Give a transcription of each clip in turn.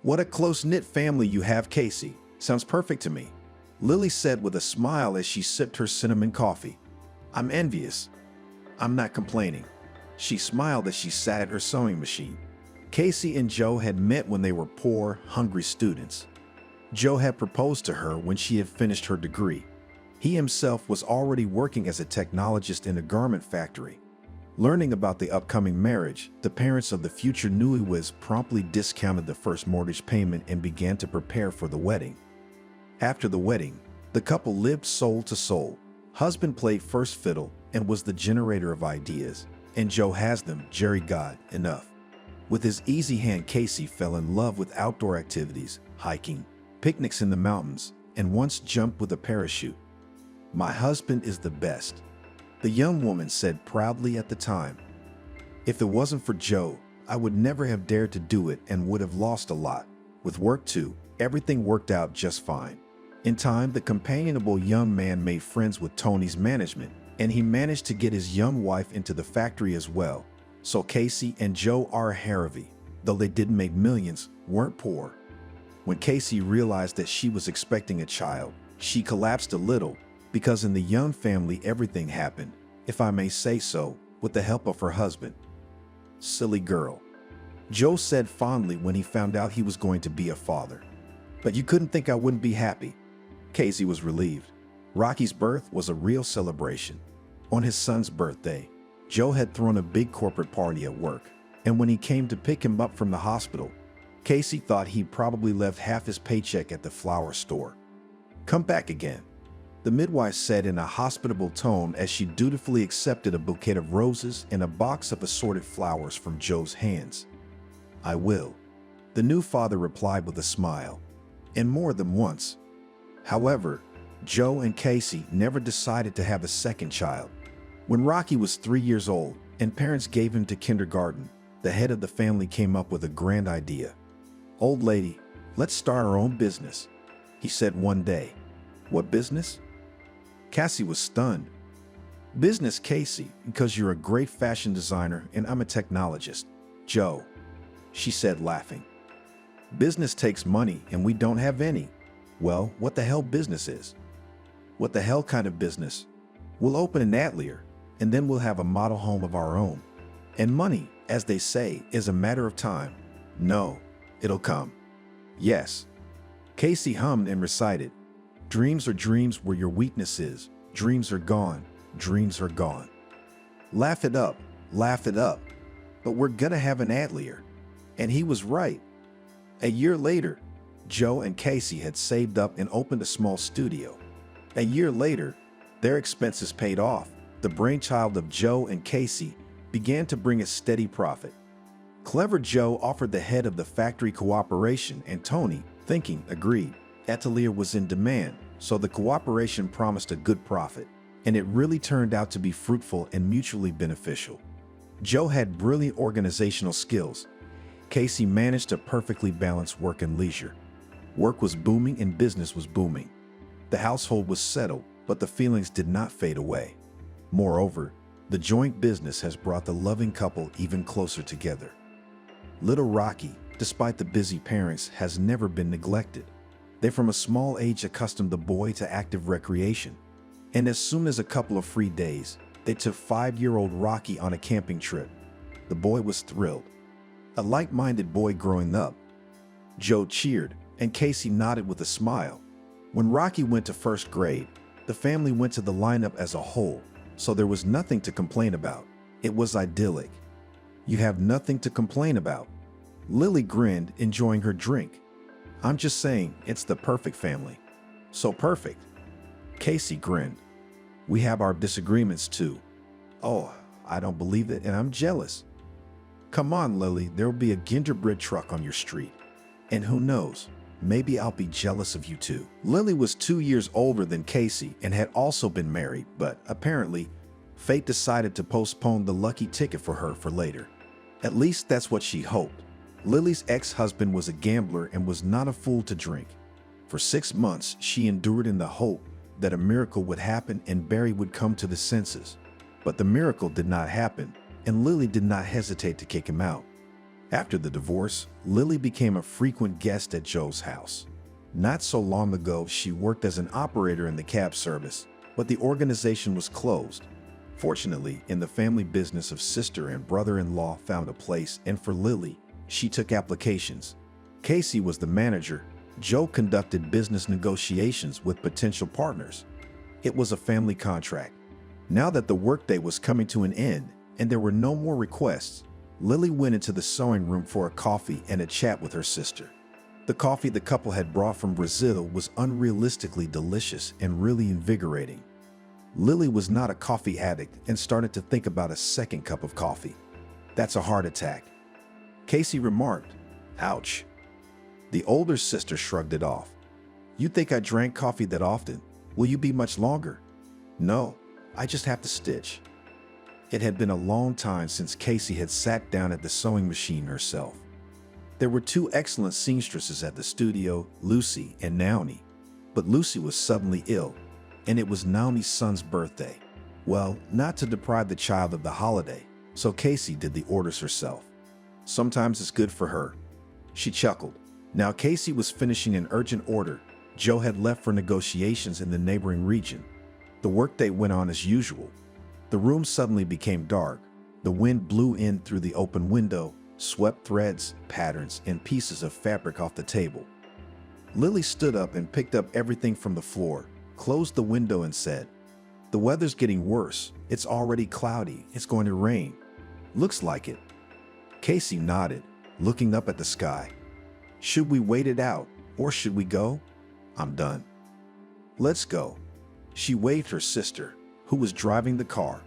What a close-knit family you have, Casey. Sounds perfect to me. Lily said with a smile as she sipped her cinnamon coffee. I'm envious. I'm not complaining. She smiled as she sat at her sewing machine. Casey and Joe had met when they were poor, hungry students. Joe had proposed to her when she had finished her degree. He himself was already working as a technologist in a garment factory. Learning about the upcoming marriage, the parents of the future newlyweds promptly discounted the first mortgage payment and began to prepare for the wedding. After the wedding, the couple lived soul to soul. Husband played first fiddle and was the generator of ideas, and Joe has them, Jerry God, enough. With his easy hand, Casey fell in love with outdoor activities, hiking, picnics in the mountains, and once jumped with a parachute. My husband is the best, the young woman said proudly at the time. If it wasn't for Joe, I would never have dared to do it and would have lost a lot. With work too, everything worked out just fine. In time, the companionable young man made friends with Tony's management, and he managed to get his young wife into the factory as well. So Casey and Joe are Harvey, though they didn't make millions, weren't poor. When Casey realized that she was expecting a child, she collapsed a little, because in the young family everything happened, if I may say so, with the help of her husband. Silly girl, Joe said fondly when he found out he was going to be a father. But you couldn't think I wouldn't be happy. Casey was relieved. Rocky's birth was a real celebration. On his son's birthday, Joe had thrown a big corporate party at work, and when he came to pick him up from the hospital, Casey thought he probably left half his paycheck at the flower store. Come back again, the midwife said in a hospitable tone as she dutifully accepted a bouquet of roses and a box of assorted flowers from Joe's hands. I will, the new father replied with a smile, and more than once. However, Joe and Casey never decided to have a second child. When Rocky was 3 years old and parents gave him to kindergarten, the head of the family came up with a grand idea. Old lady, let's start our own business, he said one day. What business? Cassie was stunned. Business, Casey, because you're a great fashion designer and I'm a technologist. Joe, she said laughing. Business takes money and we don't have any. Well, what the hell business is? What the hell kind of business? We'll open an atelier and then we'll have a model home of our own. And money, as they say, is a matter of time. No, it'll come. Yes. Casey hummed and recited. Dreams are dreams where your weakness is. Dreams are gone. Dreams are gone. Laugh it up. Laugh it up. But we're gonna have an atelier. And he was right. A year later, Joe and Casey had saved up and opened a small studio. A year later, their expenses paid off. The brainchild of Joe and Casey began to bring a steady profit. Clever Joe offered the head of the factory cooperation, and Tony, thinking, agreed. Atelier was in demand, so the cooperation promised a good profit, and it really turned out to be fruitful and mutually beneficial. Joe had brilliant organizational skills. Casey managed to perfectly balance work and leisure. Work was booming and business was booming. The household was settled, but the feelings did not fade away. Moreover, the joint business has brought the loving couple even closer together. Little Rocky, despite the busy parents, has never been neglected. They from a small age accustomed the boy to active recreation. And as soon as a couple of free days, they took 5-year-old Rocky on a camping trip. The boy was thrilled. A like-minded boy growing up. Joe cheered, and Casey nodded with a smile. When Rocky went to first grade, the family went to the lineup as a whole, so there was nothing to complain about. It was idyllic. You have nothing to complain about. Lily grinned, enjoying her drink. I'm just saying, it's the perfect family. So perfect. Casey grinned. We have our disagreements too. Oh, I don't believe it, and I'm jealous. Come on, Lily, there'll be a gingerbread truck on your street. And who knows, maybe I'll be jealous of you too. Lily was 2 years older than Casey and had also been married, but apparently, fate decided to postpone the lucky ticket for her for later. At least that's what she hoped. Lily's ex-husband was a gambler and was not a fool to drink. For 6 months, she endured in the hope that a miracle would happen and Barry would come to the senses. But the miracle did not happen, and Lily did not hesitate to kick him out. After the divorce, Lily became a frequent guest at Joe's house. Not so long ago, she worked as an operator in the cab service, but the organization was closed. Fortunately, in the family business of sister and brother-in-law found a place, and for Lily, she took applications. Casey was the manager. Joe conducted business negotiations with potential partners. It was a family contract. Now that the workday was coming to an end and there were no more requests, Lily went into the sewing room for a coffee and a chat with her sister. The coffee the couple had brought from Brazil was unrealistically delicious and really invigorating. Lily was not a coffee addict and started to think about a second cup of coffee. "That's a heart attack," Casey remarked. "Ouch." The older sister shrugged it off. "You think I drank coffee that often? Will you be much longer?" "No, I just have to stitch." It had been a long time since Casey had sat down at the sewing machine herself. There were two excellent seamstresses at the studio, Lucy and Naomi. But Lucy was suddenly ill, and it was Naomi's son's birthday. Well, not to deprive the child of the holiday, so Casey did the orders herself. Sometimes it's good for her. She chuckled. Now Casey was finishing an urgent order. Joe had left for negotiations in the neighboring region. The workday went on as usual. The room suddenly became dark. The wind blew in through the open window, swept threads, patterns, and pieces of fabric off the table. Lily stood up and picked up everything from the floor, closed the window and said, "The weather's getting worse. It's already cloudy. It's going to rain. Looks like it." Casey nodded, looking up at the sky. "Should we wait it out, or should we go?" "I'm done." "Let's go." She waved her sister, who was driving the car.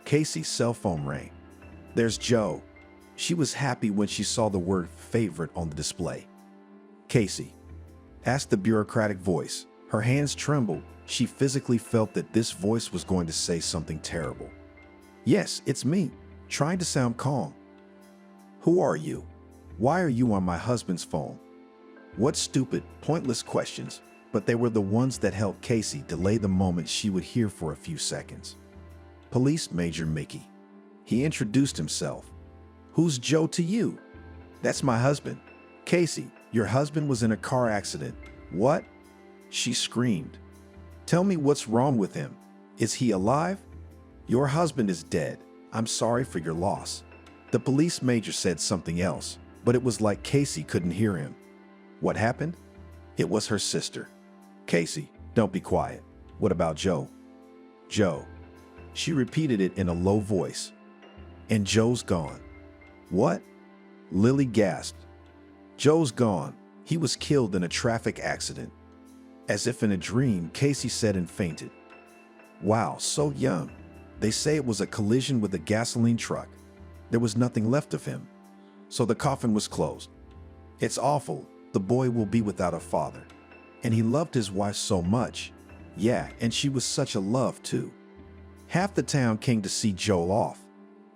Casey's cell phone rang. "There's Joe." She was happy when she saw the word favorite on the display. "Casey?" asked the bureaucratic voice. Her hands trembled. She physically felt that this voice was going to say something terrible. "Yes, it's me," trying to sound calm. "Who are you? Why are you on my husband's phone?" What stupid, pointless questions, but they were the ones that helped Casey delay the moment she would hear for a few seconds. "Police Major Mickey." He introduced himself. "Who's Joe to you?" "That's my husband." "Casey, your husband was in a car accident." "What?" She screamed. "Tell me what's wrong with him. Is he alive?" "Your husband is dead. I'm sorry for your loss." The police major said something else, but it was like Casey couldn't hear him. What happened? It was her sister. "Casey, don't be quiet. What about Joe?" "Joe." She repeated it in a low voice. "And Joe's gone." "What?" Lily gasped. "Joe's gone. He was killed in a traffic accident." As if in a dream, Casey said and fainted. "Wow, so young. They say it was a collision with a gasoline truck. There was nothing left of him. So the coffin was closed. It's awful. The boy will be without a father. And he loved his wife so much. Yeah, and she was such a love too. Half the town came to see Joel off.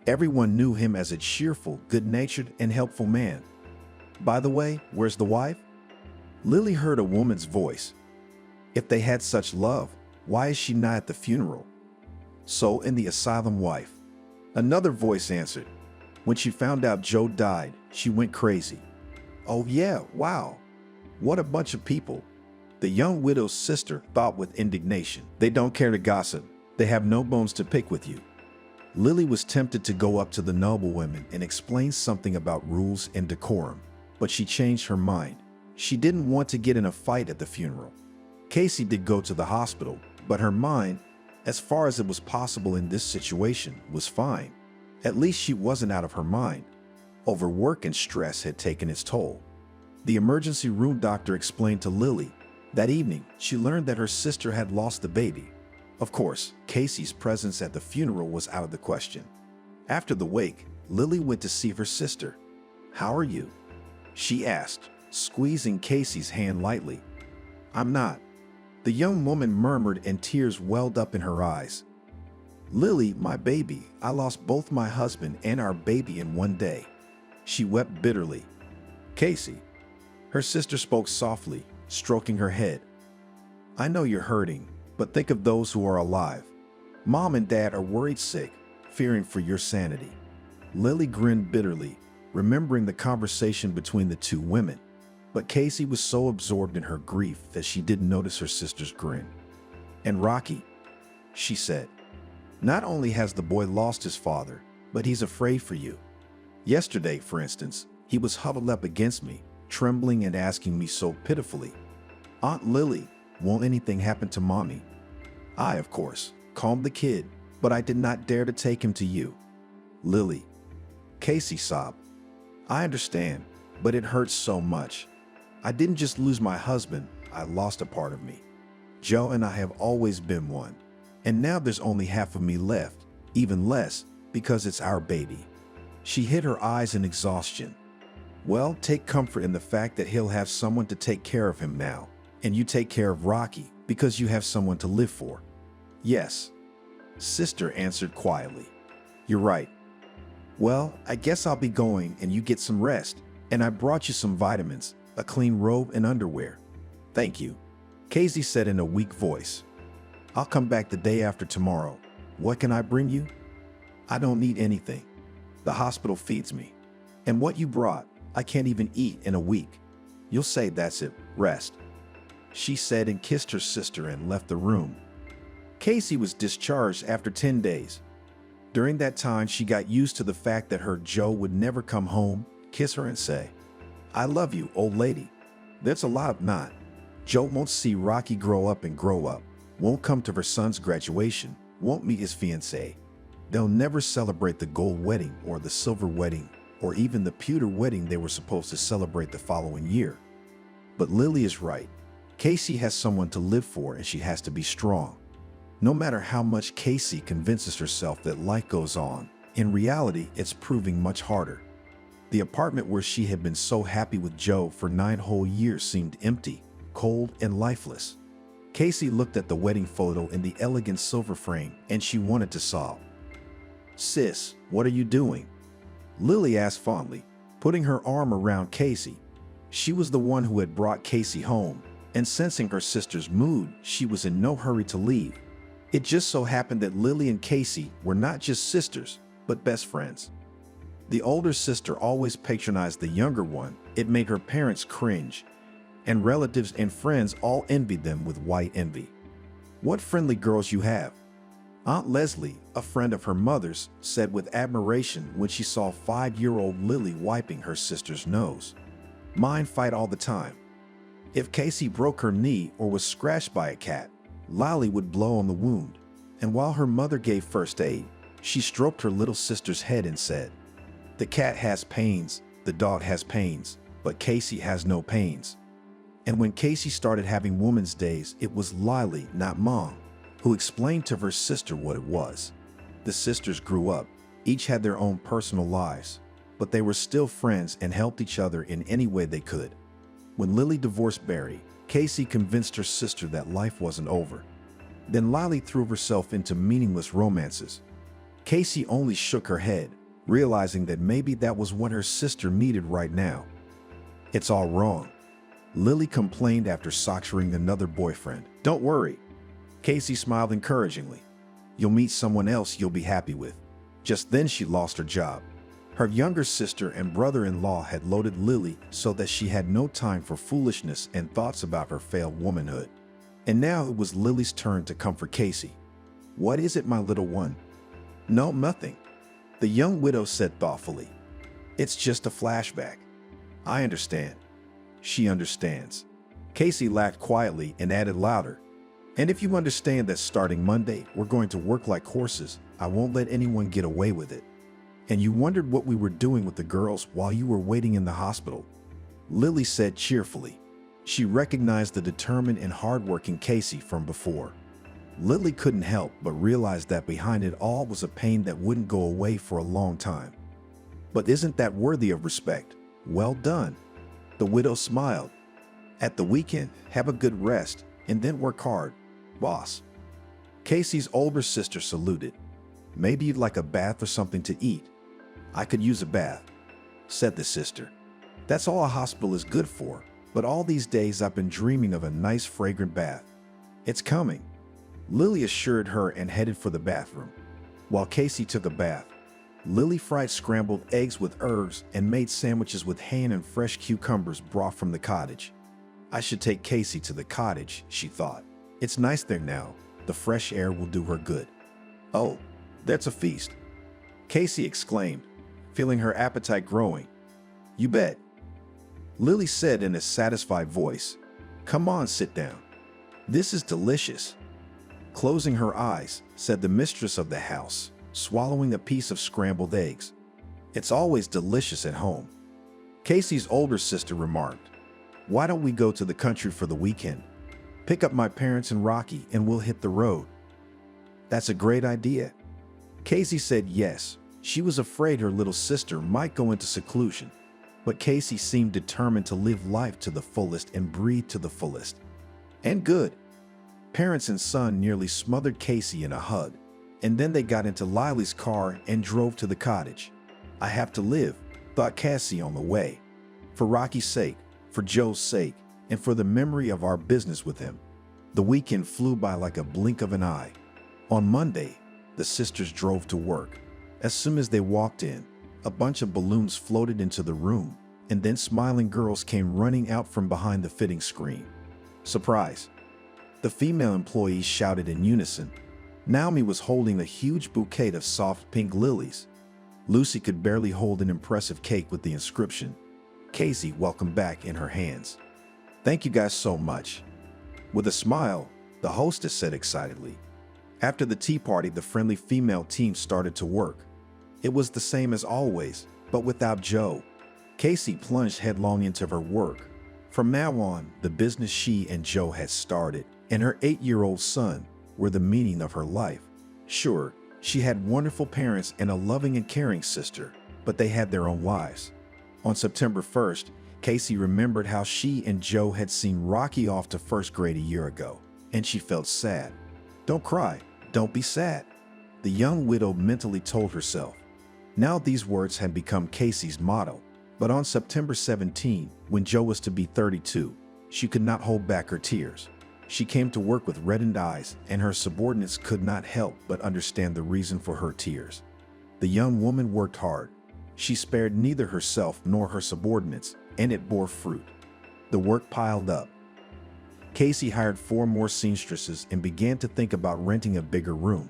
Everyone knew him as a cheerful, good-natured, and helpful man. By the way, where's the wife?" Lily heard a woman's voice. If they had such love, why is she not at the funeral? "So in the asylum, wife." Another voice answered. "When she found out Joe died, she went crazy." "Oh yeah, wow. What a bunch of people." The young widow's sister thought with indignation. "They don't care to gossip. They have no bones to pick with you." Lily was tempted to go up to the noblewomen and explain something about rules and decorum, but she changed her mind. She didn't want to get in a fight at the funeral. Casey did go to the hospital, but her mind, as far as it was possible in this situation, was fine. At least she wasn't out of her mind. Overwork and stress had taken its toll. The emergency room doctor explained to Lily. That evening, she learned that her sister had lost the baby. Of course, Casey's presence at the funeral was out of the question. After the wake, Lily went to see her sister. "How are you?" she asked, squeezing Casey's hand lightly. "I'm not." The young woman murmured and tears welled up in her eyes. "Lily, my baby, I lost both my husband and our baby in one day." She wept bitterly. "Casey." Her sister spoke softly, stroking her head. "I know you're hurting, but think of those who are alive. Mom and Dad are worried sick, fearing for your sanity." Lily grinned bitterly. remembering the conversation between the two women. But Casey was so absorbed in her grief that she didn't notice her sister's grin. "And Rocky," she said, "not only has the boy lost his father, but he's afraid for you. Yesterday, for instance, he was huddled up against me, trembling and asking me so pitifully, 'Aunt Lily, won't anything happen to Mommy?' I, of course, calmed the kid, but I did not dare to take him to you." "Lily," Casey sobbed, "I understand, but it hurts so much. I didn't just lose my husband, I lost a part of me. Joe and I have always been one, and now there's only half of me left, even less, because it's our baby." She hid her eyes in exhaustion. "Well, take comfort in the fact that he'll have someone to take care of him now, and you take care of Rocky because you have someone to live for." "Yes," Sister answered quietly. "You're right. Well, I guess I'll be going and you get some rest, and I brought you some vitamins, a clean robe and underwear." "Thank you," Casey said in a weak voice. "I'll come back the day after tomorrow. What can I bring you?" "I don't need anything. The hospital feeds me. And what you brought, I can't even eat in a week. You'll say that's it, rest," she said and kissed her sister and left the room. Casey was discharged after 10 days. During that time, she got used to the fact that her Joe would never come home, kiss her and say, "I love you, old lady." There's a lot of not. Joe won't see Rocky grow up, won't come to her son's graduation, won't meet his fiancée. They'll never celebrate the gold wedding or the silver wedding or even the pewter wedding they were supposed to celebrate the following year. But Lily is right. Casey has someone to live for and she has to be strong. No matter how much Casey convinces herself that life goes on, in reality, it's proving much harder. The apartment where she had been so happy with Joe for 9 whole years seemed empty, cold, and lifeless. Casey looked at the wedding photo in the elegant silver frame and she wanted to sob. "Sis, what are you doing?" Lily asked fondly, putting her arm around Casey. She was the one who had brought Casey home, and sensing her sister's mood, she was in no hurry to leave. It just so happened that Lily and Casey were not just sisters, but best friends. The older sister always patronized the younger one. It made her parents cringe, and relatives and friends all envied them with white envy. "What friendly girls you have," Aunt Leslie, a friend of her mother's, said with admiration when she saw 5-year-old Lily wiping her sister's nose. "Mine fight all the time. If Casey broke her knee or was scratched by a cat, Lily would blow on the wound, and while her mother gave first aid, she stroked her little sister's head and said, 'The cat has pains, the dog has pains, but Casey has no pains.'" And when Casey started having woman's days, it was Lily, not Mom, who explained to her sister what it was. The sisters grew up, each had their own personal lives, but they were still friends and helped each other in any way they could. When Lily divorced Barry, Casey convinced her sister that life wasn't over. Then Lily threw herself into meaningless romances. Casey only shook her head, realizing that maybe that was what her sister needed right now. "It's all wrong," Lily complained after soccering another boyfriend. "Don't worry," Casey smiled encouragingly. "You'll meet someone else you'll be happy with." Just then she lost her job. Her younger sister and brother-in-law had loaded Lily so that she had no time for foolishness and thoughts about her failed womanhood. And now it was Lily's turn to comfort Casey. "What is it, my little one?" "No, nothing," the young widow said thoughtfully. "It's just a flashback." "I understand." "She understands." Casey laughed quietly and added louder, "And if you understand that starting Monday, we're going to work like horses, I won't let anyone get away with it. And you wondered what we were doing with the girls while you were waiting in the hospital," Lily said cheerfully. She recognized the determined and hardworking Casey from before. Lily couldn't help but realize that behind it all was a pain that wouldn't go away for a long time. "But isn't that worthy of respect? Well done." The widow smiled. "At the weekend, have a good rest and then work hard, boss." Casey's older sister saluted. "Maybe you'd like a bath or something to eat." "I could use a bath," said the sister. "That's all a hospital is good for, but all these days I've been dreaming of a nice fragrant bath." "It's coming," Lily assured her and headed for the bathroom. While Casey took a bath, Lily fried scrambled eggs with herbs and made sandwiches with ham and fresh cucumbers brought from the cottage. I should take Casey to the cottage, she thought. It's nice there now. The fresh air will do her good. Oh, that's a feast, Casey exclaimed, feeling her appetite growing. You bet, Lily said in a satisfied voice. Come on, sit down. This is delicious. Closing her eyes, said the mistress of the house, swallowing a piece of scrambled eggs. It's always delicious at home. Casey's older sister remarked, why don't we go to the country for the weekend? Pick up my parents and Rocky and we'll hit the road. That's a great idea. Casey said yes. She was afraid her little sister might go into seclusion, but Casey seemed determined to live life to the fullest and breathe to the fullest. And good. Parents and son nearly smothered Casey in a hug, and then they got into Lily's car and drove to the cottage. I have to live, thought Cassie on the way. For Rocky's sake, for Joe's sake, and for the memory of our business with him. The weekend flew by like a blink of an eye. On Monday, the sisters drove to work. As soon as they walked in, a bunch of balloons floated into the room, and then smiling girls came running out from behind the fitting screen. Surprise! The female employees shouted in unison. Naomi was holding a huge bouquet of soft pink lilies. Lucy could barely hold an impressive cake with the inscription, Casey, welcome back, in her hands. Thank you guys so much. With a smile, the hostess said excitedly. After the tea party, the friendly female team started to work. It was the same as always, but without Joe. Casey plunged headlong into her work. From now on, the business she and Joe had started and her 8-year-old son were the meaning of her life. Sure, she had wonderful parents and a loving and caring sister, but they had their own lives. On September 1st, Casey remembered how she and Joe had seen Rocky off to first grade a year ago, and she felt sad. Don't cry, don't be sad, the young widow mentally told herself. Now these words had become Casey's motto, but on September 17, when Joe was to be 32, she could not hold back her tears. She came to work with reddened eyes, and her subordinates could not help but understand the reason for her tears. The young woman worked hard. She spared neither herself nor her subordinates, and it bore fruit. The work piled up. Casey hired 4 more seamstresses and began to think about renting a bigger room.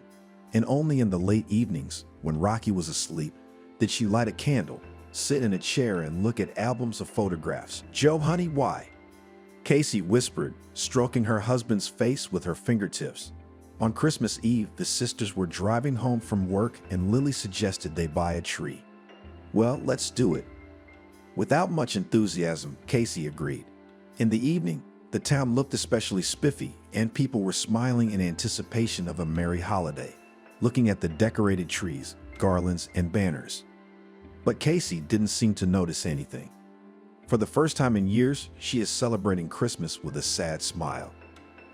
And only in the late evenings, when Rocky was asleep, did she light a candle, sit in a chair and look at albums of photographs. Joe, honey, why? Casey whispered, stroking her husband's face with her fingertips. On Christmas Eve, the sisters were driving home from work and Lily suggested they buy a tree. Well, let's do it. Without much enthusiasm, Casey agreed. In the evening, the town looked especially spiffy and people were smiling in anticipation of a merry holiday, looking at the decorated trees, garlands, and banners. But Casey didn't seem to notice anything. For the first time in years, she is celebrating Christmas with a sad smile.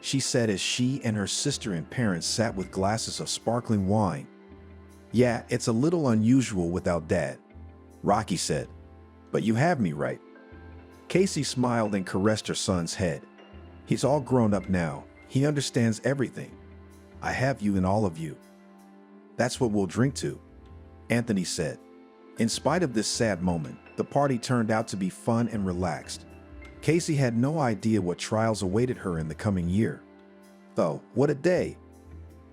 She said as she and her sister and parents sat with glasses of sparkling wine. Yeah, it's a little unusual without Dad, Rocky said. But you have me right. Casey smiled and caressed her son's head. He's all grown up now. He understands everything. I have you and all of you. That's what we'll drink to, Anthony said. In spite of this sad moment, the party turned out to be fun and relaxed. Casey had no idea what trials awaited her in the coming year. Though, what a day!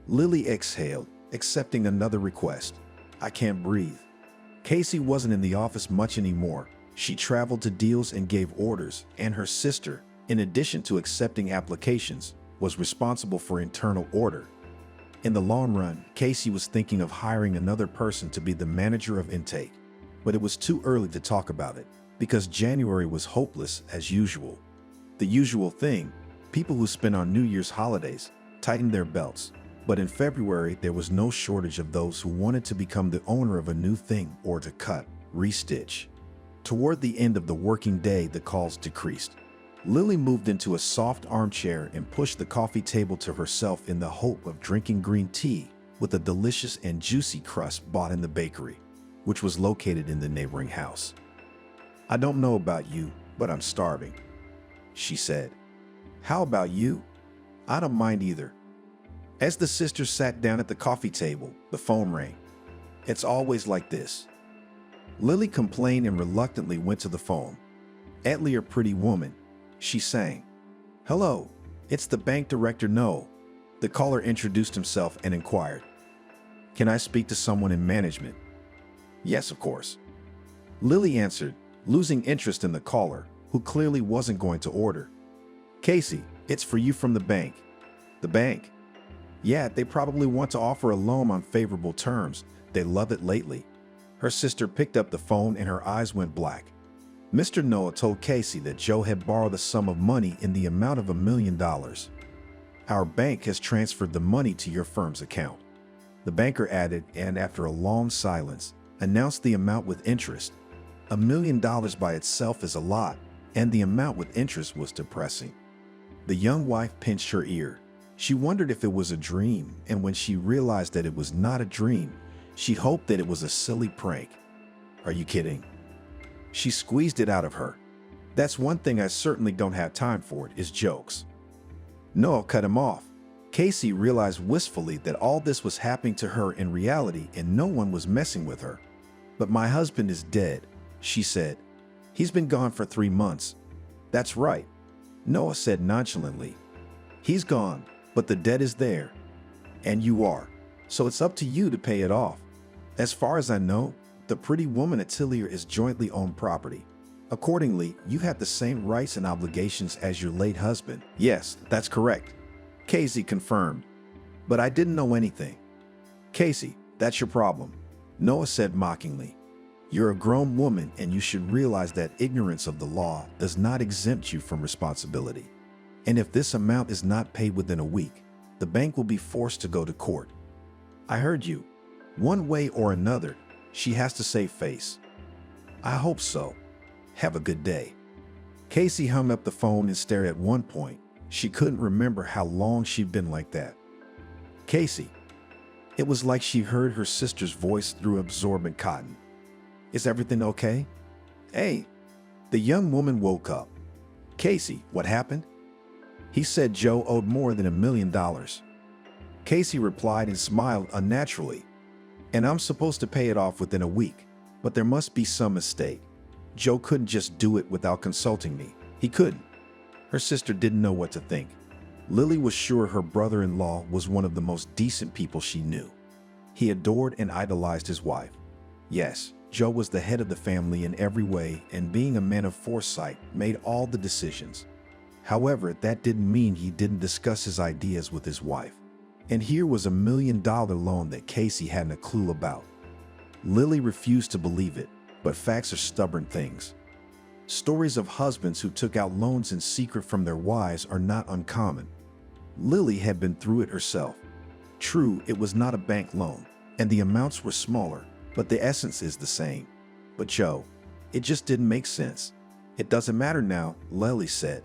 Lily exhaled, accepting another request. I can't breathe. Casey wasn't in the office much anymore. She traveled to deals and gave orders, and her sister, in addition to accepting applications, was responsible for internal order. In the long run, Casey was thinking of hiring another person to be the manager of intake, but it was too early to talk about it because January was hopeless as usual. The usual thing, people who spend on New Year's holidays tightened their belts, but in February there was no shortage of those who wanted to become the owner of a new thing or to cut, restitch. Toward the end of the working day, the calls decreased. Lily moved into a soft armchair and pushed the coffee table to herself in the hope of drinking green tea with a delicious and juicy crust bought in the bakery, which was located in the neighboring house. I don't know about you, but I'm starving, she said. How about you? I don't mind either. As the sisters sat down at the coffee table, the phone rang. It's always like this. Lily complained and reluctantly went to the phone. Etlier, pretty woman, she sang. Hello, it's the bank director, No. The caller introduced himself and inquired. Can I speak to someone in management? Yes, of course. Lily answered, losing interest in the caller, who clearly wasn't going to order. Casey, it's for you from the bank. The bank? Yeah, they probably want to offer a loan on favorable terms. They love it lately. Her sister picked up the phone and her eyes went black. Mr. Noah told Casey that Joe had borrowed a sum of money in the amount of $1 million. Our bank has transferred the money to your firm's account. The banker added, and after a long silence, announced the amount with interest. $1 million by itself is a lot, and the amount with interest was depressing. The young wife pinched her ear. She wondered if it was a dream, and when she realized that it was not a dream, she hoped that it was a silly prank. Are you kidding? She squeezed it out of her. That's one thing I certainly don't have time for, is jokes. Noah cut him off. Casey realized wistfully that all this was happening to her in reality and no one was messing with her. But my husband is dead, she said. He's been gone for 3 months. That's right, Noah said nonchalantly. He's gone, but the debt is there. And you are. So it's up to you to pay it off. As far as I know, the pretty woman at Tillier is jointly owned property. Accordingly, you have the same rights and obligations as your late husband. Yes, that's correct. Casey confirmed. But I didn't know anything. Casey, that's your problem, Noah said mockingly. You're a grown woman and you should realize that ignorance of the law does not exempt you from responsibility. And if this amount is not paid within a week, the bank will be forced to go to court. I heard you. One way or another, she has to save face. I hope so. Have a good day. Casey hung up the phone and stared. At one point, she couldn't remember how long she'd been like that. Casey. It was like she heard her sister's voice through absorbent cotton. Is everything okay? Hey. The young woman woke up. Casey, what happened? He said Joe owed more than $1 million. Casey replied and smiled unnaturally. And I'm supposed to pay it off within a week, but there must be some mistake. Joe couldn't just do it without consulting me. He couldn't. Her sister didn't know what to think. Lily was sure her brother-in-law was one of the most decent people she knew. He adored and idolized his wife. Yes, Joe was the head of the family in every way, and being a man of foresight, made all the decisions. However, that didn't mean he didn't discuss his ideas with his wife. And here was $1 million loan that Casey hadn't a clue about. Lily refused to believe it, but facts are stubborn things. Stories of husbands who took out loans in secret from their wives are not uncommon. Lily had been through it herself. True, it was not a bank loan, and the amounts were smaller, but the essence is the same. But Joe, it just didn't make sense. It doesn't matter now, Lily said.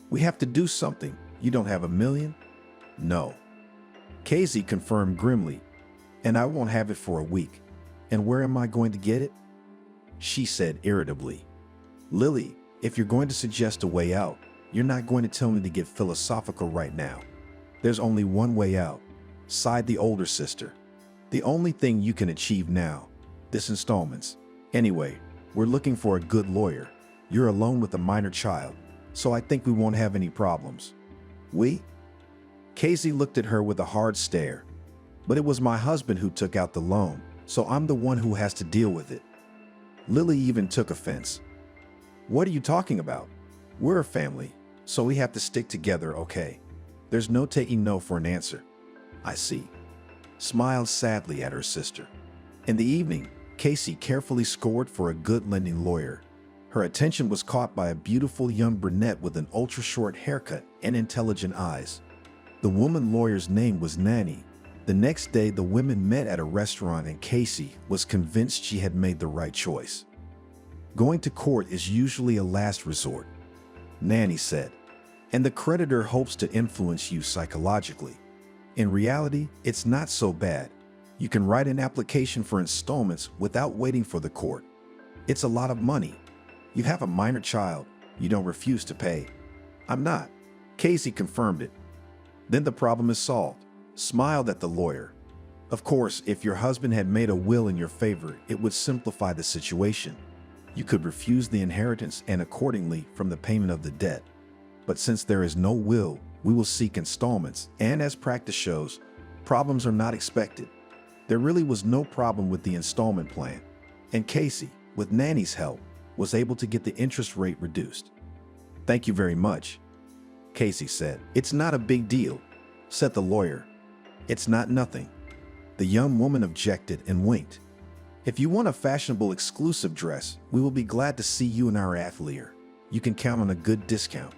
We have to do something. You don't have $1 million? No. Casey confirmed grimly, and I won't have it for a week. And where am I going to get it? She said irritably. Lily, if you're going to suggest a way out, you're not going to tell me to get philosophical right now. There's only one way out, sighed the older sister. The only thing you can achieve now, this installments. Anyway, we're looking for a good lawyer. You're alone with a minor child, so I think we won't have any problems. We? Casey looked at her with a hard stare. But it was my husband who took out the loan, so I'm the one who has to deal with it. Lily even took offense. What are you talking about? We're a family, so we have to stick together, okay? There's no taking no for an answer. I see. Smiled sadly at her sister. In the evening, Casey carefully scored for a good lending lawyer. Her attention was caught by a beautiful young brunette with an ultra-short haircut and intelligent eyes. The woman lawyer's name was Nanny. The next day, the women met at a restaurant and Casey was convinced she had made the right choice. Going to court is usually a last resort, Nanny said, and the creditor hopes to influence you psychologically. In reality, it's not so bad. You can write an application for installments without waiting for the court. It's a lot of money. You have a minor child. You don't refuse to pay. I'm not. Casey confirmed it. Then the problem is solved. Smiled at the lawyer. Of course, if your husband had made a will in your favor, it would simplify the situation. You could refuse the inheritance and accordingly from the payment of the debt. But since there is no will, we will seek installments, and as practice shows, problems are not expected. There really was no problem with the installment plan, and Casey, with Nanny's help, was able to get the interest rate reduced. "Thank you very much," Casey said. "It's not a big deal," said the lawyer. "It's not nothing." The young woman objected and winked. "If you want a fashionable exclusive dress, we will be glad to see you in our atelier. You can count on a good discount."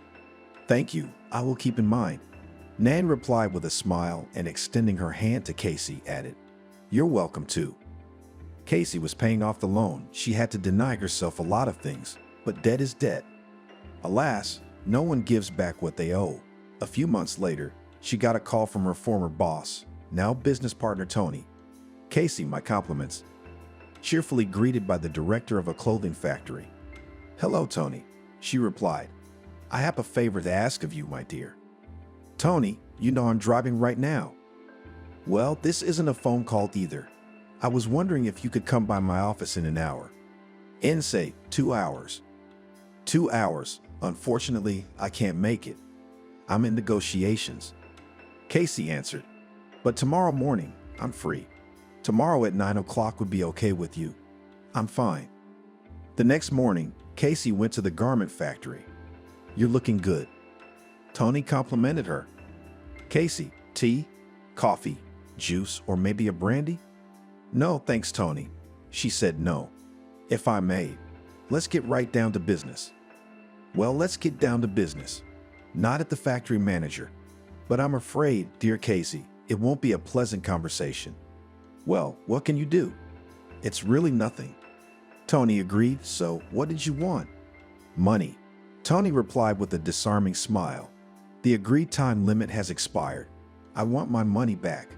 "Thank you, I will keep in mind," Nan replied with a smile and extending her hand to Casey added, "You're welcome too." Casey was paying off the loan. She had to deny herself a lot of things, but debt is debt. Alas, no one gives back what they owe. A few months later, she got a call from her former boss, now business partner Tony. "Casey, my compliments," cheerfully greeted by the director of a clothing factory. "Hello, Tony," she replied. "I have a favor to ask of you, my dear." "Tony, you know I'm driving right now." "Well, this isn't a phone call either. I was wondering if you could come by my office in an hour." "In, say, 2 hours." "2 hours. Unfortunately, I can't make it. I'm in negotiations," Casey answered. "But tomorrow morning, I'm free. Tomorrow at 9 o'clock would be okay with you." "I'm fine." The next morning, Casey went to the garment factory. "You're looking good," Tony complimented her. "Casey, tea, coffee, juice, or maybe a brandy?" "No, thanks, Tony." She said no. "If I may, let's get right down to business." "Well, let's get down to business," nodded the factory manager. "But I'm afraid, dear Casey, it won't be a pleasant conversation." "Well, what can you do?" "It's really nothing." Tony agreed. "So, what did you want?" "Money," Tony replied with a disarming smile. "The agreed time limit has expired. I want my money back.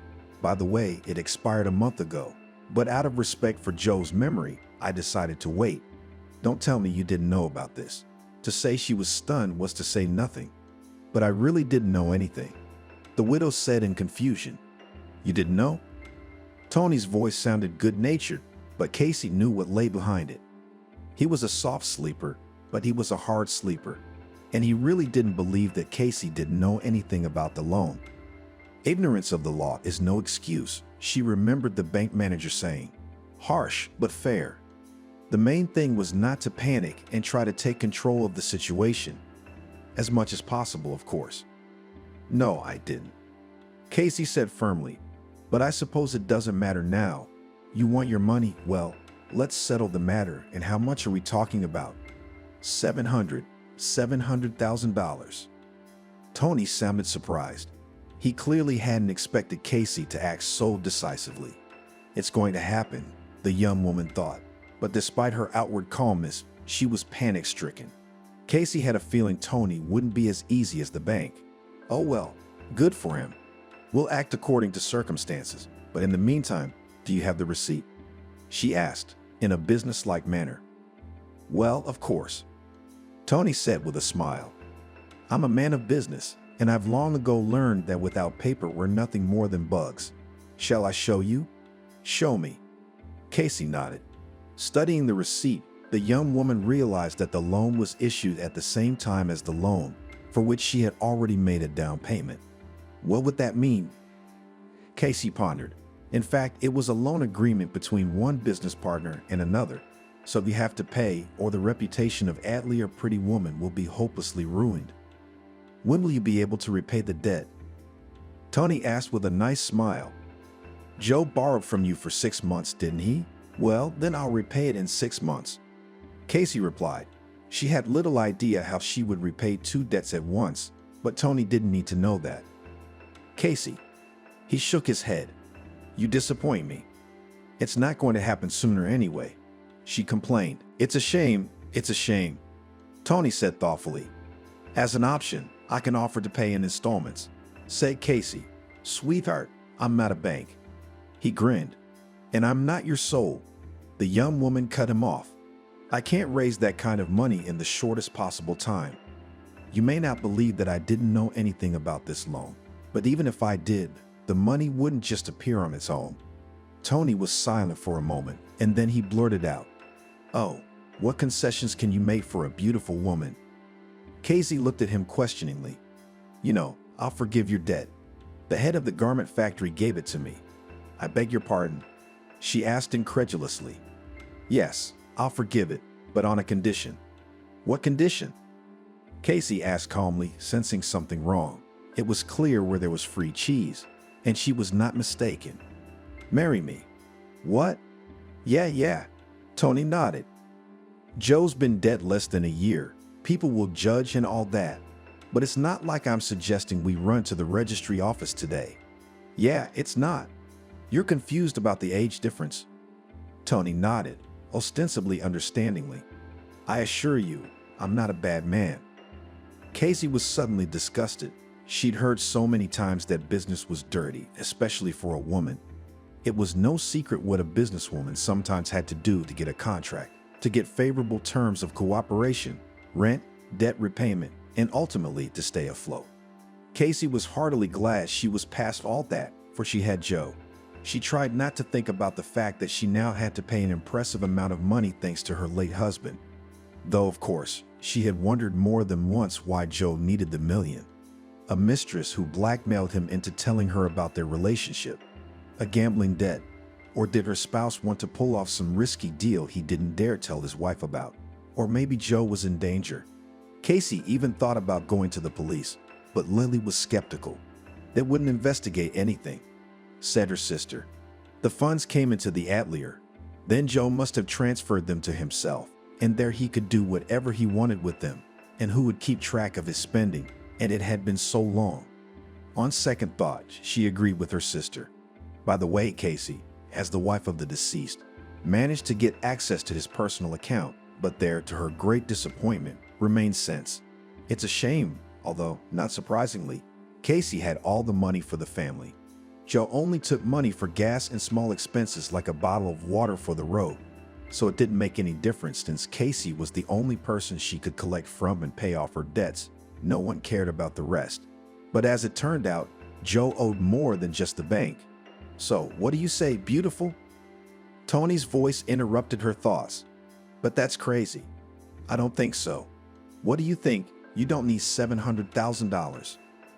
By the way, it expired a month ago, but out of respect for Joe's memory, I decided to wait. Don't tell me you didn't know about this." To say she was stunned was to say nothing. "But I really didn't know anything," the widow said in confusion. "You didn't know?" Tony's voice sounded good-natured, but Casey knew what lay behind it. He was a soft sleeper, but he was a hard sleeper, and he really didn't believe that Casey didn't know anything about the loan. Ignorance of the law is no excuse, she remembered the bank manager saying. Harsh, but fair. The main thing was not to panic and try to take control of the situation. As much as possible, of course. "No, I didn't," Casey said firmly. "But I suppose it doesn't matter now. You want your money? Well, let's settle the matter. And how much are we talking about?" $700,000. Tony sounded surprised. He clearly hadn't expected Casey to act so decisively. "It's going to happen," the young woman thought. But despite her outward calmness, she was panic-stricken. Casey had a feeling Tony wouldn't be as easy as the bank. "Oh well, good for him. We'll act according to circumstances. But in the meantime, do you have the receipt?" she asked, in a business-like manner. "Well, of course," Tony said with a smile. "I'm a man of business, and I've long ago learned that without paper we're nothing more than bugs. Shall I show you?" "Show me." Casey nodded. Studying the receipt, the young woman realized that the loan was issued at the same time as the loan, for which she had already made a down payment. What would that mean? Casey pondered. In fact, it was a loan agreement between one business partner and another, so you have to pay or the reputation of Adley or Pretty Woman will be hopelessly ruined. "When will you be able to repay the debt?" Tony asked with a nice smile. "Joe borrowed from you for 6 months, didn't he? Well, then I'll repay it in 6 months." Casey replied. She had little idea how she would repay 2 debts at once, but Tony didn't need to know that. "Casey," he shook his head. "You disappoint me. It's not going to happen sooner anyway," she complained. "It's a shame, it's a shame," Tony said thoughtfully. "As an option, I can offer to pay in installments," said Casey. "Sweetheart, I'm not a bank." He grinned. "And I'm not your soul." The young woman cut him off. "I can't raise that kind of money in the shortest possible time. You may not believe that I didn't know anything about this loan, but even if I did, The money wouldn't just appear on its own. Tony was silent for a moment, and then he blurted out, "Oh, what concessions can you make for a beautiful woman?" Casey looked at him questioningly. "You know, I'll forgive your debt. The head of the garment factory gave it to me." "I beg your pardon?" she asked incredulously. "Yes, I'll forgive it, but on a condition." "What condition?" Casey asked calmly, sensing something wrong. It was clear where there was free cheese, and she was not mistaken. "Marry me." "What?" Yeah. Tony nodded. "Joe's been dead less than a year. People will judge and all that. But it's not like I'm suggesting we run to the registry office today." "Yeah, it's not. You're confused about the age difference." Tony nodded, ostensibly understandingly. "I assure you, I'm not a bad man." Casey was suddenly disgusted. She'd heard so many times that business was dirty, especially for a woman. It was no secret what a businesswoman sometimes had to do to get a contract, to get favorable terms of cooperation, rent, debt repayment, and ultimately to stay afloat. Casey was heartily glad she was past all that, for she had Joe. She tried not to think about the fact that she now had to pay an impressive amount of money thanks to her late husband. Though, of course, she had wondered more than once why Joe needed the million. A mistress who blackmailed him into telling her about their relationship. A gambling debt. Or did her spouse want to pull off some risky deal he didn't dare tell his wife about? Or maybe Joe was in danger. Casey even thought about going to the police, but Lily was skeptical. They wouldn't investigate anything, said her sister. The funds came into the atelier. Then Joe must have transferred them to himself, and there he could do whatever he wanted with them, and who would keep track of his spending, and it had been so long. On second thought, she agreed with her sister. By the way, Casey, as the wife of the deceased, managed to get access to his personal account, but there, to her great disappointment, remained cents. It's a shame, although, not surprisingly, Casey had all the money for the family. Joe only took money for gas and small expenses like a bottle of water for the road, so it didn't make any difference since Casey was the only person she could collect from and pay off her debts. No one cared about the rest. But as it turned out, Joe owed more than just the bank. "So, what do you say, beautiful?" Tony's voice interrupted her thoughts. "But that's crazy. I don't think so. What do you think? You don't need $700,000,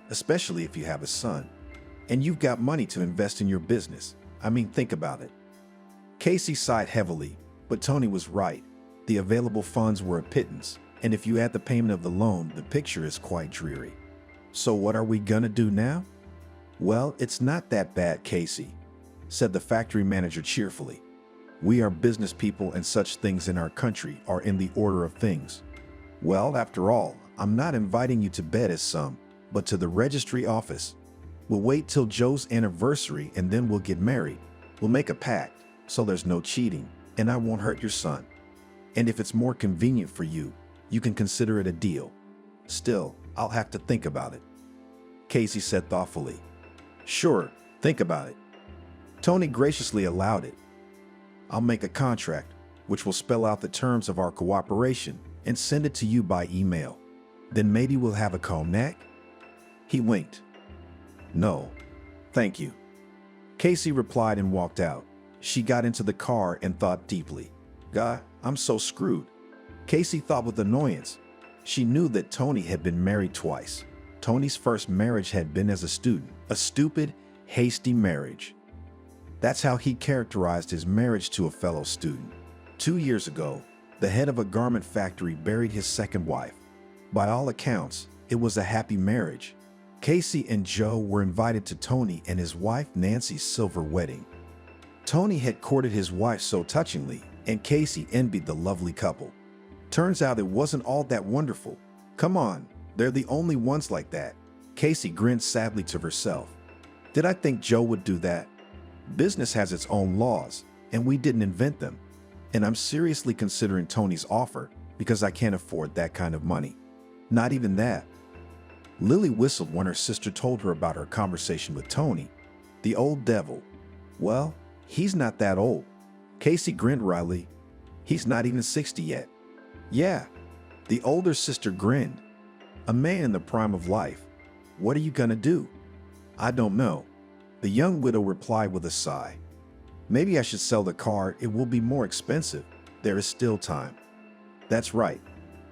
especially if you have a son. And you've got money to invest in your business. I mean, think about it." Casey sighed heavily, but Tony was right. The available funds were a pittance, and if you add the payment of the loan, the picture is quite dreary. "So what are we gonna do now?" "Well, it's not that bad, Casey," said the factory manager cheerfully. "We are business people and such things in our country are in the order of things. Well, after all, I'm not inviting you to bed as some, but to the registry office. We'll wait till Joe's anniversary and then we'll get married. We'll make a pact, so there's no cheating, and I won't hurt your son. And if it's more convenient for you, you can consider it a deal. Still, I'll have to think about it." Casey said thoughtfully. "Sure, think about it." Tony graciously allowed it. "I'll make a contract, which will spell out the terms of our cooperation, and send it to you by email. Then maybe we'll have a cognac?" He winked. "No, thank you." Casey replied and walked out. She got into the car and thought deeply. "God, I'm so screwed." Casey thought with annoyance. She knew that Tony had been married twice. Tony's first marriage had been as a student, a stupid, hasty marriage. That's how he characterized his marriage to a fellow student. 2 years ago, the head of a garment factory buried his second wife. By all accounts, it was a happy marriage. Casey and Joe were invited to Tony and his wife Nancy's silver wedding. Tony had courted his wife so touchingly, and Casey envied the lovely couple. Turns out it wasn't all that wonderful. Come on, they're the only ones like that. Casey grinned sadly to herself. Did I think Joe would do that? Business has its own laws, and we didn't invent them. And I'm seriously considering Tony's offer because I can't afford that kind of money. Not even that. Lily whistled when her sister told her about her conversation with Tony. The old devil. Well, he's not that old. Casey grinned wryly. He's not even 60 yet. Yeah. The older sister grinned. A man in the prime of life. What are you gonna do? I don't know. The young widow replied with a sigh. Maybe I should sell the car. It will be more expensive. There is still time. That's right,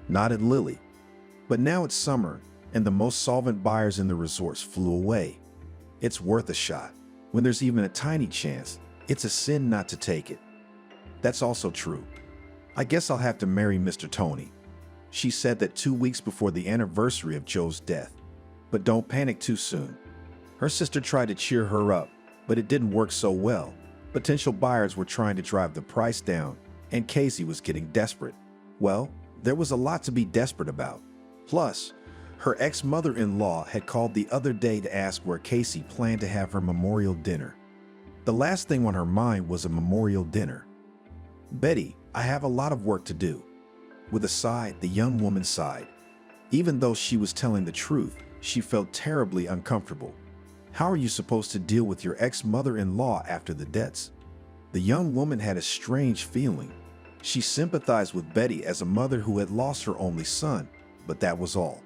nodded Lily. But now it's summer, and the most solvent buyers in the resorts flew away. It's worth a shot. When there's even a tiny chance, it's a sin not to take it. That's also true. I guess I'll have to marry Mr. Tony. She said that 2 weeks before the anniversary of Joe's death. But don't panic too soon. Her sister tried to cheer her up, but it didn't work so well. Potential buyers were trying to drive the price down, and Casey was getting desperate. Well, there was a lot to be desperate about. Plus, her ex-mother-in-law had called the other day to ask where Casey planned to have her memorial dinner. The last thing on her mind was a memorial dinner. Betty, I have a lot of work to do. With a sigh, the young woman sighed. Even though she was telling the truth, she felt terribly uncomfortable. How are you supposed to deal with your ex-mother-in-law after the debts? The young woman had a strange feeling. She sympathized with Betty as a mother who had lost her only son, but that was all.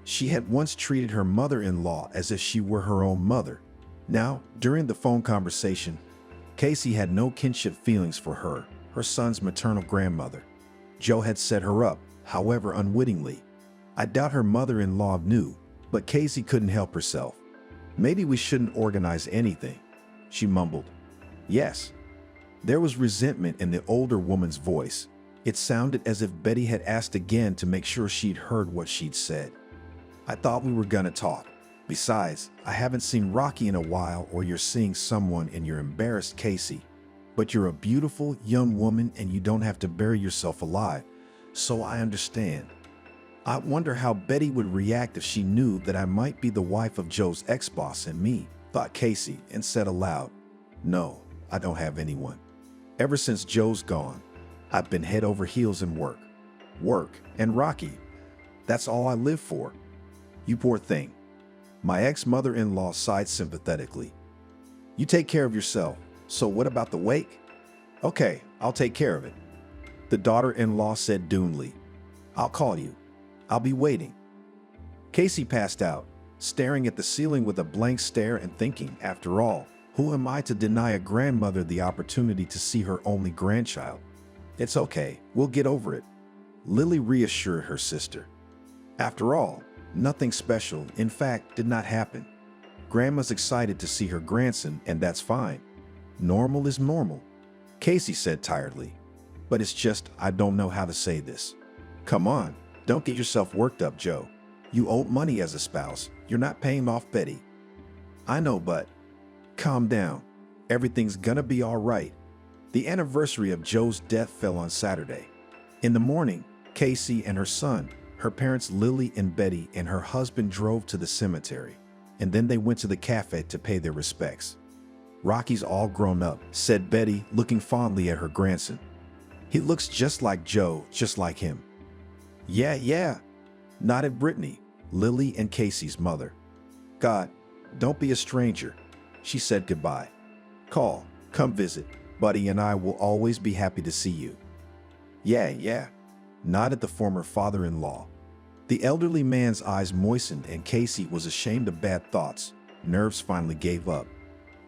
She had once treated her mother-in-law as if she were her own mother. Now, during the phone conversation, Casey had no kinship feelings for her son's maternal grandmother. Joe had set her up, however unwittingly. I doubt her mother-in-law knew, but Casey couldn't help herself. Maybe we shouldn't organize anything, she mumbled. Yes. There was resentment in the older woman's voice. It sounded as if Betty had asked again to make sure she'd heard what she'd said. I thought we were gonna talk. Besides, I haven't seen Rocky in a while, or you're seeing someone and you're embarrassed, Casey. But you're a beautiful young woman and you don't have to bury yourself alive, so I understand. I wonder how Betty would react if she knew that I might be the wife of Joe's ex-boss and me, thought Casey, and said aloud, No, I don't have anyone. Ever since Joe's gone, I've been head over heels in work. Work and Rocky. That's all I live for. You poor thing. My ex-mother-in-law sighed sympathetically. You take care of yourself. So what about the wake? Okay, I'll take care of it. The daughter-in-law said doomly. I'll call you. I'll be waiting. Casey passed out, staring at the ceiling with a blank stare and thinking, after all, who am I to deny a grandmother the opportunity to see her only grandchild? It's okay, we'll get over it. Lily reassured her sister. After all, nothing special, in fact, did not happen. Grandma's excited to see her grandson, and that's fine. Normal is normal, Casey said tiredly. But it's just, I don't know how to say this. Come on, don't get yourself worked up, Joe. You owe money as a spouse. You're not paying off Betty. I know, but calm down. Everything's gonna be all right. The anniversary of Joe's death fell on Saturday. In the morning, Casey and her son, her parents Lily and Betty, and her husband drove to the cemetery, and then they went to the cafe to pay their respects. Rocky's all grown up, said Betty, looking fondly at her grandson. He looks just like Joe, just like him. Yeah, nodded Brittany, Lily and Casey's mother. God, don't be a stranger. She said goodbye. Come visit. Buddy and I will always be happy to see you. Yeah, nodded the former father-in-law. The elderly man's eyes moistened and Casey was ashamed of bad thoughts. Nerves finally gave up.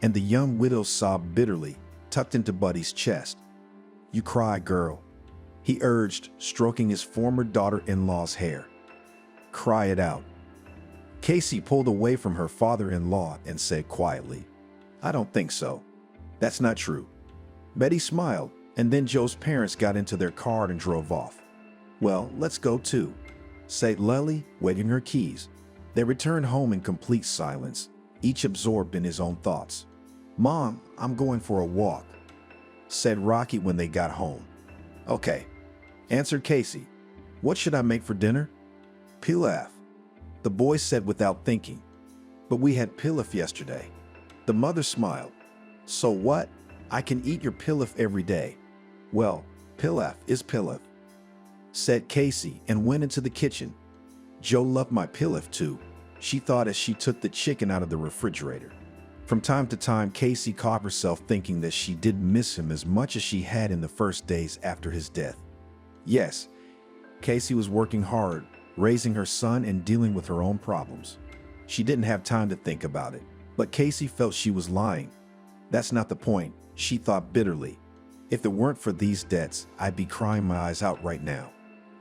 And the young widow sobbed bitterly, tucked into Buddy's chest. You cry, girl, he urged, stroking his former daughter-in-law's hair. Cry it out. Casey pulled away from her father-in-law and said quietly, I don't think so. That's not true. Betty smiled, and then Joe's parents got into their car and drove off. Well, let's go too, said Lily, waving her keys. They returned home in complete silence, each absorbed in his own thoughts. Mom, I'm going for a walk, said Rocky when they got home. Okay, answered Casey. What should I make for dinner? Pilaf, the boy said without thinking. But we had pilaf yesterday. The mother smiled. So what? I can eat your pilaf every day. Well, pilaf is pilaf, said Casey and went into the kitchen. Joe loved my pilaf too, she thought as she took the chicken out of the refrigerator. From time to time, Casey caught herself thinking that she didn't miss him as much as she had in the first days after his death. Yes, Casey was working hard, raising her son and dealing with her own problems. She didn't have time to think about it. But Casey felt she was lying. That's not the point, she thought bitterly. If it weren't for these debts, I'd be crying my eyes out right now.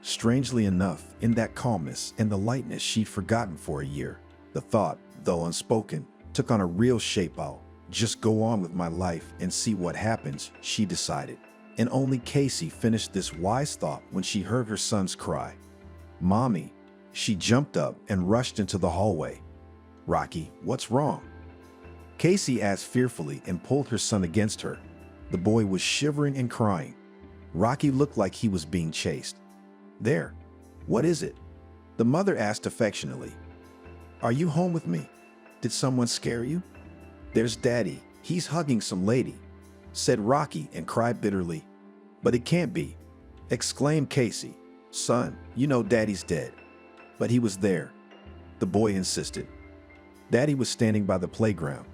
Strangely enough, in that calmness and the lightness she'd forgotten for a year, the thought, though unspoken, took on a real shape. I'll just go on with my life and see what happens, she decided. And only Casey finished this wise thought when she heard her son's cry. "Mommy!" She jumped up and rushed into the hallway. "Rocky, what's wrong?" Casey asked fearfully and pulled her son against her. The boy was shivering and crying. Rocky looked like he was being chased. "There. What is it?" the mother asked affectionately. "Are you home with me? Did someone scare you?" "There's Daddy. He's hugging some lady," said Rocky and cried bitterly. "But it can't be," exclaimed Casey. "Son, you know Daddy's dead." "But he was there," the boy insisted. "Daddy was standing by the playground."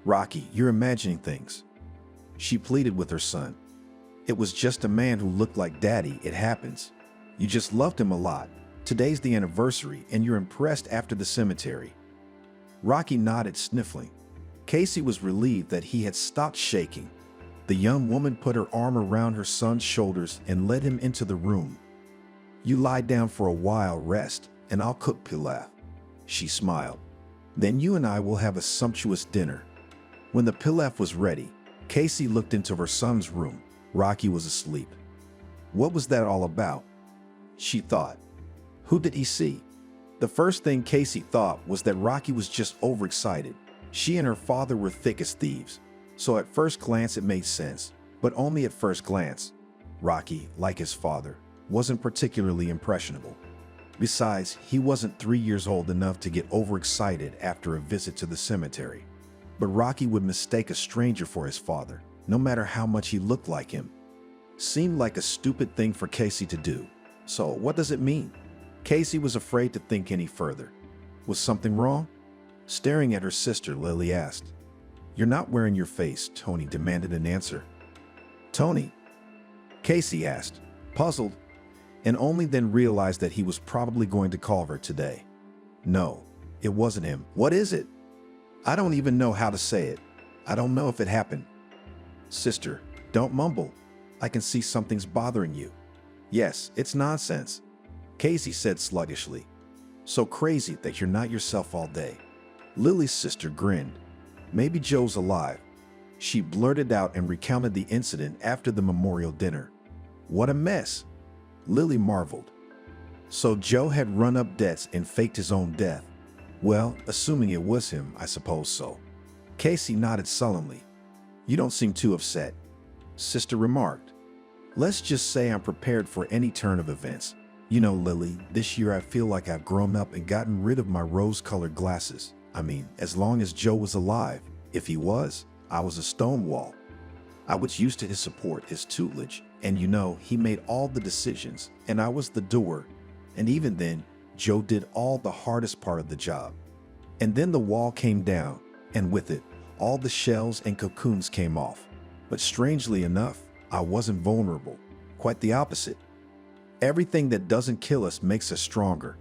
"Rocky, you're imagining things," she pleaded with her son. "It was just a man who looked like Daddy. It happens. You just loved him a lot. Today's the anniversary and you're impressed after the cemetery." Rocky nodded, sniffling. Casey was relieved that he had stopped shaking. The young woman put her arm around her son's shoulders and led him into the room. "You lie down for a while, rest, and I'll cook pilaf," she smiled. "Then you and I will have a sumptuous dinner." When the pilaf was ready, Casey looked into her son's room. Rocky was asleep. What was that all about? She thought. Who did he see? The first thing Casey thought was that Rocky was just overexcited. She and her father were thick as thieves. So at first glance it made sense, but only at first glance. Rocky, like his father, wasn't particularly impressionable. Besides, he wasn't 3 years old enough to get overexcited after a visit to the cemetery. But Rocky would mistake a stranger for his father, no matter how much he looked like him. Seemed like a stupid thing for Casey to do. So what does it mean? Casey was afraid to think any further. Was something wrong? Staring at her sister, Lily asked. "You're not wearing your face," Tony demanded an answer. "Tony?" Casey asked, puzzled, and only then realized that he was probably going to call her today. No, it wasn't him. "What is it?" "I don't even know how to say it. I don't know if it happened." "Sister, don't mumble. I can see something's bothering you." "Yes, it's nonsense," Casey said sluggishly. "So crazy that you're not yourself all day." Lily's sister grinned. "Maybe Joe's alive." She blurted out and recounted the incident after the memorial dinner. "What a mess," Lily marveled. "So Joe had run up debts and faked his own death." "Well, assuming it was him, I suppose so." Casey nodded sullenly. "You don't seem too upset," Sister remarked. "Let's just say I'm prepared for any turn of events. You know, Lily, this year I feel like I've grown up and gotten rid of my rose-colored glasses. I mean, as long as Joe was alive. If he was, I was a stone wall. I was used to his support, his tutelage, and you know, he made all the decisions, and I was the doer. And even then, Joe did all the hardest part of the job. And then the wall came down, and with it, all the shells and cocoons came off. But strangely enough, I wasn't vulnerable. Quite the opposite. Everything that doesn't kill us makes us stronger."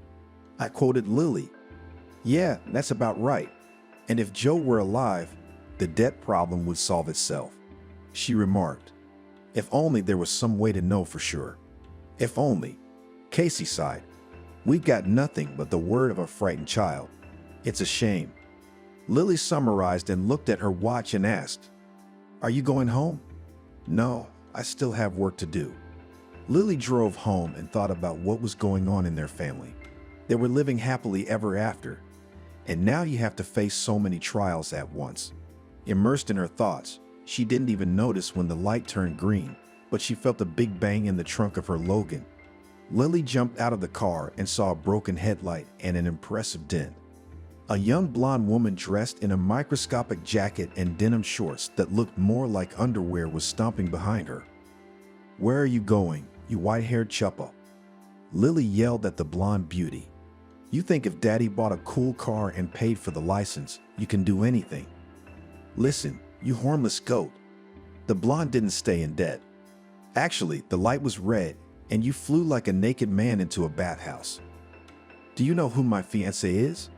I quoted Lily. "Yeah, that's about right. And if Joe were alive, the debt problem would solve itself," she remarked. "If only there was some way to know for sure." "If only," Casey sighed. "We've got nothing but the word of a frightened child. It's a shame." Lily summarized and looked at her watch and asked, "Are you going home?" "No, I still have work to do." Lily drove home and thought about what was going on in their family. They were living happily ever after, and now you have to face so many trials at once. Immersed in her thoughts, she didn't even notice when the light turned green, but she felt a big bang in the trunk of her Logan. Lily jumped out of the car and saw a broken headlight and an impressive dent. A young blonde woman dressed in a microscopic jacket and denim shorts that looked more like underwear was stomping behind her. "Where are you going, you white-haired chuppa?" Lily yelled at the blonde beauty. "You think if Daddy bought a cool car and paid for the license, you can do anything? Listen, you hornless goat." The blonde didn't stay in debt. Actually, the light was red, and you flew like a naked man into a bathhouse. "Do you know who my fiancé is?"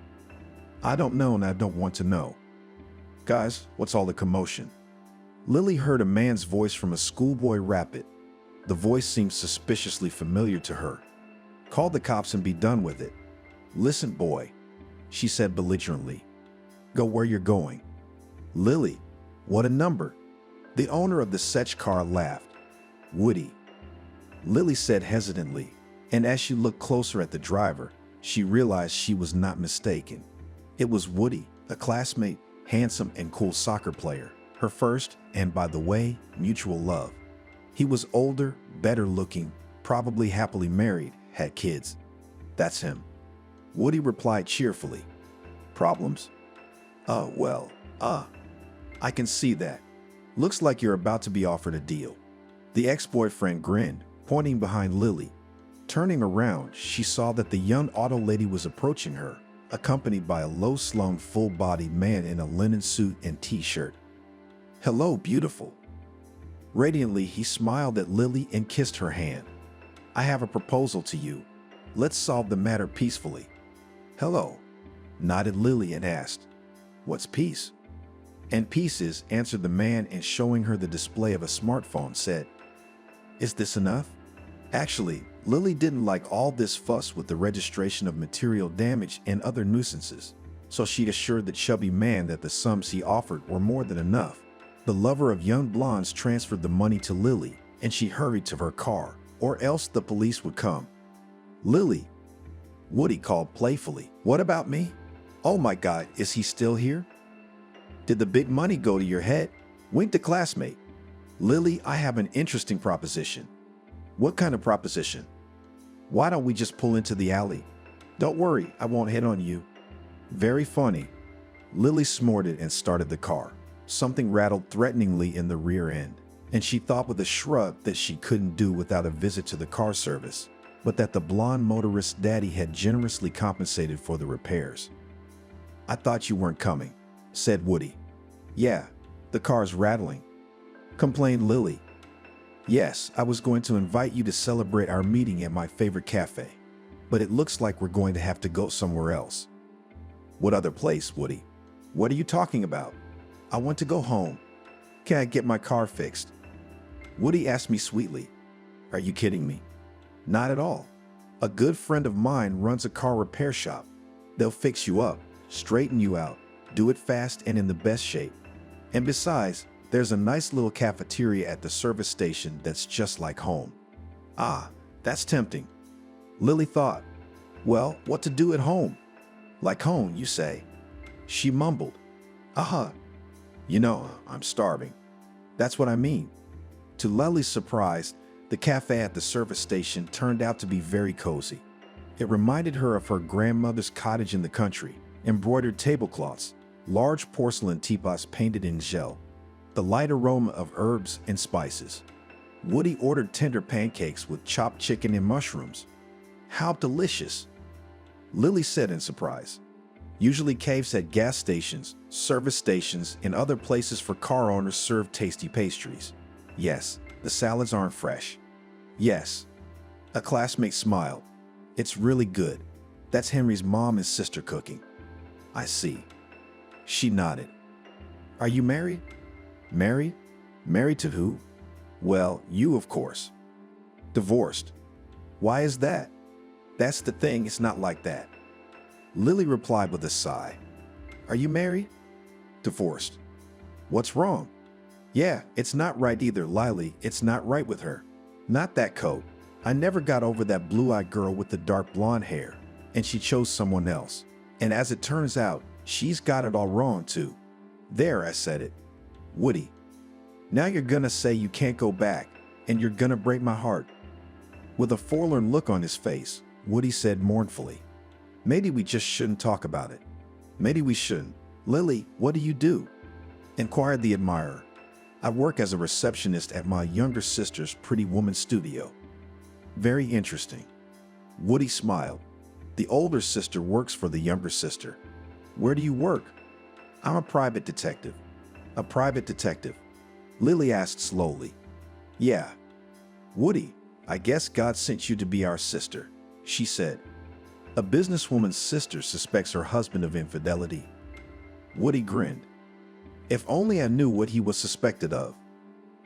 "I don't know and I don't want to know." Guys, what's all the commotion? Lily heard a man's voice from a schoolboy rapid. The voice seemed suspiciously familiar to her. Call the cops and be done with it. Listen, boy, she said belligerently. Go where you're going. Lily, what a number. The owner of the Setch car laughed. Woody. Lily said hesitantly, and as she looked closer at the driver, she realized she was not mistaken. It was Woody, a classmate, handsome and cool soccer player, her first, and by the way, mutual love. He was older, better looking, probably happily married, had kids. That's him. Woody replied cheerfully. Problems? I can see that. Looks like you're about to be offered a deal. The ex-boyfriend grinned, pointing behind Lily. Turning around, she saw that the young auto lady was approaching her, accompanied by a low-slung, full-bodied man in a linen suit and t-shirt. Hello, beautiful. Radiantly, he smiled at Lily and kissed her hand. I have a proposal to you. Let's solve the matter peacefully. Hello, nodded Lily and asked, What's peace? And pieces, answered the man, and showing her the display of a smartphone said, Is this enough? Actually, Lily didn't like all this fuss with the registration of material damage and other nuisances, so she assured the chubby man that the sums he offered were more than enough. The lover of young blondes transferred the money to Lily, and she hurried to her car, or else the police would come. Lily, Woody called playfully. What about me? Oh my God, is he still here? Did the big money go to your head? Winked a classmate. Lily, I have an interesting proposition. What kind of proposition? Why don't we just pull into the alley? Don't worry, I won't hit on you. Very funny. Lily snorted and started the car. Something rattled threateningly in the rear end, and she thought with a shrug that she couldn't do without a visit to the car service, but that the blonde motorist's daddy had generously compensated for the repairs. I thought you weren't coming, said Woody. Yeah, the car's rattling, complained Lily. Yes, I was going to invite you to celebrate our meeting at my favorite cafe, but it looks like we're going to have to go somewhere else. What other place, Woody? What are you talking about? I want to go home. Can I get my car fixed? Woody asked me sweetly. Are you kidding me? Not at all. A good friend of mine runs a car repair shop. They'll fix you up, straighten you out, do it fast and in the best shape. And besides, there's a nice little cafeteria at the service station that's just like home. Ah, that's tempting. Lily thought. Well, what to do at home? Like home, you say? She mumbled. You know, I'm starving. That's what I mean. To Lily's surprise, the cafe at the service station turned out to be very cozy. It reminded her of her grandmother's cottage in the country, embroidered tablecloths, large porcelain teapots painted in gel, the light aroma of herbs and spices. Woody ordered tender pancakes with chopped chicken and mushrooms. How delicious! Lily said in surprise. Usually caves at gas stations, service stations, and other places for car owners serve tasty pastries. Yes, the salads aren't fresh. Yes. A classmate smiled. It's really good. That's Henry's mom and sister cooking. I see. She nodded. Are you married? Married? Married to who? Well, you, of course. Divorced. Why is that? That's the thing, it's not like that. Lily replied with a sigh. Are you married? Divorced. What's wrong? Yeah, it's not right either, Lily. It's not right with her. Not that coat. I never got over that blue-eyed girl with the dark blonde hair, and she chose someone else. And as it turns out, she's got it all wrong too. There, I said it. Woody. Now you're gonna say you can't go back, and you're gonna break my heart. With a forlorn look on his face, Woody said mournfully, Maybe we just shouldn't talk about it. Maybe we shouldn't. Lily, what do you do? Inquired the admirer. I work as a receptionist at my younger sister's Pretty Woman studio. Very interesting. Woody smiled. The older sister works for the younger sister. Where do you work? I'm a private detective. A private detective? Lily asked slowly. Yeah. Woody, I guess God sent you to be our sister, she said. A businesswoman's sister suspects her husband of infidelity. Woody grinned. If only I knew what he was suspected of.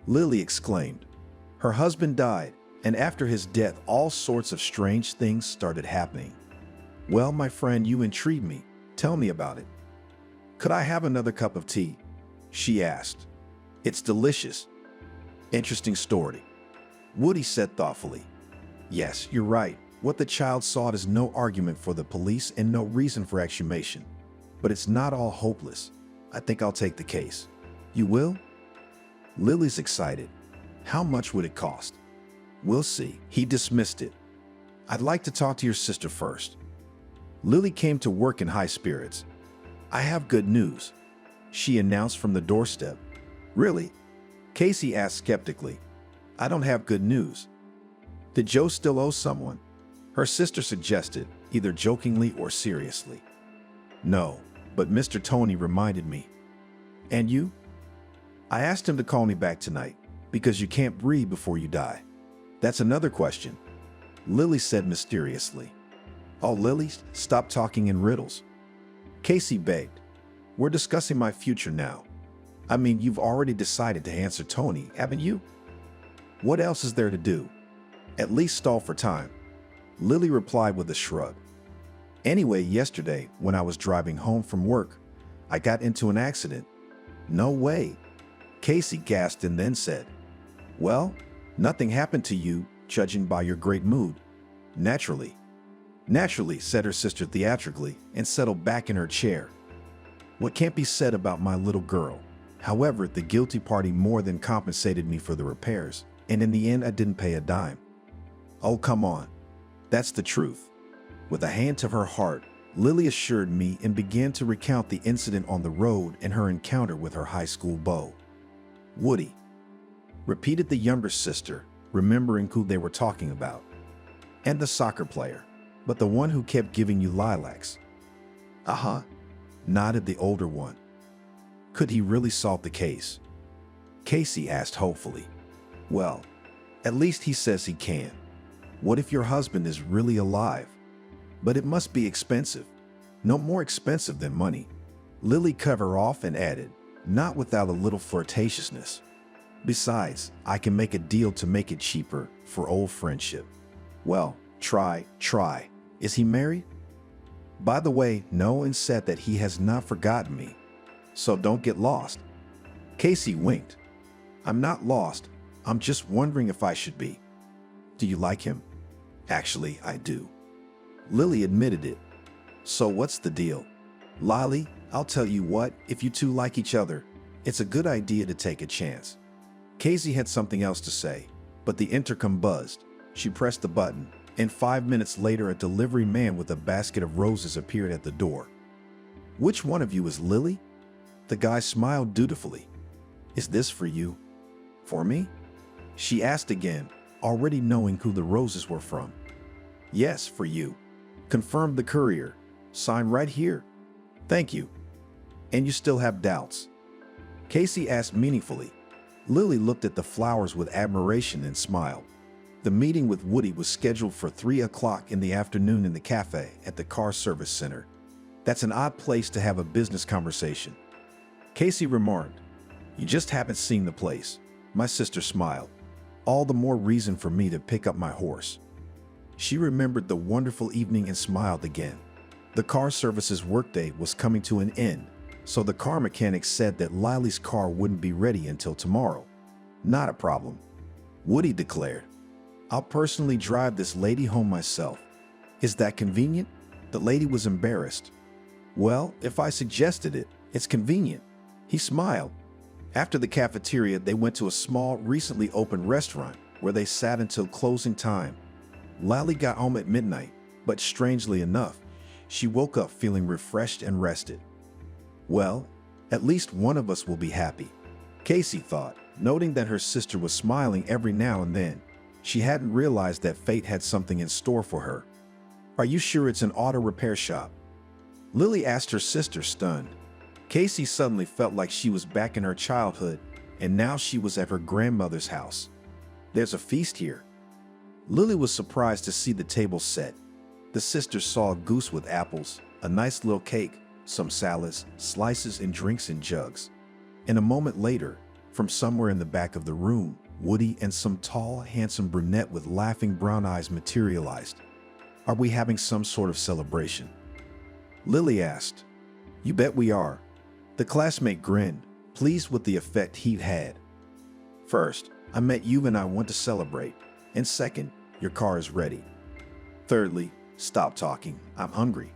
Lily exclaimed. Her husband died, and after his death, all sorts of strange things started happening. Well, my friend, you intrigue me. Tell me about it. Could I have another cup of tea? She asked. It's delicious. Interesting story. Woody said thoughtfully. Yes, you're right. What the child sought is no argument for the police and no reason for exhumation. But it's not all hopeless. I think I'll take the case. You will? Lily's excited. How much would it cost? We'll see. He dismissed it. I'd like to talk to your sister first. Lily came to work in high spirits. I have good news, she announced from the doorstep. Really? Casey asked skeptically. I don't have good news. Did Joe still owe someone? Her sister suggested, either jokingly or seriously. No, but Mr. Tony reminded me. And you? I asked him to call me back tonight, because you can't breathe before you die. That's another question, Lily said mysteriously. Oh, Lily, stop talking in riddles. Casey begged. We're discussing my future now. I mean, you've already decided to answer Tony, haven't you? What else is there to do? At least stall for time. Lily replied with a shrug. Anyway, yesterday, when I was driving home from work, I got into an accident. No way. Casey gasped and then said, Well, nothing happened to you, judging by your great mood. Naturally. Naturally, said her sister theatrically and settled back in her chair. What can't be said about my little girl? However, the guilty party more than compensated me for the repairs, and in the end I didn't pay a dime. Oh, come on. That's the truth. With a hand to her heart, Lily assured me and began to recount the incident on the road and her encounter with her high school beau. Woody, repeated the younger sister, remembering who they were talking about. And the soccer player, but the one who kept giving you lilacs. Uh-huh, nodded the older one. Could he really solve the case? Casey asked hopefully. Well, at least he says he can. What if your husband is really alive? But it must be expensive. No more expensive than money. Lily cut her off and added, not without a little flirtatiousness. Besides, I can make a deal to make it cheaper for old friendship. Well, try. Is he married? By the way, no, and said that he has not forgotten me. So don't get lost. Casey winked. I'm not lost. I'm just wondering if I should be. Do you like him? Actually, I do. Lily admitted it. So what's the deal? Lily, I'll tell you what, if you two like each other, it's a good idea to take a chance. Casey had something else to say, but the intercom buzzed. She pressed the button, and 5 minutes later a delivery man with a basket of roses appeared at the door. Which one of you is Lily? The guy smiled dutifully. Is this for you? For me? She asked again, already knowing who the roses were from. Yes, for you, confirmed the courier. Sign right here. Thank you. And you still have doubts? Casey asked meaningfully. Lily looked at the flowers with admiration and smiled. The meeting with Woody was scheduled for 3 o'clock in the afternoon in the cafe at the car service center. That's an odd place to have a business conversation. Casey remarked, You just haven't seen the place. My sister smiled. All the more reason for me to pick up my horse. She remembered the wonderful evening and smiled again. The car service's workday was coming to an end, so the car mechanic said that Lily's car wouldn't be ready until tomorrow. Not a problem, Woody declared. I'll personally drive this lady home myself. Is that convenient? The lady was embarrassed. Well, if I suggested it, it's convenient. He smiled. After the cafeteria, they went to a small, recently opened restaurant where they sat until closing time. Lily got home at midnight, but strangely enough, she woke up feeling refreshed and rested. Well, at least one of us will be happy, Casey thought, noting that her sister was smiling every now and then. She hadn't realized that fate had something in store for her. Are you sure it's an auto repair shop? Lily asked her sister, stunned. Casey suddenly felt like she was back in her childhood, and now she was at her grandmother's house. There's a feast here. Lily was surprised to see the table set. The sisters saw a goose with apples, a nice little cake, some salads, slices, and drinks in jugs. And a moment later, from somewhere in the back of the room, Woody and some tall, handsome brunette with laughing brown eyes materialized. Are we having some sort of celebration? Lily asked. You bet we are. The classmate grinned, pleased with the effect he'd had. First, I met you and I want to celebrate. And second, your car is ready. Thirdly, stop talking. I'm hungry.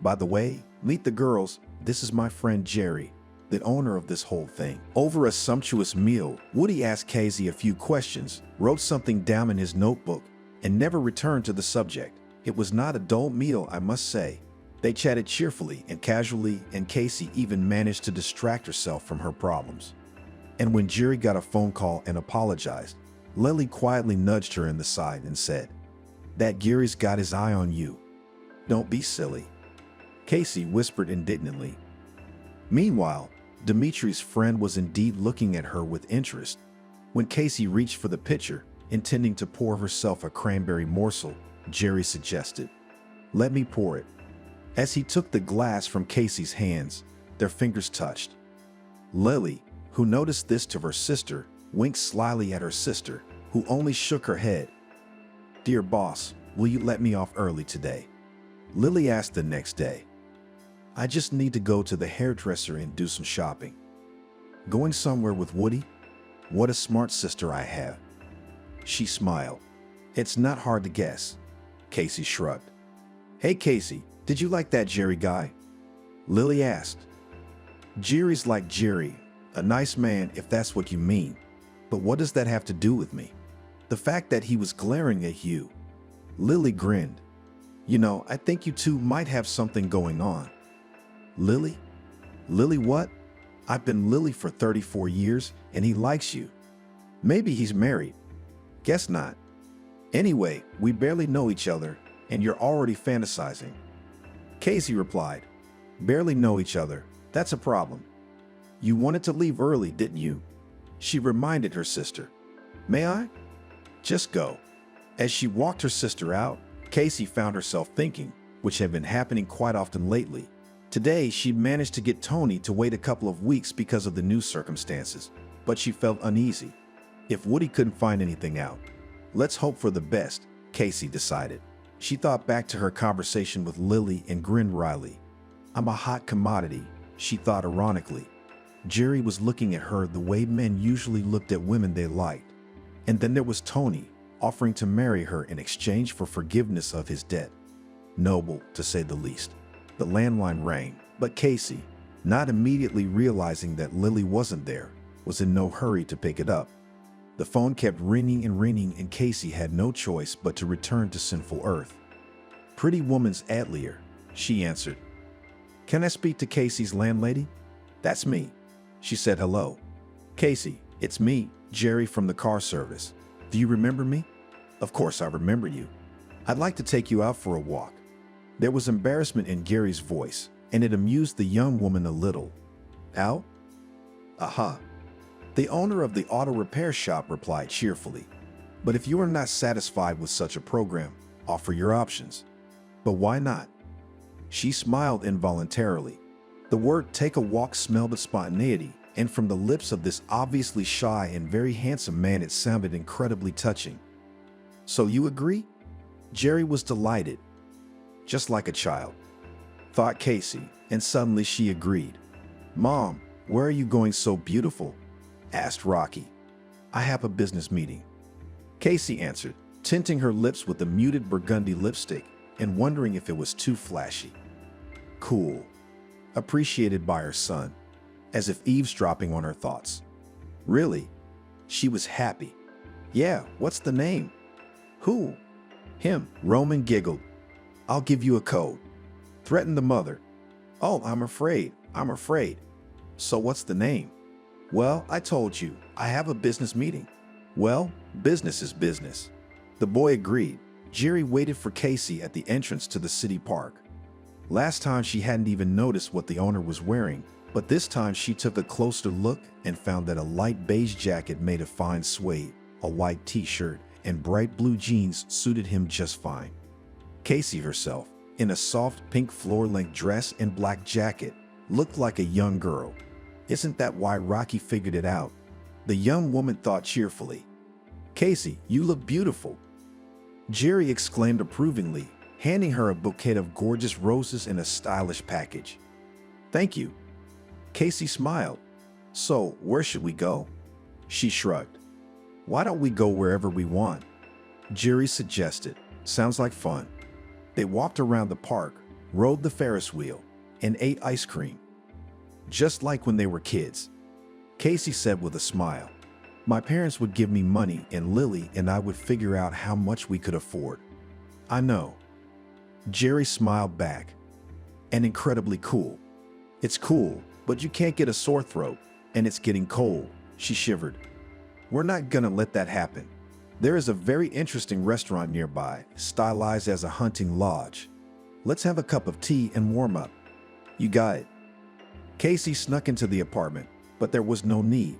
By the way, meet the girls. This is my friend Jerry, the owner of this whole thing. Over a sumptuous meal, Woody asked Casey a few questions, wrote something down in his notebook, and never returned to the subject. It was not a dull meal, I must say. They chatted cheerfully and casually, and Casey even managed to distract herself from her problems. And when Jerry got a phone call and apologized, Lily quietly nudged her in the side and said, That Gary's got his eye on you. Don't be silly. Casey whispered indignantly. Meanwhile, Dimitri's friend was indeed looking at her with interest. When Casey reached for the pitcher, intending to pour herself a cranberry morsel, Jerry suggested, Let me pour it. As he took the glass from Casey's hands, their fingers touched. Lily, who noticed this to her sister, winked slyly at her sister, who only shook her head. Dear boss, will you let me off early today? Lily asked the next day. I just need to go to the hairdresser and do some shopping. Going somewhere with Woody? What a smart sister I have. She smiled. It's not hard to guess. Casey shrugged. Hey Casey, did you like that Jerry guy? Lily asked. Jerry's like Jerry, a nice man if that's what you mean. But what does that have to do with me? The fact that he was glaring at you. Lily grinned. You know, I think you two might have something going on. Lily? Lily what? I've been Lily for 34 years and he likes you. Maybe he's married. Guess not. Anyway, we barely know each other and you're already fantasizing. Casey replied, Barely know each other. That's a problem. You wanted to leave early, didn't you? She reminded her sister. May I? Just go. As she walked her sister out, Casey found herself thinking, which had been happening quite often lately. Today, she managed to get Tony to wait a couple of weeks because of the new circumstances, but she felt uneasy. If Woody couldn't find anything out, let's hope for the best, Casey decided. She thought back to her conversation with Lily and grinned wryly. I'm a hot commodity, she thought ironically. Jerry was looking at her the way men usually looked at women they liked. And then there was Tony, offering to marry her in exchange for forgiveness of his debt. Noble, to say the least. The landline rang, but Casey, not immediately realizing that Lily wasn't there, was in no hurry to pick it up. The phone kept ringing and Casey had no choice but to return to sinful earth. Pretty woman's Adlier, she answered. Can I speak to Casey's landlady? That's me. She said hello. Casey, it's me, Jerry from the car service. Do you remember me? Of course I remember you. I'd like to take you out for a walk. There was embarrassment in Gary's voice, and it amused the young woman a little. Out? Aha. The owner of the auto repair shop replied cheerfully. But if you are not satisfied with such a program, offer your options. But why not? She smiled involuntarily. The word take a walk smelled of spontaneity, and from the lips of this obviously shy and very handsome man it sounded incredibly touching. So you agree? Jerry was delighted. Just like a child, thought Casey, and suddenly she agreed. Mom, where are you going so beautiful? Asked Rocky. I have a business meeting. Casey answered, tinting her lips with a muted burgundy lipstick and wondering if it was too flashy. Cool. Appreciated by her son, as if eavesdropping on her thoughts. Really? She was happy. Yeah, what's the name? Who? Him. Roman giggled. I'll give you a code. Threatened the mother. Oh, I'm afraid. So what's the name? Well, I told you, I have a business meeting. Well, business is business. The boy agreed. Jerry waited for Casey at the entrance to the city park. Last time she hadn't even noticed what the owner was wearing, but this time she took a closer look and found that a light beige jacket made of fine suede, a white t-shirt, and bright blue jeans suited him just fine. Casey herself, in a soft pink floor-length dress and black jacket, looked like a young girl. Isn't that why Rocky figured it out? The young woman thought cheerfully. Casey, you look beautiful. Jerry exclaimed approvingly, handing her a bouquet of gorgeous roses in a stylish package. Thank you. Casey smiled. So, where should we go? She shrugged. Why don't we go wherever we want? Jerry suggested. Sounds like fun. They walked around the park, rode the Ferris wheel, and ate ice cream. Just like when they were kids. Casey said with a smile. My parents would give me money and Lily and I would figure out how much we could afford. I know. Jerry smiled back. And incredibly cool. It's cool, but you can't get a sore throat, and it's getting cold, she shivered. We're not gonna let that happen. There is a very interesting restaurant nearby, stylized as a hunting lodge. Let's have a cup of tea and warm up. You got it. Casey snuck into the apartment, but there was no need.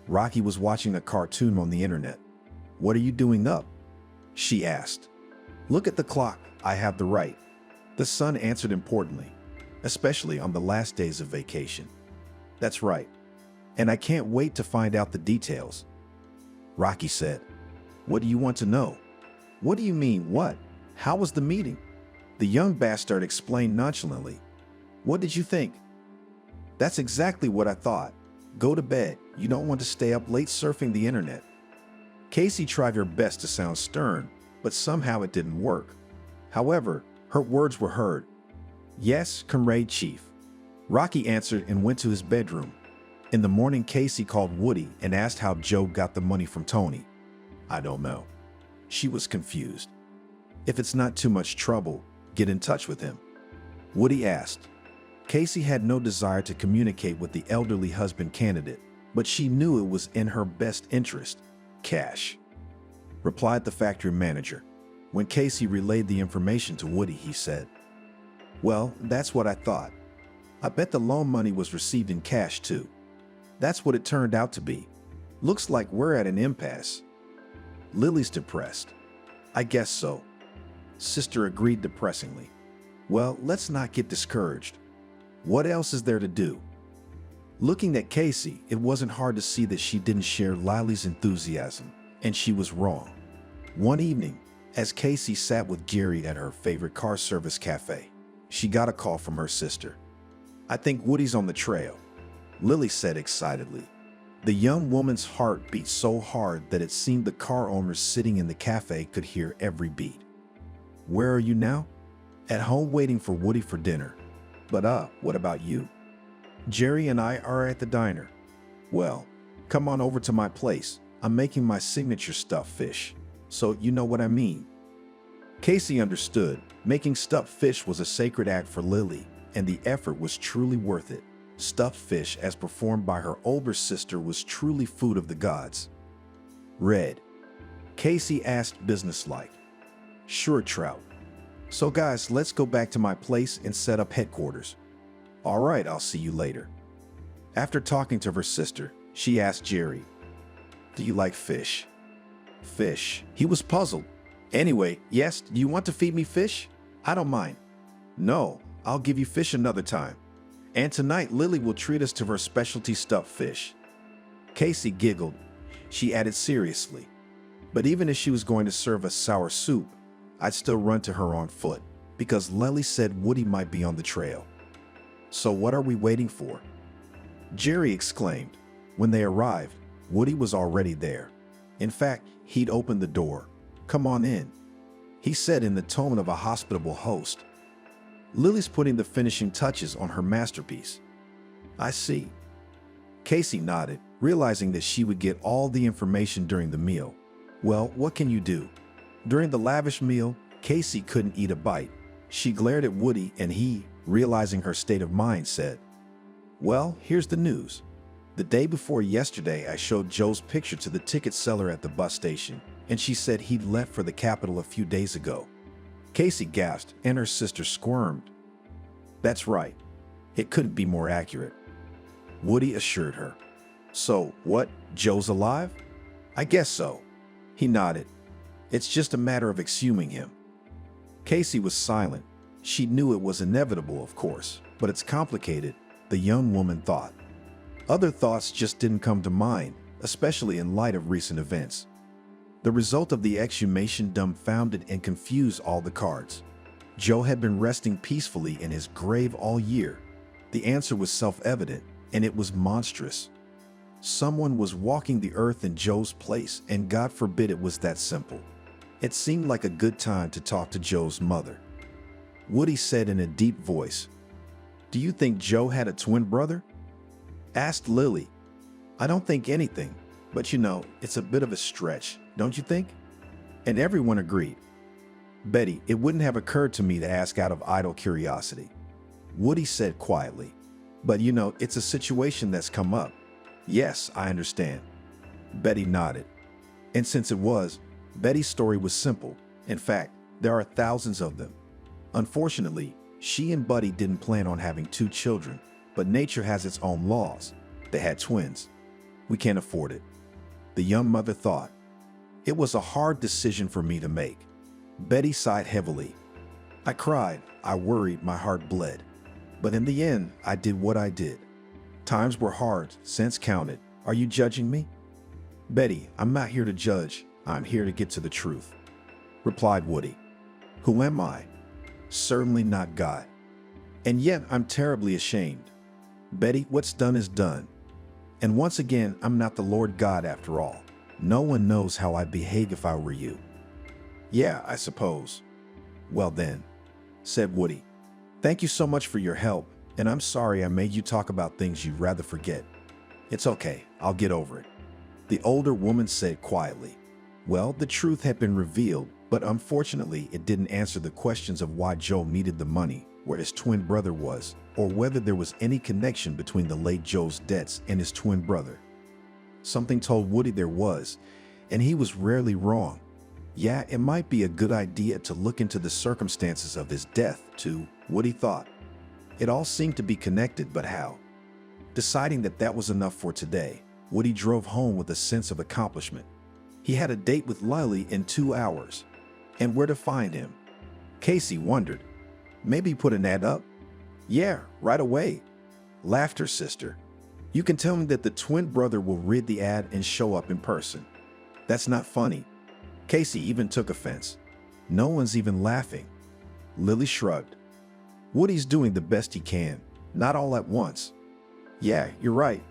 Rocky was watching a cartoon on the internet. What are you doing up? She asked. Look at the clock, I have the right. The son answered importantly, especially on the last days of vacation. That's right. And I can't wait to find out the details. Rocky said. What do you want to know? What do you mean, what? How was the meeting? The young bastard explained nonchalantly. What did you think? That's exactly what I thought. Go to bed. You don't want to stay up late surfing the internet. Casey tried her best to sound stern, but somehow it didn't work. However, her words were heard. Yes, comrade chief. Rocky answered and went to his bedroom. In the morning, Casey called Woody and asked how Joe got the money from Tony. I don't know. She was confused. If it's not too much trouble, get in touch with him. Woody asked. Casey had no desire to communicate with the elderly husband candidate, but she knew it was in her best interest. Cash, replied the factory manager. When Casey relayed the information to Woody, he said, well, that's what I thought. I bet the loan money was received in cash too. That's what it turned out to be. Looks like we're at an impasse. Lily's depressed. I guess so. Sister agreed depressingly. Well, let's not get discouraged. What else is there to do? Looking at Casey, it wasn't hard to see that she didn't share Lily's enthusiasm, and she was wrong. One evening, as Casey sat with Jerry at her favorite car service cafe, she got a call from her sister. I think Woody's on the trail, Lily said excitedly. The young woman's heart beat so hard that it seemed the car owners sitting in the cafe could hear every beat. Where are you now? At home waiting for Woody for dinner. But what about you? Jerry and I are at the diner. Well, come on over to my place. I'm making my signature stuffed fish. So you know what I mean. Casey understood. Making stuffed fish was a sacred act for Lily, and the effort was truly worth it. Stuffed fish, as performed by her older sister, was truly food of the gods. Red. Casey asked businesslike. Sure, Trout. So guys, let's go back to my place and set up headquarters. All right, I'll see you later. After talking to her sister, she asked Jerry, do you like fish? Fish. He was puzzled. Anyway, yes, do you want to feed me fish? I don't mind. No, I'll give you fish another time. And tonight, Lily will treat us to her specialty stuffed fish. Casey giggled. She added seriously, but even if she was going to serve us sour soup, I'd still run to her on foot, because Lily said Woody might be on the trail. So what are we waiting for? Jerry exclaimed. When they arrived, Woody was already there. In fact, he'd opened the door. Come on in, he said in the tone of a hospitable host. Lily's putting the finishing touches on her masterpiece. I see. Casey nodded, realizing that she would get all the information during the meal. Well, what can you do? During the lavish meal, Casey couldn't eat a bite. She glared at Woody and he, realizing her state of mind, said, well, here's the news. The day before yesterday, I showed Joe's picture to the ticket seller at the bus station, and she said he'd left for the capital a few days ago. Casey gasped and her sister squirmed. That's right. It couldn't be more accurate. Woody assured her. So, what, Joe's alive? I guess so. He nodded. It's just a matter of exhuming him. Casey was silent. She knew it was inevitable, of course, but it's complicated, the young woman thought. Other thoughts just didn't come to mind, especially in light of recent events. The result of the exhumation dumbfounded and confused all the cards. Joe had been resting peacefully in his grave all year. The answer was self-evident, and it was monstrous. Someone was walking the earth in Joe's place, and God forbid it was that simple. It seemed like a good time to talk to Joe's mother. Woody said in a deep voice, "Do you think Joe had a twin brother?" asked Lily. "I don't think anything, but it's a bit of a stretch, don't you think?" And everyone agreed. "Betty, it wouldn't have occurred to me to ask out of idle curiosity," Woody said quietly. "But it's a situation that's come up." "Yes, I understand." Betty nodded. And since it was, Betty's story was simple. In fact, there are thousands of them. Unfortunately, she and Buddy didn't plan on having 2 children, but nature has its own laws. They had twins. "We can't afford it," the young mother thought. "It was a hard decision for me to make." Betty sighed heavily. "I cried, I worried, my heart bled. But in the end, I did what I did. Times were hard, cents counted. Are you judging me?" "Betty, I'm not here to judge. I'm here to get to the truth," replied Woody. "Who am I? Certainly not God. And yet I'm terribly ashamed. Betty, what's done is done. And once again, I'm not the Lord God after all. No one knows how I'd behave if I were you." "Yeah, I suppose." "Well then," said Woody, "thank you so much for your help, and I'm sorry I made you talk about things you'd rather forget." "It's okay, I'll get over it," the older woman said quietly. Well, the truth had been revealed, but unfortunately it didn't answer the questions of why Joe needed the money, where his twin brother was, or whether there was any connection between the late Joe's debts and his twin brother. Something told Woody there was, and he was rarely wrong. Yeah, it might be a good idea to look into the circumstances of his death, too, Woody thought. It all seemed to be connected, but how? Deciding that was enough for today, Woody drove home with a sense of accomplishment. He had a date with Lily in 2 hours. And where to find him? Casey wondered. Maybe put an ad up? "Yeah, right away," laughed her sister. "You can tell him that the twin brother will read the ad and show up in person." "That's not funny." Casey even took offense. "No one's even laughing." Lily shrugged. "Woody's doing the best he can, not all at once." "Yeah, you're right.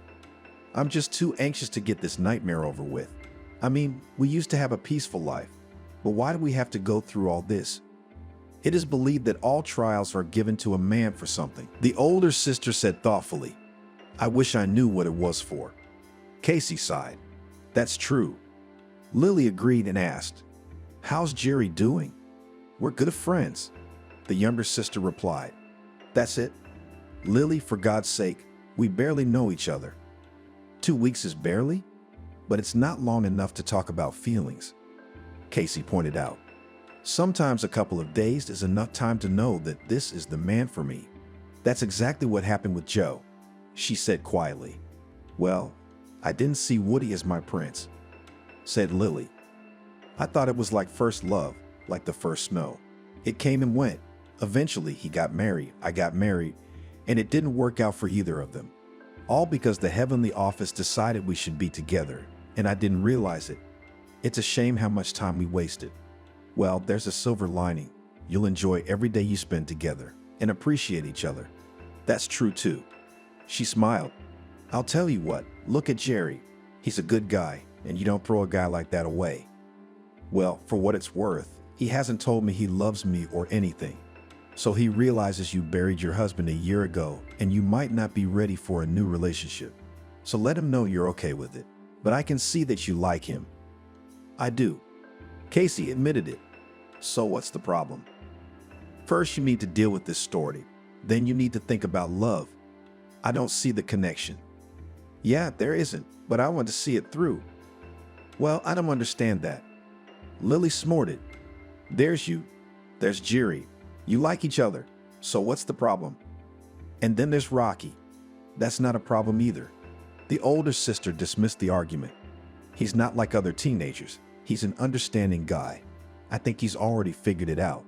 I'm just too anxious to get this nightmare over with. I mean, we used to have a peaceful life, but why do we have to go through all this?" "It is believed that all trials are given to a man for something," the older sister said thoughtfully. "I wish I knew what it was for." Casey sighed. "That's true." Lily agreed and asked, "How's Jerry doing?" "We're good friends," the younger sister replied. "That's it?" "Lily, for God's sake, we barely know each other." 2 weeks is barely? But it's not long enough to talk about feelings, Casey pointed out. "Sometimes a couple of days is enough time to know that this is the man for me." "That's exactly what happened with Joe," she said quietly. "Well, I didn't see Woody as my prince," said Lily. "I thought it was like first love, like the first snow. It came and went. Eventually he got married, I got married, and it didn't work out for either of them. All because the heavenly office decided we should be together, and I didn't realize it. It's a shame how much time we wasted. Well, there's a silver lining. You'll enjoy every day you spend together and appreciate each other." "That's true too." She smiled. "I'll tell you what, look at Jerry. He's a good guy, and you don't throw a guy like that away." "Well, for what it's worth, he hasn't told me he loves me or anything. So he realizes you buried your husband a year ago, and you might not be ready for a new relationship. So let him know you're okay with it. But I can see that you like him." "I do." Casey admitted it. "So what's the problem?" "First, you need to deal with this story. Then you need to think about love. I don't see the connection." "Yeah, there isn't, but I want to see it through." "Well, I don't understand that." Lily snorted. "There's you. There's Jerry. You like each other. So what's the problem? And then there's Rocky. That's not a problem either." The older sister dismissed the argument. "He's not like other teenagers. He's an understanding guy. I think he's already figured it out."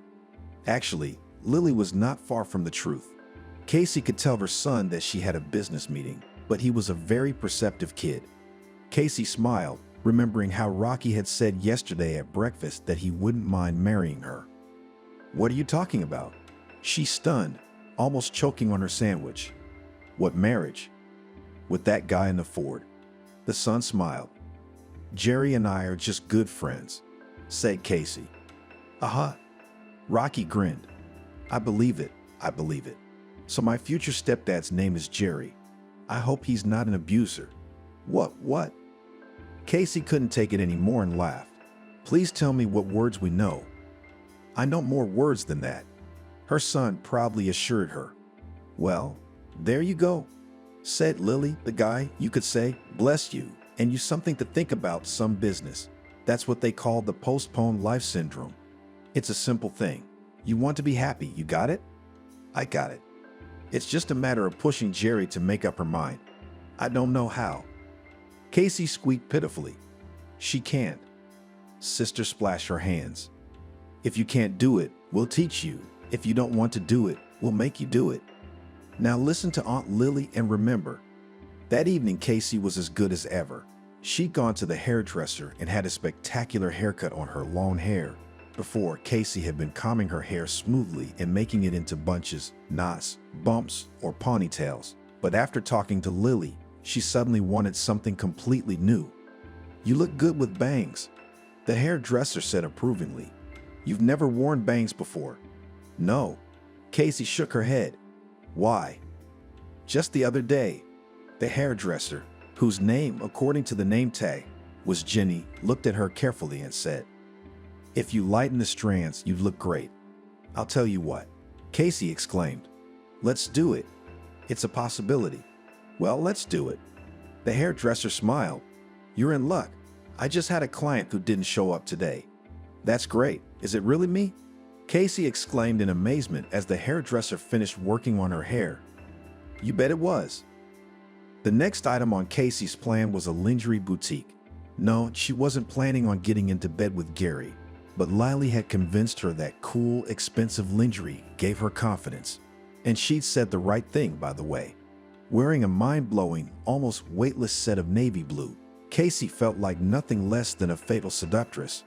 Actually, Lily was not far from the truth. Casey could tell her son that she had a business meeting, but he was a very perceptive kid. Casey smiled, remembering how Rocky had said yesterday at breakfast that he wouldn't mind marrying her. "What are you talking about?" She stunned, almost choking on her sandwich. "What marriage?" "With that guy in the Ford." The son smiled. "Jerry and I are just good friends," said Casey. "Uh-huh." Rocky grinned. I believe it. So my future stepdad's name is Jerry. I hope he's not an abuser." What? Casey couldn't take it anymore and laughed. "Please tell me what words we know." "I know more words than that," her son proudly assured her. "Well, there you go," said Lily. "The guy, you could say, bless you, and you something to think about, some business. That's what they call the postponed life syndrome. It's a simple thing. You want to be happy, you got it?" "I got it. It's just a matter of pushing Jerry to make up her mind. I don't know how." Casey squeaked pitifully. "She can't." Sister splashed her hands. "If you can't do it, we'll teach you. If you don't want to do it, we'll make you do it." Now listen to Aunt Lily and remember. That evening, Casey was as good as ever. She'd gone to the hairdresser and had a spectacular haircut on her long hair. Before, Casey had been combing her hair smoothly and making it into bunches, knots, bumps, or ponytails. But after talking to Lily, she suddenly wanted something completely new. "You look good with bangs," the hairdresser said approvingly. "You've never worn bangs before." "No." Casey shook her head. "Why?" "Just the other day." The hairdresser, whose name, according to the name tag, was Jenny, looked at her carefully and said, "If you lighten the strands, you'd look great." "I'll tell you what," Casey exclaimed. "Let's do it. It's a possibility." "Well, let's do it." The hairdresser smiled. "You're in luck. I just had a client who didn't show up today." "That's great. Is it really me?" Casey exclaimed in amazement as the hairdresser finished working on her hair. "You bet it was." The next item on Casey's plan was a lingerie boutique. No, she wasn't planning on getting into bed with Gary, but Lily had convinced her that cool, expensive lingerie gave her confidence. And she'd said the right thing, by the way. Wearing a mind-blowing, almost weightless set of navy blue, Casey felt like nothing less than a fatal seductress.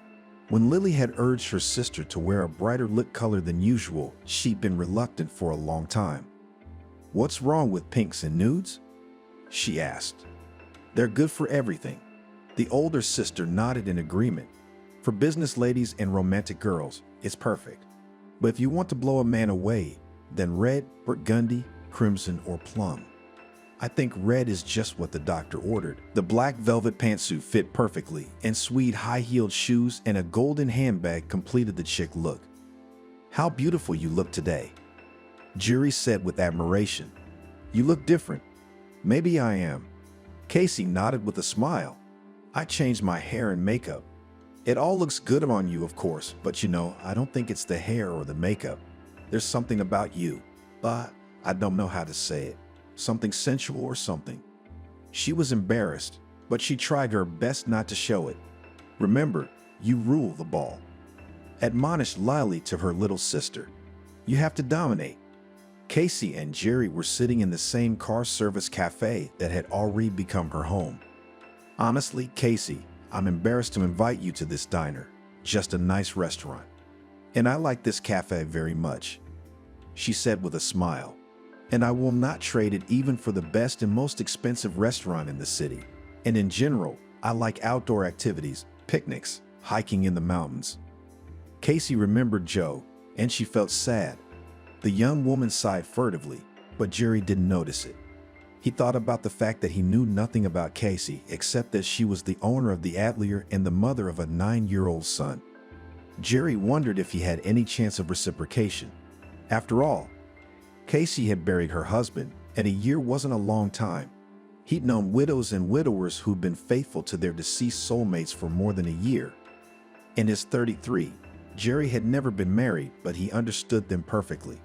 When Lily had urged her sister to wear a brighter lip color than usual, she'd been reluctant for a long time. "What's wrong with pinks and nudes?" she asked. "They're good for everything." The older sister nodded in agreement. "For business ladies and romantic girls, it's perfect. But if you want to blow a man away, then red, burgundy, crimson, or plum. I think red is just what the doctor ordered." The black velvet pantsuit fit perfectly, and suede high-heeled shoes and a golden handbag completed the chic look. "How beautiful you look today," Jerry said with admiration. "You look different." "Maybe I am." Casey nodded with a smile. "I changed my hair and makeup. It all looks good on you, of course, but I don't think it's the hair or the makeup. There's something about you. I don't know how to say it. Something sensual or something." She was embarrassed, but she tried her best not to show it. "Remember, you rule the ball," admonished Lily to her little sister. "You have to dominate." Casey and Jerry were sitting in the same car service cafe that had already become her home. "Honestly, Casey, I'm embarrassed to invite you to this diner. Just a nice restaurant. And I like this cafe very much," she said with a smile. "And I will not trade it even for the best and most expensive restaurant in the city. And in general, I like outdoor activities, picnics, hiking in the mountains." Casey remembered Joe, and she felt sad. The young woman sighed furtively, but Jerry didn't notice it. He thought about the fact that he knew nothing about Casey except that she was the owner of the Atelier and the mother of a 9-year-old son. Jerry wondered if he had any chance of reciprocation. After all, Casey had buried her husband, and a year wasn't a long time. He'd known widows and widowers who'd been faithful to their deceased soulmates for more than a year. In his 33, Jerry had never been married, but he understood them perfectly.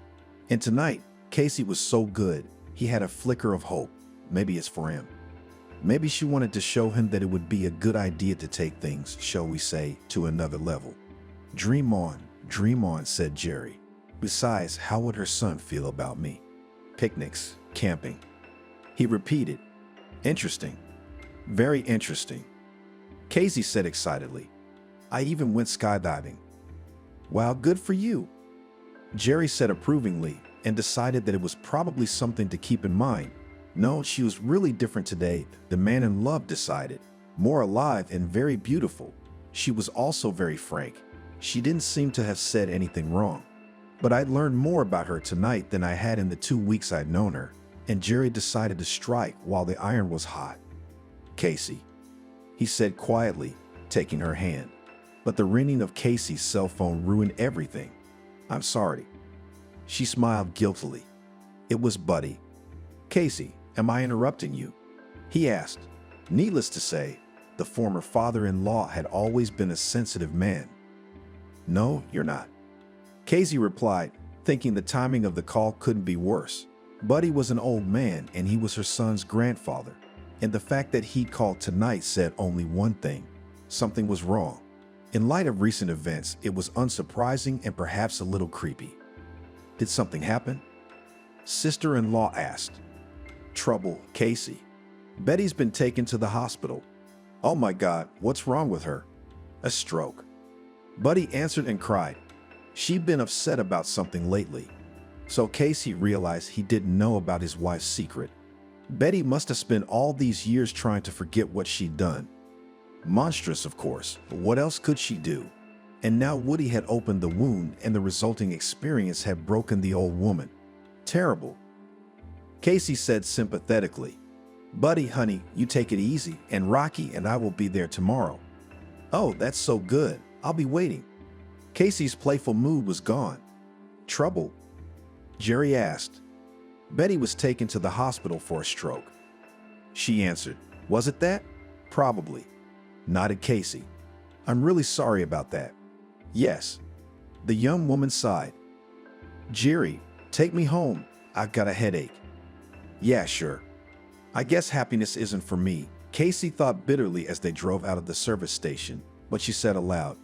And tonight, Casey was so good, he had a flicker of hope. Maybe it's for him. Maybe she wanted to show him that it would be a good idea to take things, shall we say, to another level. Dream on, said Jerry. Besides, how would her son feel about me? Picnics, camping. He repeated, Interesting. Very interesting. Casey said excitedly. I even went skydiving. Wow, good for you. Jerry said approvingly and decided that it was probably something to keep in mind. No, she was really different today, the man in love decided. More alive and very beautiful. She was also very frank. She didn't seem to have said anything wrong. But I'd learned more about her tonight than I had in the 2 weeks I'd known her, and Jerry decided to strike while the iron was hot. Casey, he said quietly, taking her hand. But the ringing of Casey's cell phone ruined everything. I'm sorry. She smiled guiltily. It was Buddy. Casey, am I interrupting you? He asked. Needless to say, the former father-in-law had always been a sensitive man. No, you're not. Casey replied, thinking the timing of the call couldn't be worse. Buddy was an old man and he was her son's grandfather. And the fact that he called tonight said only one thing. Something was wrong. In light of recent events, it was unsurprising and perhaps a little creepy. Did something happen? Sister-in-law asked. Trouble, Casey. Betty's been taken to the hospital. Oh my God, what's wrong with her? A stroke. Buddy answered and cried. She'd been upset about something lately. So Casey realized he didn't know about his wife's secret. Betty must have spent all these years trying to forget what she'd done. Monstrous, of course, but what else could she do? And now Woody had opened the wound and the resulting experience had broken the old woman. Terrible. Casey said sympathetically, Buddy, honey, you take it easy, and Rocky and I will be there tomorrow. Oh, that's so good. I'll be waiting. Casey's playful mood was gone. Trouble? Jerry asked. Betty was taken to the hospital for a stroke. She answered, Was it that? Probably. Nodded Casey. I'm really sorry about that. Yes. The young woman sighed. Jerry, take me home. I've got a headache. Yeah, sure. I guess happiness isn't for me, Casey thought bitterly as they drove out of the service station, but she said aloud,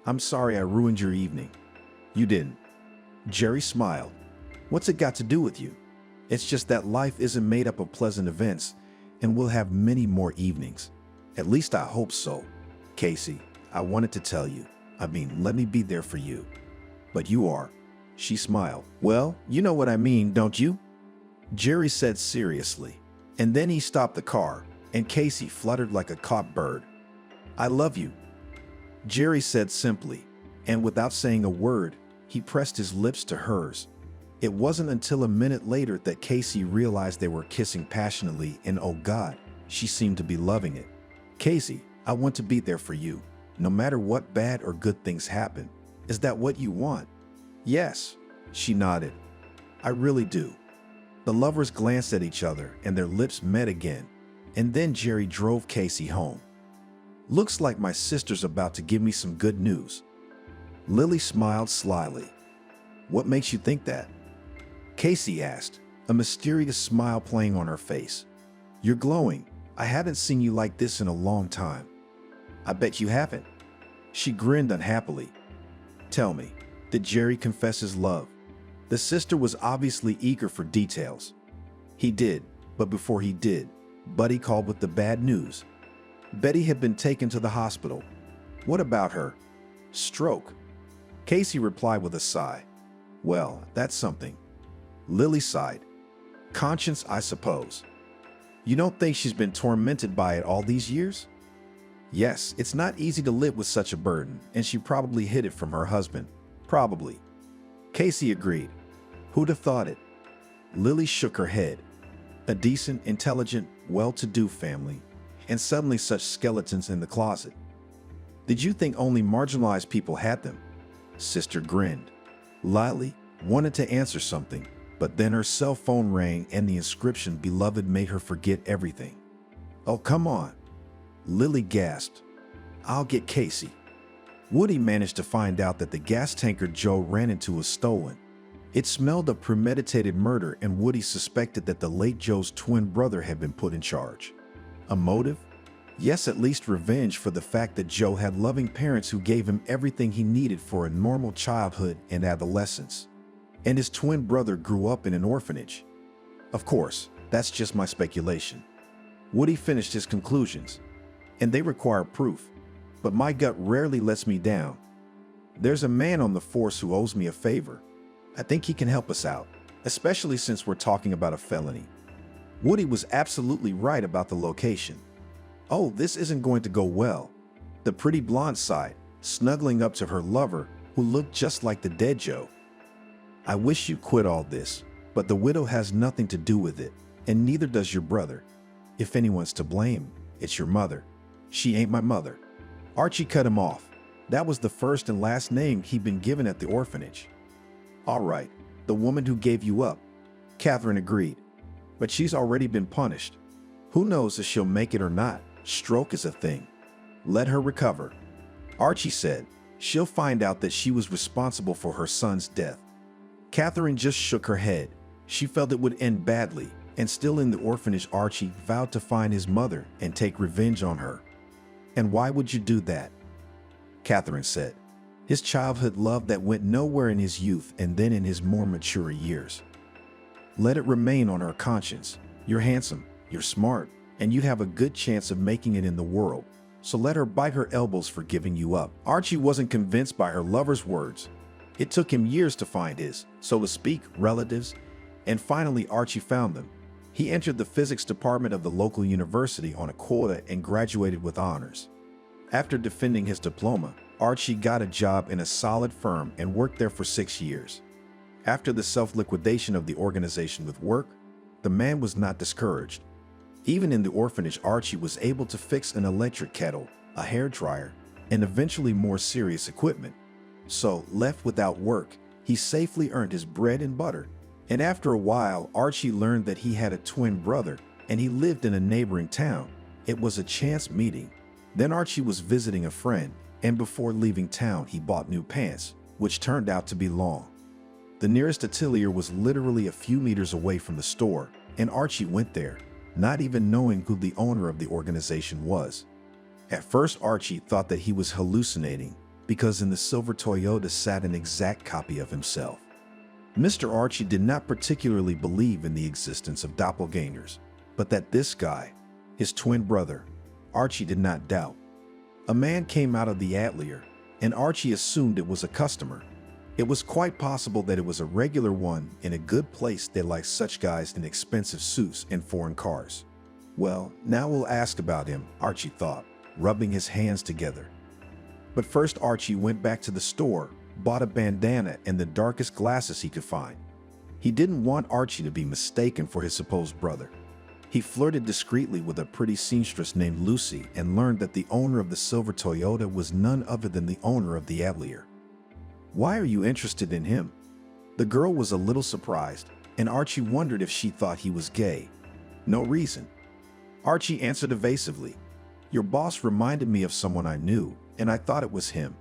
I'm sorry I ruined your evening. You didn't. Jerry smiled. What's it got to do with you? It's just that life isn't made up of pleasant events, and we'll have many more evenings. At least I hope so. Casey, I wanted to tell you. Let me be there for you. But you are. She smiled. Well, you know what I mean, don't you? Jerry said seriously. And then he stopped the car, and Casey fluttered like a caught bird. I love you. Jerry said simply, and without saying a word, he pressed his lips to hers. It wasn't until a minute later that Casey realized they were kissing passionately, and oh God, she seemed to be loving it. Casey, I want to be there for you, no matter what bad or good things happen. Is that what you want? Yes, she nodded. I really do. The lovers glanced at each other and their lips met again, and then Jerry drove Casey home. Looks like my sister's about to give me some good news. Lily smiled slyly. What makes you think that? Casey asked, a mysterious smile playing on her face. You're glowing. I haven't seen you like this in a long time. I bet you haven't. She grinned unhappily. Tell me, did Jerry confess his love? The sister was obviously eager for details. He did, but before he did, Buddy called with the bad news. Betty had been taken to the hospital. What about her? Stroke. Casey replied with a sigh. Well, that's something. Lily sighed. Conscience, I suppose. You don't think she's been tormented by it all these years? Yes, it's not easy to live with such a burden, and she probably hid it from her husband. Probably. Casey agreed. Who'd have thought it? Lily shook her head. A decent, intelligent, well-to-do family, and suddenly such skeletons in the closet. Did you think only marginalized people had them? Sister grinned. Lily wanted to answer something, but then her cell phone rang and the inscription beloved made her forget everything. Oh, come on. Lily gasped. I'll get Casey. Woody managed to find out that the gas tanker Joe ran into was stolen. It smelled of premeditated murder, and Woody suspected that the late Joe's twin brother had been put in charge. A motive? Yes, at least revenge for the fact that Joe had loving parents who gave him everything he needed for a normal childhood and adolescence. And his twin brother grew up in an orphanage. Of course, that's just my speculation. Woody finished his conclusions, and they require proof, but my gut rarely lets me down. There's a man on the force who owes me a favor. I think he can help us out, especially since we're talking about a felony. Woody was absolutely right about the location. Oh, this isn't going to go well. The pretty blonde sighed, snuggling up to her lover, who looked just like the dead Joe. I wish you quit all this, but the widow has nothing to do with it, and neither does your brother. If anyone's to blame, it's your mother. She ain't my mother. Archie cut him off. That was the first and last name he'd been given at the orphanage. All right, the woman who gave you up. Catherine agreed. But she's already been punished. Who knows if she'll make it or not? Stroke is a thing. Let her recover. Archie said, she'll find out that she was responsible for her son's death. Catherine just shook her head. She felt it would end badly, and still in the orphanage, Archie vowed to find his mother and take revenge on her. And why would you do that? Catherine said, his childhood love that went nowhere in his youth and then in his more mature years. Let it remain on her conscience. You're handsome, you're smart, and you have a good chance of making it in the world. So let her bite her elbows for giving you up. Archie wasn't convinced by her lover's words. It took him years to find his, so to speak, relatives, and finally Archie found them. He entered the physics department of the local university on a quota and graduated with honors. After defending his diploma, Archie got a job in a solid firm and worked there for 6 years. After the self-liquidation of the organization with work, the man was not discouraged. Even in the orphanage, Archie was able to fix an electric kettle, a hairdryer, and eventually more serious equipment. So, left without work, he safely earned his bread and butter. And after a while, Archie learned that he had a twin brother and he lived in a neighboring town. It was a chance meeting. Then Archie was visiting a friend, and before leaving town, he bought new pants, which turned out to be long. The nearest atelier was literally a few meters away from the store, and Archie went there, not even knowing who the owner of the organization was. At first, Archie thought that he was hallucinating, because in the silver Toyota sat an exact copy of himself. Mr. Archie did not particularly believe in the existence of doppelgangers, but that this guy, his twin brother, Archie did not doubt. A man came out of the atelier, and Archie assumed it was a customer. It was quite possible that it was a regular one in a good place that likes such guys in expensive suits and foreign cars. Well, now we'll ask about him, Archie thought, rubbing his hands together. But first Archie went back to the store, bought a bandana and the darkest glasses he could find. He didn't want Archie to be mistaken for his supposed brother. He flirted discreetly with a pretty seamstress named Lucy and learned that the owner of the silver Toyota was none other than the owner of the atelier. Why are you interested in him? The girl was a little surprised, and Archie wondered if she thought he was gay. No reason. Archie answered evasively. Your boss reminded me of someone I knew, and I thought it was him.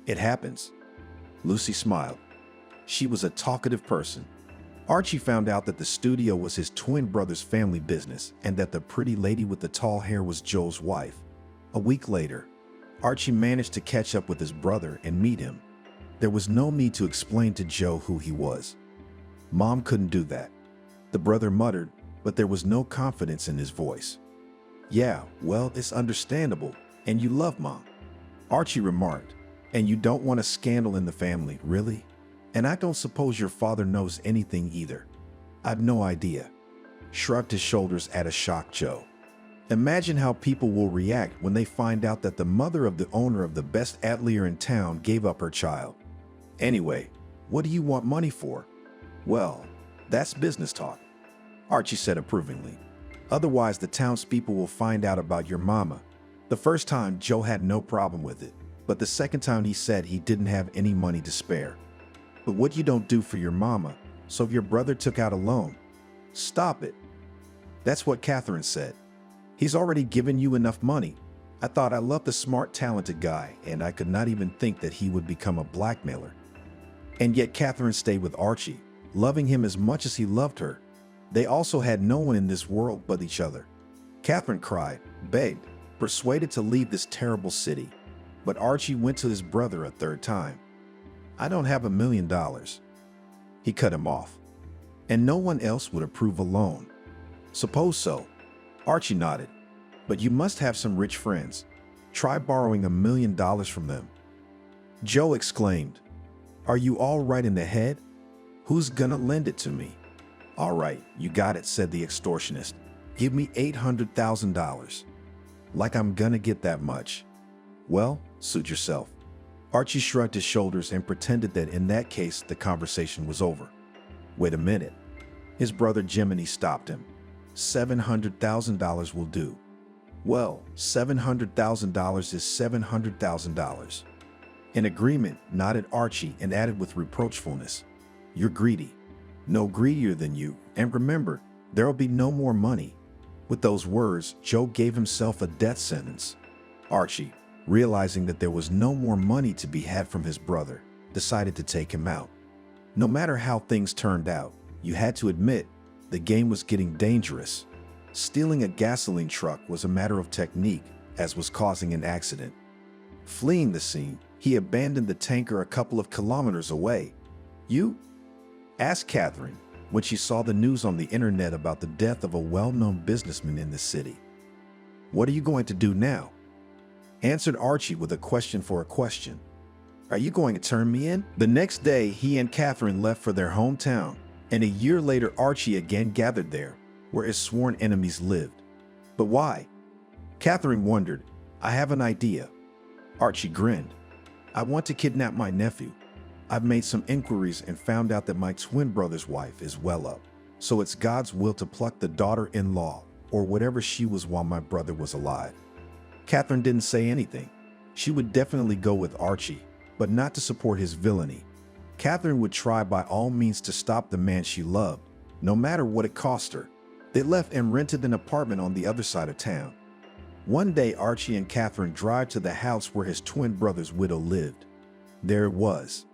It happens. Lucy smiled. She was a talkative person. Archie found out that the studio was his twin brother's family business and that the pretty lady with the tall hair was Joe's wife. A week later, Archie managed to catch up with his brother and meet him. There was no need to explain to Joe who he was. Mom couldn't do that. The brother muttered, but there was no confidence in his voice. Yeah, well, it's understandable, and you love Mom. Archie remarked, and you don't want a scandal in the family, really? And I don't suppose your father knows anything either. I've no idea. Shrugged his shoulders at a shocked Joe. Imagine how people will react when they find out that the mother of the owner of the best atelier in town gave up her child. Anyway, what do you want money for? Well, that's business talk, Archie said approvingly. Otherwise, the townspeople will find out about your mama. The first time, Joe had no problem with it, but the second time he said he didn't have any money to spare. But what you don't do for your mama, so if your brother took out a loan. Stop it. That's what Catherine said. He's already given you enough money. I thought I loved the smart, talented guy, and I could not even think that he would become a blackmailer. And yet Catherine stayed with Archie, loving him as much as he loved her. They also had no one in this world but each other. Catherine cried, begged, persuaded to leave this terrible city. But Archie went to his brother a third time. I don't have $1 million. He cut him off. And no one else would approve a loan. Suppose so. Archie nodded. But you must have some rich friends. Try borrowing $1 million from them. Joe exclaimed, Are you all right in the head? Who's gonna lend it to me? All right, you got it, said the extortionist. Give me $800,000. Like I'm gonna get that much. Well, suit yourself. Archie shrugged his shoulders and pretended that in that case the conversation was over. Wait a minute. His brother Jiminy stopped him. $700,000 will do. Well, $700,000 is $700,000. In agreement, nodded Archie and added with reproachfulness, You're greedy. No greedier than you, and remember, there'll be no more money. With those words, Joe gave himself a death sentence. Archie, realizing that there was no more money to be had from his brother, decided to take him out. No matter how things turned out, you had to admit, the game was getting dangerous. Stealing a gasoline truck was a matter of technique, as was causing an accident. Fleeing the scene, he abandoned the tanker a couple of kilometers away. You? Asked Catherine when she saw the news on the internet about the death of a well-known businessman in the city. What are you going to do now? Answered Archie with a question for a question. Are you going to turn me in? The next day, he and Catherine left for their hometown, and a year later Archie again gathered there, where his sworn enemies lived. But why? Catherine wondered. I have an idea. Archie grinned. I want to kidnap my nephew. I've made some inquiries and found out that my twin brother's wife is well up, so it's God's will to pluck the daughter-in-law, or whatever she was while my brother was alive. Catherine didn't say anything. She would definitely go with Archie, but not to support his villainy. Catherine would try by all means to stop the man she loved, no matter what it cost her. They left and rented an apartment on the other side of town. One day, Archie and Catherine drive to the house where his twin brother's widow lived. There it was,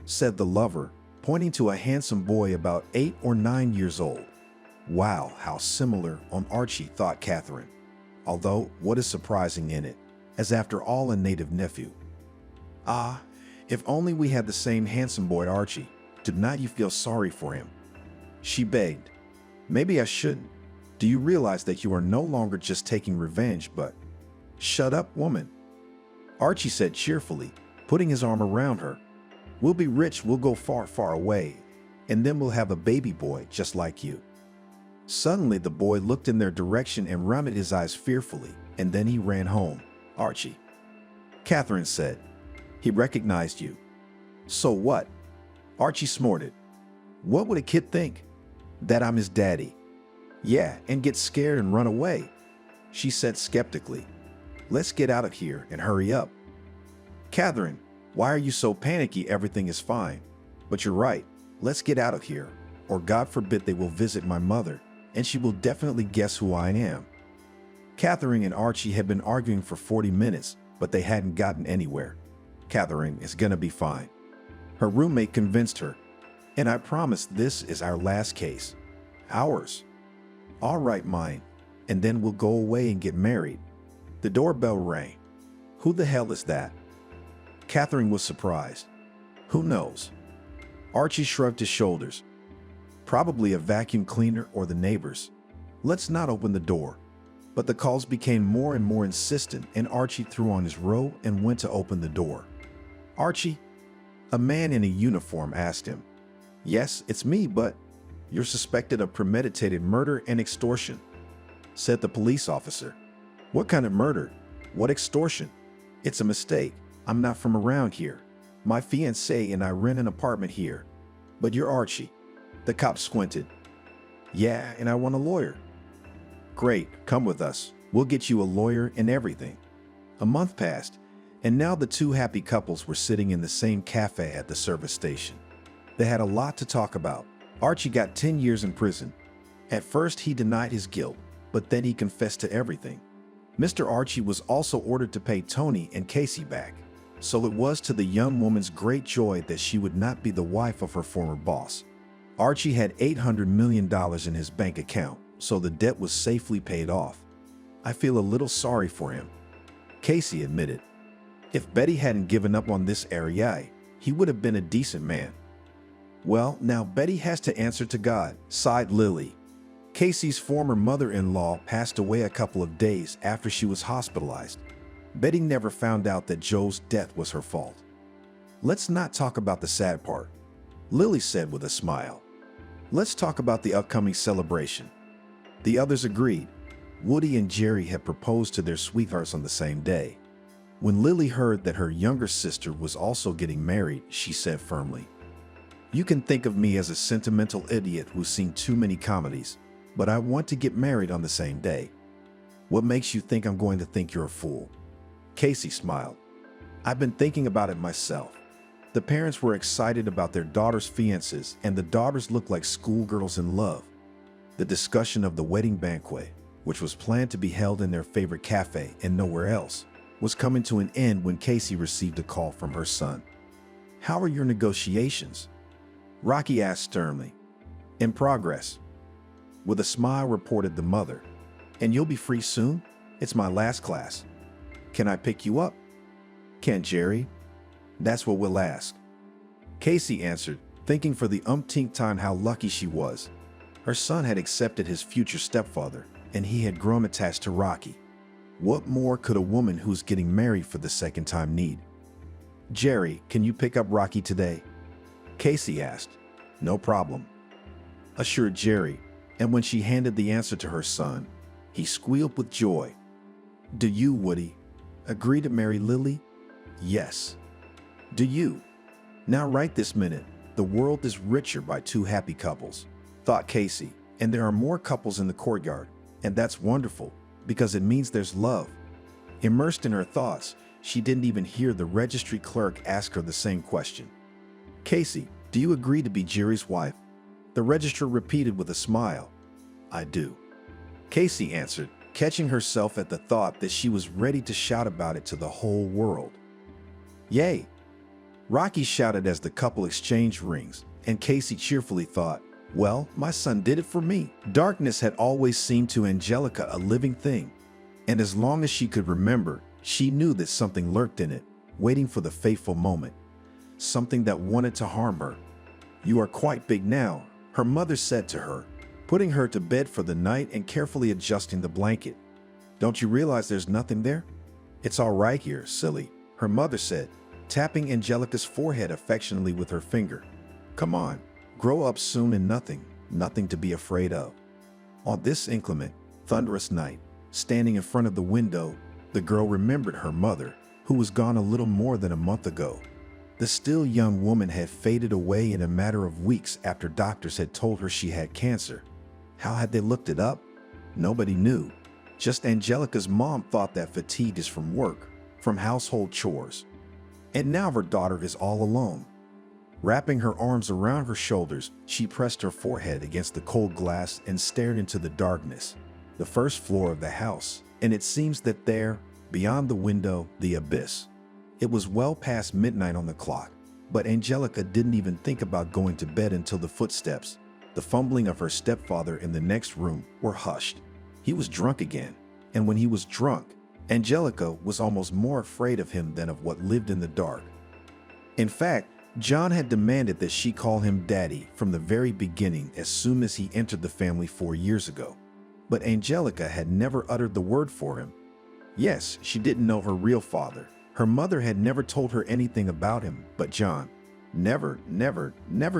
said the lover, pointing to a handsome boy about 8 or 9 years old. Wow, how similar on Archie, thought Catherine. Although, what is surprising in it, as after all a native nephew. Ah, if only we had the same handsome boy Archie. Did not you feel sorry for him? She begged. Maybe I shouldn't. Do you realize that you are no longer just taking revenge, but... Shut up, woman. Archie said cheerfully, putting his arm around her. We'll be rich, we'll go far, far away, and then we'll have a baby boy just like you. Suddenly, the boy looked in their direction and rounded his eyes fearfully, and then he ran home. Archie. Catherine said. He recognized you. So what? Archie snorted. What would a kid think? That I'm his daddy. Yeah, and get scared and run away. She said skeptically. Let's get out of here and hurry up. Catherine, why are you so panicky? Everything is fine. But you're right. Let's get out of here. Or God forbid they will visit my mother, and she will definitely guess who I am. Catherine and Archie had been arguing for 40 minutes, but they hadn't gotten anywhere. Catherine is gonna be fine. Her roommate convinced her. And I promise this is our last case. Ours. All right, mine. And then we'll go away and get married. The doorbell rang. Who the hell is that? Catherine was surprised. Who knows? Archie shrugged his shoulders. Probably a vacuum cleaner or the neighbors. Let's not open the door. But the calls became more and more insistent, and Archie threw on his robe and went to open the door. Archie? A man in a uniform asked him. Yes, it's me, but you're suspected of premeditated murder and extortion, said the police officer. What kind of murder? What extortion? It's a mistake. I'm not from around here. My fiancée and I rent an apartment here. But you're Archie. The cop squinted. Yeah, and I want a lawyer. Great, come with us. We'll get you a lawyer and everything. A month passed, and now the two happy couples were sitting in the same cafe at the service station. They had a lot to talk about. Archie got 10 years in prison. At first, he denied his guilt, but then he confessed to everything. Mr. Archie was also ordered to pay Tony and Casey back, so it was to the young woman's great joy that she would not be the wife of her former boss. Archie had $800 million in his bank account, so the debt was safely paid off. I feel a little sorry for him, Casey admitted. If Betty hadn't given up on this area, he would have been a decent man. Well, now Betty has to answer to God, sighed Lily. Casey's former mother-in-law passed away a couple of days after she was hospitalized. Betty never found out that Joe's death was her fault. Let's not talk about the sad part, Lily said with a smile. Let's talk about the upcoming celebration. The others agreed. Woody and Jerry had proposed to their sweethearts on the same day. When Lily heard that her younger sister was also getting married, she said firmly, "You can think of me as a sentimental idiot who's seen too many comedies, but I want to get married on the same day. What makes you think I'm going to think you're a fool?" Casey smiled. "I've been thinking about it myself. The parents were excited about their daughter's fiancés, and the daughters looked like schoolgirls in love. The discussion of the wedding banquet, which was planned to be held in their favorite cafe and nowhere else, was coming to an end when Casey received a call from her son. "How are your negotiations?" Rocky asked sternly. "In progress." With a smile reported the mother. "And you'll be free soon? It's my last class. Can I pick you up?" "Can Jerry?" "That's what we'll ask." Casey answered, thinking for the umpteenth time how lucky she was. Her son had accepted his future stepfather, and he had grown attached to Rocky. What more could a woman who's getting married for the second time need? "Jerry, can you pick up Rocky today?" Casey asked. "No problem," assured Jerry, and when she handed the answer to her son, he squealed with joy. "Do you, Woody, agree to marry Lily?" "Yes." "Do you?" Now right this minute, the world is richer by two happy couples, thought Casey, and there are more couples in the courtyard, and that's wonderful, because it means there's love. Immersed in her thoughts, she didn't even hear the registry clerk ask her the same question. "Casey, do you agree to be Jerry's wife?" The registrar repeated with a smile. "I do." Casey answered, catching herself at the thought that she was ready to shout about it to the whole world. "Yay!" Rocky shouted as the couple exchanged rings, and Casey cheerfully thought, "Well, my son did it for me." Darkness had always seemed to Angelica a living thing, and as long as she could remember, she knew that something lurked in it, waiting for the fateful moment, something that wanted to harm her. "You are quite big now," her mother said to her, putting her to bed for the night and carefully adjusting the blanket. "Don't you realize there's nothing there?" "It's all right here, silly," her mother said, tapping Angelica's forehead affectionately with her finger. "Come on, grow up soon and nothing to be afraid of." On this inclement, thunderous night, standing in front of the window, the girl remembered her mother, who was gone a little more than a month ago. The still young woman had faded away in a matter of weeks after doctors had told her she had cancer. How had they looked it up? Nobody knew. Just Angelica's mom thought that fatigue is from work, from household chores. And now her daughter is all alone. Wrapping her arms around her shoulders, she pressed her forehead against the cold glass and stared into the darkness, the first floor of the house, and it seems that there, beyond the window, the abyss. It was well past midnight on the clock, but Angelica didn't even think about going to bed until the footsteps, the fumbling of her stepfather in the next room, were hushed. He was drunk again, and when he was drunk, Angelica was almost more afraid of him than of what lived in the dark. In fact, John had demanded that she call him Daddy from the very beginning as soon as he entered the family 4 years ago. But Angelica had never uttered the word for him. Yes, she didn't know her real father. Her mother had never told her anything about him, but John, never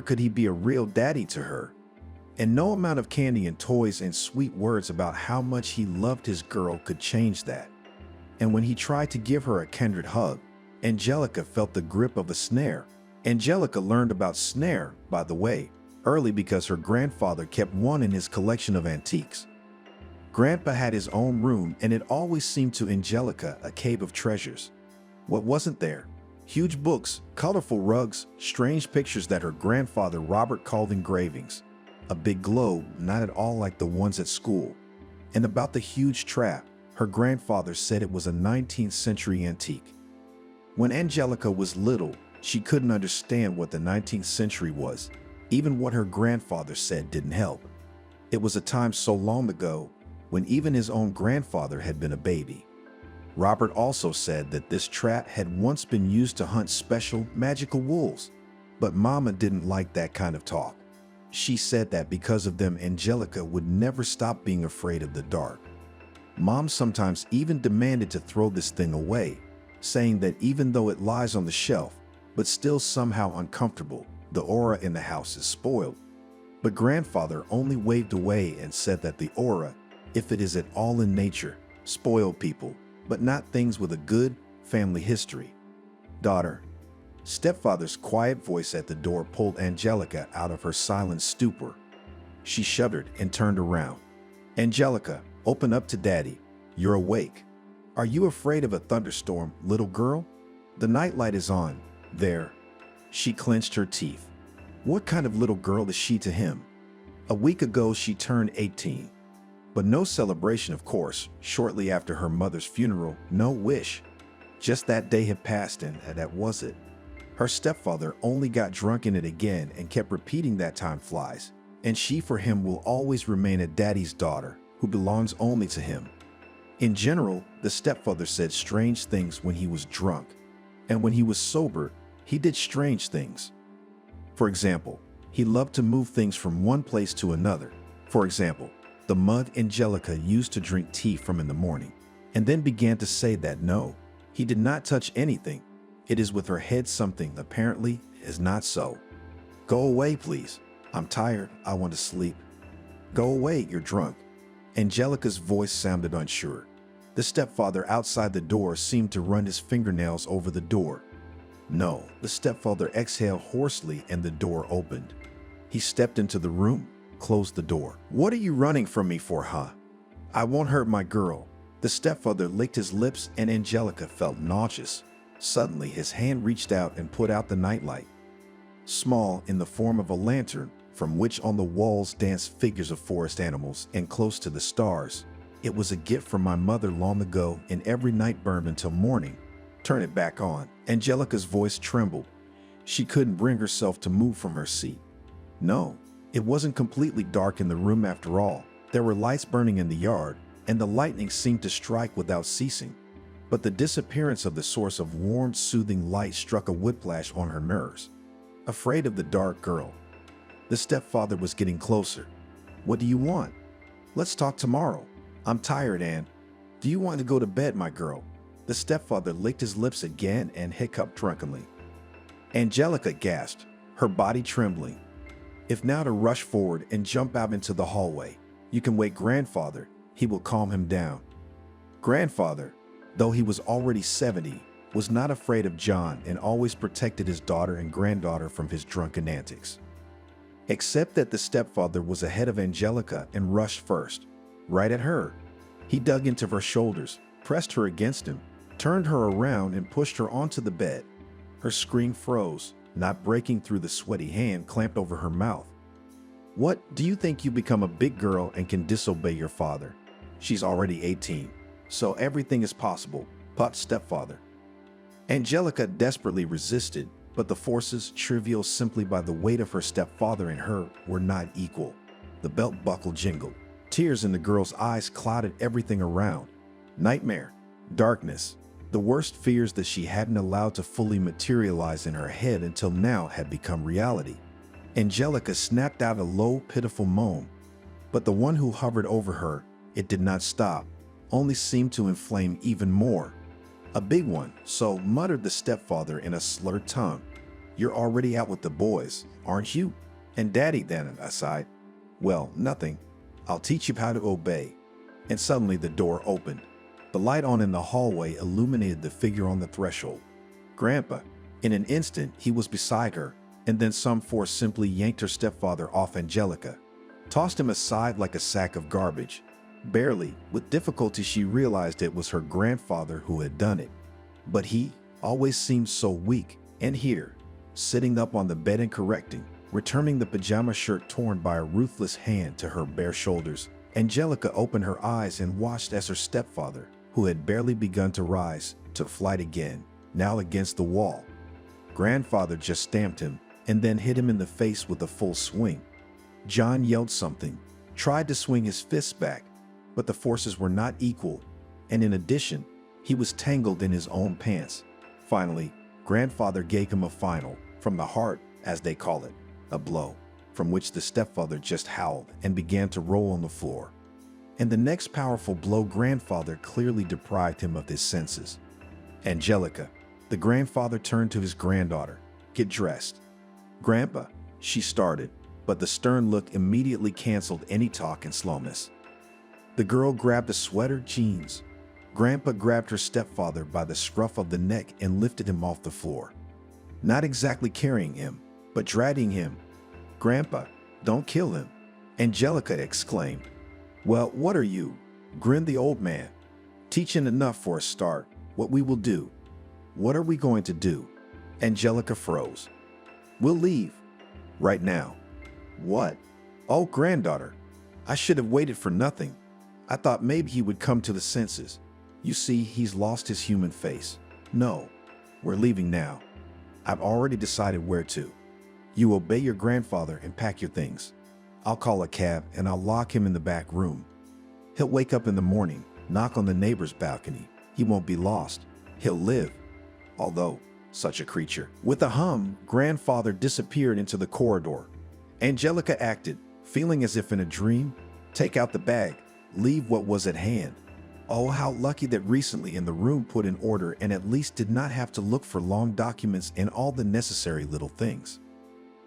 could he be a real daddy to her. And no amount of candy and toys and sweet words about how much he loved his girl could change that. And when he tried to give her a kindred hug, Angelica felt the grip of a snare. Angelica learned about snare, by the way, early because her grandfather kept one in his collection of antiques. Grandpa had his own room, and it always seemed to Angelica a cave of treasures. What wasn't there? Huge books, colorful rugs, strange pictures that her grandfather Robert called engravings. A big globe, not at all like the ones at school. And about the huge trap, her grandfather said it was a 19th century antique. When Angelica was little, she couldn't understand what the 19th century was. Even what her grandfather said didn't help. It was a time so long ago when even his own grandfather had been a baby. Robert also said that this trap had once been used to hunt special magical wolves, but Mama didn't like that kind of talk. She said that because of them, Angelica would never stop being afraid of the dark. Mom sometimes even demanded to throw this thing away, saying that even though it lies on the shelf, but still somehow uncomfortable, the aura in the house is spoiled. But grandfather only waved away and said that the aura, if it is at all in nature, spoiled people, but not things with a good family history. Daughter. Stepfather's quiet voice at the door pulled Angelica out of her silent stupor. She shuddered and turned around. Angelica, open up to Daddy. You're awake. Are you afraid of a thunderstorm, little girl? The nightlight is on. There. She clenched her teeth. What kind of little girl is she to him? A week ago she turned 18. But no celebration, of course. Shortly after her mother's funeral, no wish. Just that day had passed and that was it. Her stepfather only got drunk in it again and kept repeating that time flies, and she for him will always remain a daddy's daughter who belongs only to him. In general, the stepfather said strange things when he was drunk, and when he was sober, he did strange things. For example, he loved to move things from one place to another. For example, the mug Angelica used to drink tea from in the morning, and then began to say that no, he did not touch anything. It is with her head something apparently is not so. Go away, please. I'm tired. I want to sleep. Go away, you're drunk. Angelica's voice sounded unsure. The stepfather outside the door seemed to run his fingernails over the door. No, the stepfather exhaled hoarsely and the door opened. He stepped into the room, closed the door. What are you running from me for, huh? I won't hurt my girl. The stepfather licked his lips and Angelica felt nauseous. Suddenly, his hand reached out and put out the nightlight. Small in the form of a lantern, from which on the walls danced figures of forest animals and close to the stars. It was a gift from my mother long ago, and every night burned until morning. Turn it back on. Angelica's voice trembled. She couldn't bring herself to move from her seat. No, it wasn't completely dark in the room after all. There were lights burning in the yard, and the lightning seemed to strike without ceasing. But the disappearance of the source of warm, soothing light struck a whiplash on her nerves. Afraid of the dark girl. The stepfather was getting closer. What do you want? Let's talk tomorrow. I'm tired, Anne. Do you want to go to bed, my girl? The stepfather licked his lips again and hiccuped drunkenly. Angelica gasped, her body trembling. If now to rush forward and jump out into the hallway. You can wake grandfather. He will calm him down. Grandfather, though he was already 70, was not afraid of John and always protected his daughter and granddaughter from his drunken antics. Except that the stepfather was ahead of Angelica and rushed first, right at her. He dug into her shoulders, pressed her against him, turned her around and pushed her onto the bed. Her scream froze, not breaking through the sweaty hand clamped over her mouth. What, do you think you become a big girl and can disobey your father? She's already 18. So everything is possible, puffed stepfather. Angelica desperately resisted, but the forces, trivial simply by the weight of her stepfather and her, were not equal. The belt buckle jingled. Tears in the girl's eyes clouded everything around. Nightmare, darkness, the worst fears that she hadn't allowed to fully materialize in her head until now had become reality. Angelica snapped out a low, pitiful moan. But the one who hovered over her, it did not stop. Only seemed to inflame even more. A big one, so muttered the stepfather in a slurred tongue. You're already out with the boys, aren't you? And Daddy then, I sighed. Well, nothing. I'll teach you how to obey. And suddenly the door opened. The light on in the hallway illuminated the figure on the threshold. Grandpa. In an instant, he was beside her, and then some force simply yanked her stepfather off Angelica, tossed him aside like a sack of garbage. Barely, with difficulty she realized it was her grandfather who had done it. But he always seemed so weak, and here, sitting up on the bed and correcting, returning the pajama shirt torn by a ruthless hand to her bare shoulders, Angelica opened her eyes and watched as her stepfather, who had barely begun to rise, took flight again, now against the wall. Grandfather just stamped him, and then hit him in the face with a full swing. John yelled something, tried to swing his fists back, but the forces were not equal, and in addition, he was tangled in his own pants. Finally, grandfather gave him a final, from the heart, as they call it, a blow. from which the stepfather just howled and began to roll on the floor. And the next powerful blow, grandfather clearly deprived him of his senses. Angelica, the grandfather turned to his granddaughter. "Get dressed." "Grandpa," she started, but the stern look immediately canceled any talk and slowness. The girl grabbed a sweater, jeans. Grandpa grabbed her stepfather by the scruff of the neck and lifted him off the floor. Not exactly carrying him, but dragging him. "Grandpa, don't kill him," Angelica exclaimed. "Well, what are you?" grinned the old man. "Teaching enough for a start. What we will do." "What are we going to do?" Angelica froze. "We'll leave. Right now." "What?" "Oh, granddaughter, I should have waited for nothing. I thought maybe he would come to the senses. You see, he's lost his human face." "No, we're leaving now. I've already decided where to. You obey your grandfather and pack your things. I'll call a cab and I'll lock him in the back room. He'll wake up in the morning, knock on the neighbor's balcony. He won't be lost. He'll live. Although, such a creature." With a hum, grandfather disappeared into the corridor. Angelica acted, feeling as if in a dream. Take out the bag, leave what was at hand. Oh, how lucky that recently in the room put in order and at least did not have to look for long documents and all the necessary little things.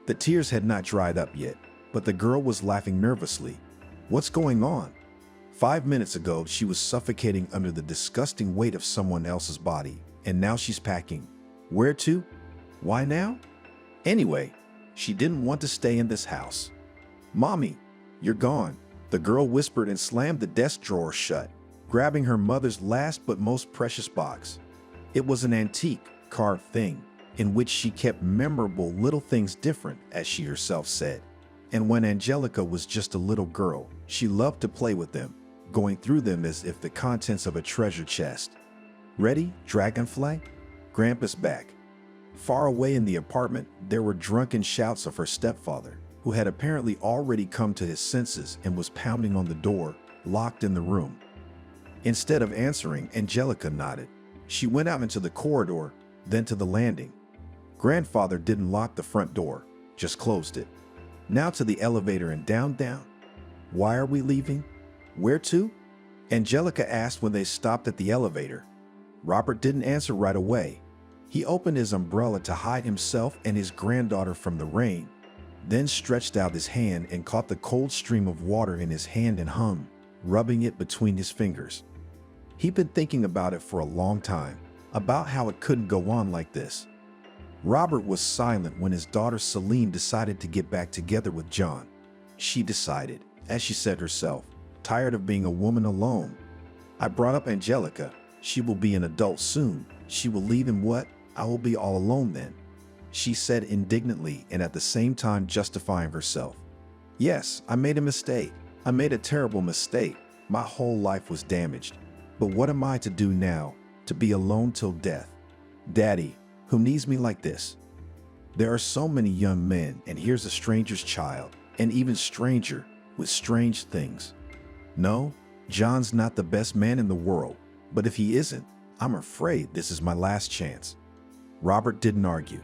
The tears had not dried up yet, but the girl was laughing nervously. What's going on? 5 minutes ago, she was suffocating under the disgusting weight of someone else's body, and now she's packing. Where to? Why now? Anyway, she didn't want to stay in this house. Mommy, you're gone, the girl whispered and slammed the desk drawer shut, grabbing her mother's last but most precious box. It was an antique, carved thing, in which she kept memorable little things different, as she herself said. And when Angelica was just a little girl, she loved to play with them, going through them as if the contents of a treasure chest. Ready, Dragonfly? Grandpa's back. Far away in the apartment, there were drunken shouts of her stepfather, who had apparently already come to his senses and was pounding on the door, locked in the room. Instead of answering, Angelica nodded. She went out into the corridor, then to the landing. Grandfather didn't lock the front door, just closed it. Now to the elevator and down. Why are we leaving? Where to? Angelica asked when they stopped at the elevator. Robert didn't answer right away. He opened his umbrella to hide himself and his granddaughter from the rain, then stretched out his hand and caught the cold stream of water in his hand and hummed, rubbing it between his fingers. He'd been thinking about it for a long time, about how it couldn't go on like this. Robert was silent when his daughter Celine decided to get back together with John. She decided, as she said herself, tired of being a woman alone. I brought up Angelica. She will be an adult soon. She will leave and what? I will be all alone then, she said indignantly and at the same time justifying herself. Yes, I made a mistake. I made a terrible mistake. My whole life was damaged. But what am I to do now? To be alone till death? Daddy, who needs me like this? There are so many young men, and here's a stranger's child, and even stranger, with strange things. No, John's not the best man in the world, but if he isn't, I'm afraid this is my last chance. Robert didn't argue.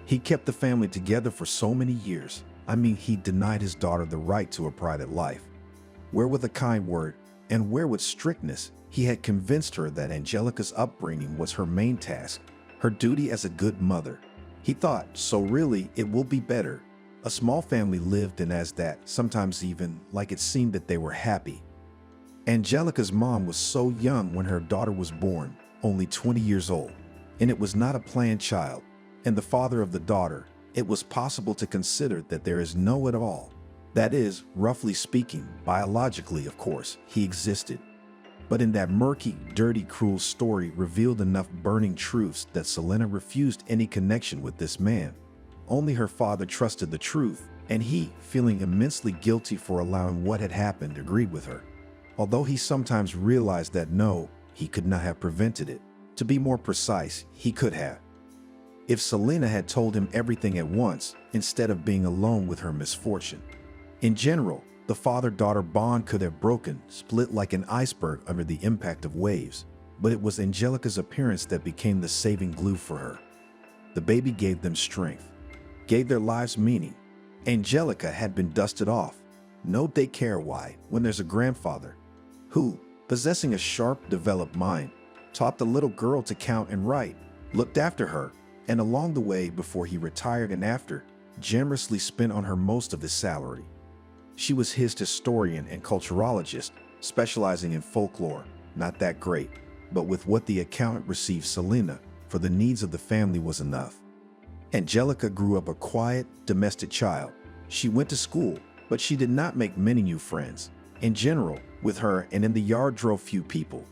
He kept the family together for so many years. I mean, he denied his daughter the right to a private life. Where with a kind word, and where with strictness, he had convinced her that Angelica's upbringing was her main task, her duty as a good mother. He thought, so really, it will be better. A small family lived, and as that, sometimes even, like it seemed that they were happy. Angelica's mom was so young when her daughter was born, only 20 years old, and it was not a planned child. And the father of the daughter, it was possible to consider that there is no at all. That is, roughly speaking, biologically, of course, he existed. But in that murky, dirty, cruel story revealed enough burning truths that Selena refused any connection with this man. Only her father trusted the truth, and he, feeling immensely guilty for allowing what had happened, agreed with her. Although he sometimes realized that no, he could not have prevented it. To be more precise, he could have. If Selena had told him everything at once, instead of being alone with her misfortune. In general, the father-daughter bond could have broken, split like an iceberg under the impact of waves, but it was Angelica's appearance that became the saving glue for her. The baby gave them strength, gave their lives meaning. Angelica had been dusted off. No, they care why when there's a grandfather who, possessing a sharp, developed mind, taught the little girl to count and write, looked after her, and along the way before he retired and after, generously spent on her most of his salary. She was his historian and culturologist, specializing in folklore, not that great, but with what the accountant received Selena for the needs of the family was enough. Angelica grew up a quiet, domestic child. She went to school, but she did not make many new friends. In general, with her and in the yard drove few people.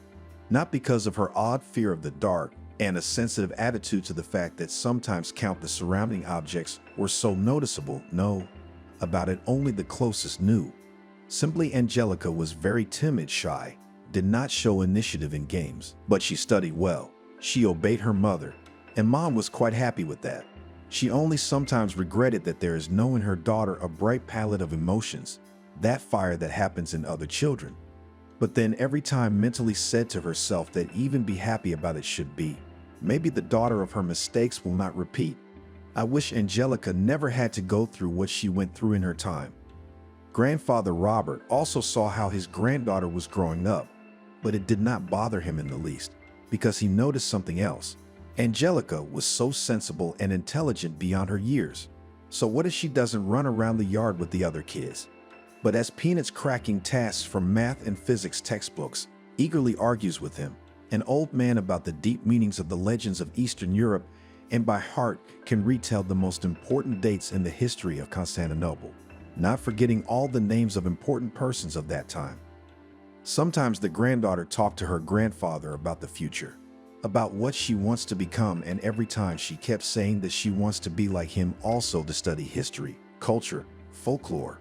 Not because of her odd fear of the dark and a sensitive attitude to the fact that sometimes count the surrounding objects were so noticeable, no, about it only the closest knew. Simply Angelica was very timid, shy, did not show initiative in games, but she studied well. She obeyed her mother, and Mom was quite happy with that. She only sometimes regretted that there is no in her daughter a bright palette of emotions, that fire that happens in other children. But then every time mentally said to herself that even be happy about it should be. Maybe the daughter of her mistakes will not repeat. I wish Angelica never had to go through what she went through in her time. Grandfather Robert also saw how his granddaughter was growing up, but it did not bother him in the least, because he noticed something else. Angelica was so sensible and intelligent beyond her years. So what if she doesn't run around the yard with the other kids, but as peanuts cracking tasks from math and physics textbooks, eagerly argues with him, an old man about the deep meanings of the legends of Eastern Europe, and by heart can retell the most important dates in the history of Constantinople, not forgetting all the names of important persons of that time. Sometimes the granddaughter talked to her grandfather about the future, about what she wants to become, and every time she kept saying that she wants to be like him also to study history, culture, folklore.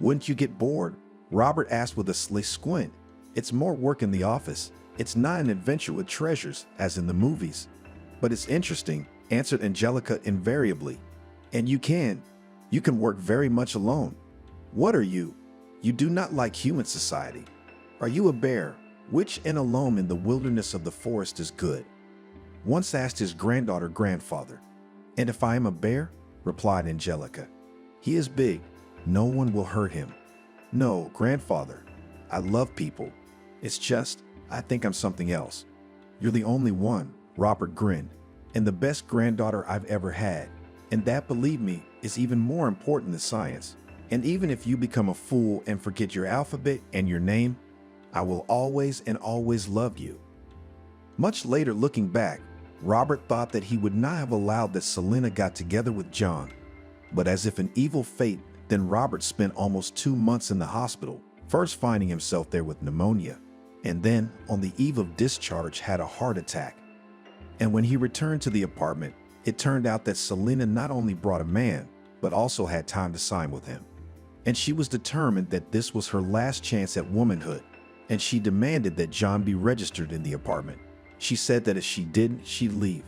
Wouldn't you get bored? Robert asked with a sly squint. It's more work in the office. It's not an adventure with treasures, as in the movies. But it's interesting, answered Angelica invariably. And you can work very much alone. What are you? You do not like human society. Are you a bear, which and alone in the wilderness of the forest is good? Once asked his granddaughter grandfather. And if I am a bear? Replied Angelica. He is big. No one will hurt him. No, grandfather, I love people. It's just, I think I'm something else. You're the only one, Robert grinned, and the best granddaughter I've ever had. And that, believe me, is even more important than science. And even if you become a fool and forget your alphabet and your name, I will always and always love you. Much later, looking back, Robert thought that he would not have allowed that Selena got together with John. But as if an evil fate, then Robert spent almost 2 months in the hospital, first finding himself there with pneumonia, and then, on the eve of discharge, had a heart attack. And when he returned to the apartment, it turned out that Selena not only brought a man, but also had time to sign with him. And she was determined that this was her last chance at womanhood, and she demanded that John be registered in the apartment. She said that if she didn't, she'd leave.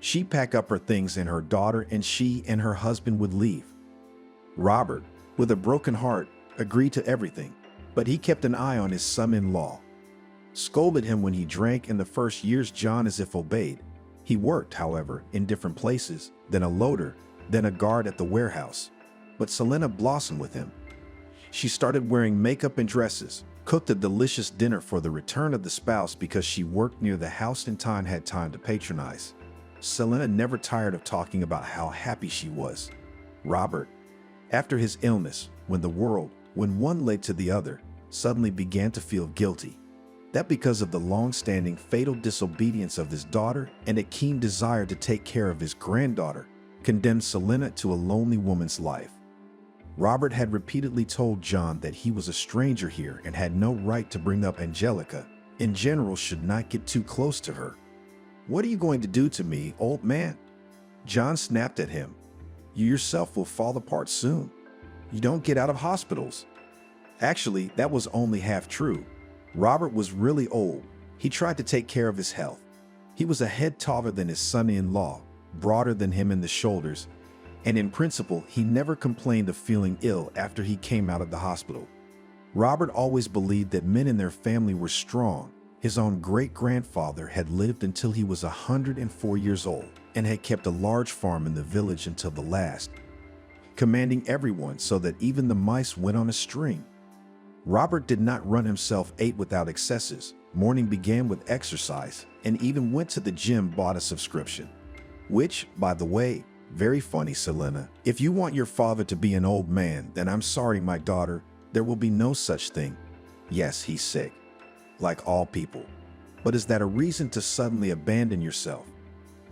She'd pack up her things and her daughter, and she and her husband would leave. Robert, with a broken heart, agreed to everything, but he kept an eye on his son-in-law. Scolded him when he drank in the first years. John as if obeyed. He worked, however, in different places, then a loader, then a guard at the warehouse. But Selena blossomed with him. She started wearing makeup and dresses, cooked a delicious dinner for the return of the spouse because she worked near the house and had time to patronize. Selena never tired of talking about how happy she was. Robert, after his illness, when the world, when one led to the other, suddenly began to feel guilty. That because of the long-standing fatal disobedience of his daughter and a keen desire to take care of his granddaughter, condemned Selena to a lonely woman's life. Robert had repeatedly told John that he was a stranger here and had no right to bring up Angelica, in general should not get too close to her. What are you going to do to me, old man? John snapped at him. You yourself will fall apart soon. You don't get out of hospitals. Actually, that was only half true. Robert was really old. He tried to take care of his health. He was a head taller than his son-in-law, broader than him in the shoulders, and in principle, he never complained of feeling ill after he came out of the hospital. Robert always believed that men in their family were strong. His own great-grandfather had lived until he was 104 years old and had kept a large farm in the village until the last. commanding everyone so that even the mice went on a string. Robert did not run himself ate without excesses. Morning began with exercise and even went to the gym, bought a subscription. Which, by the way, very funny, Selena. If you want your father to be an old man, then I'm sorry, my daughter. There will be no such thing. Yes, he's sick, like all people. But is that a reason to suddenly abandon yourself?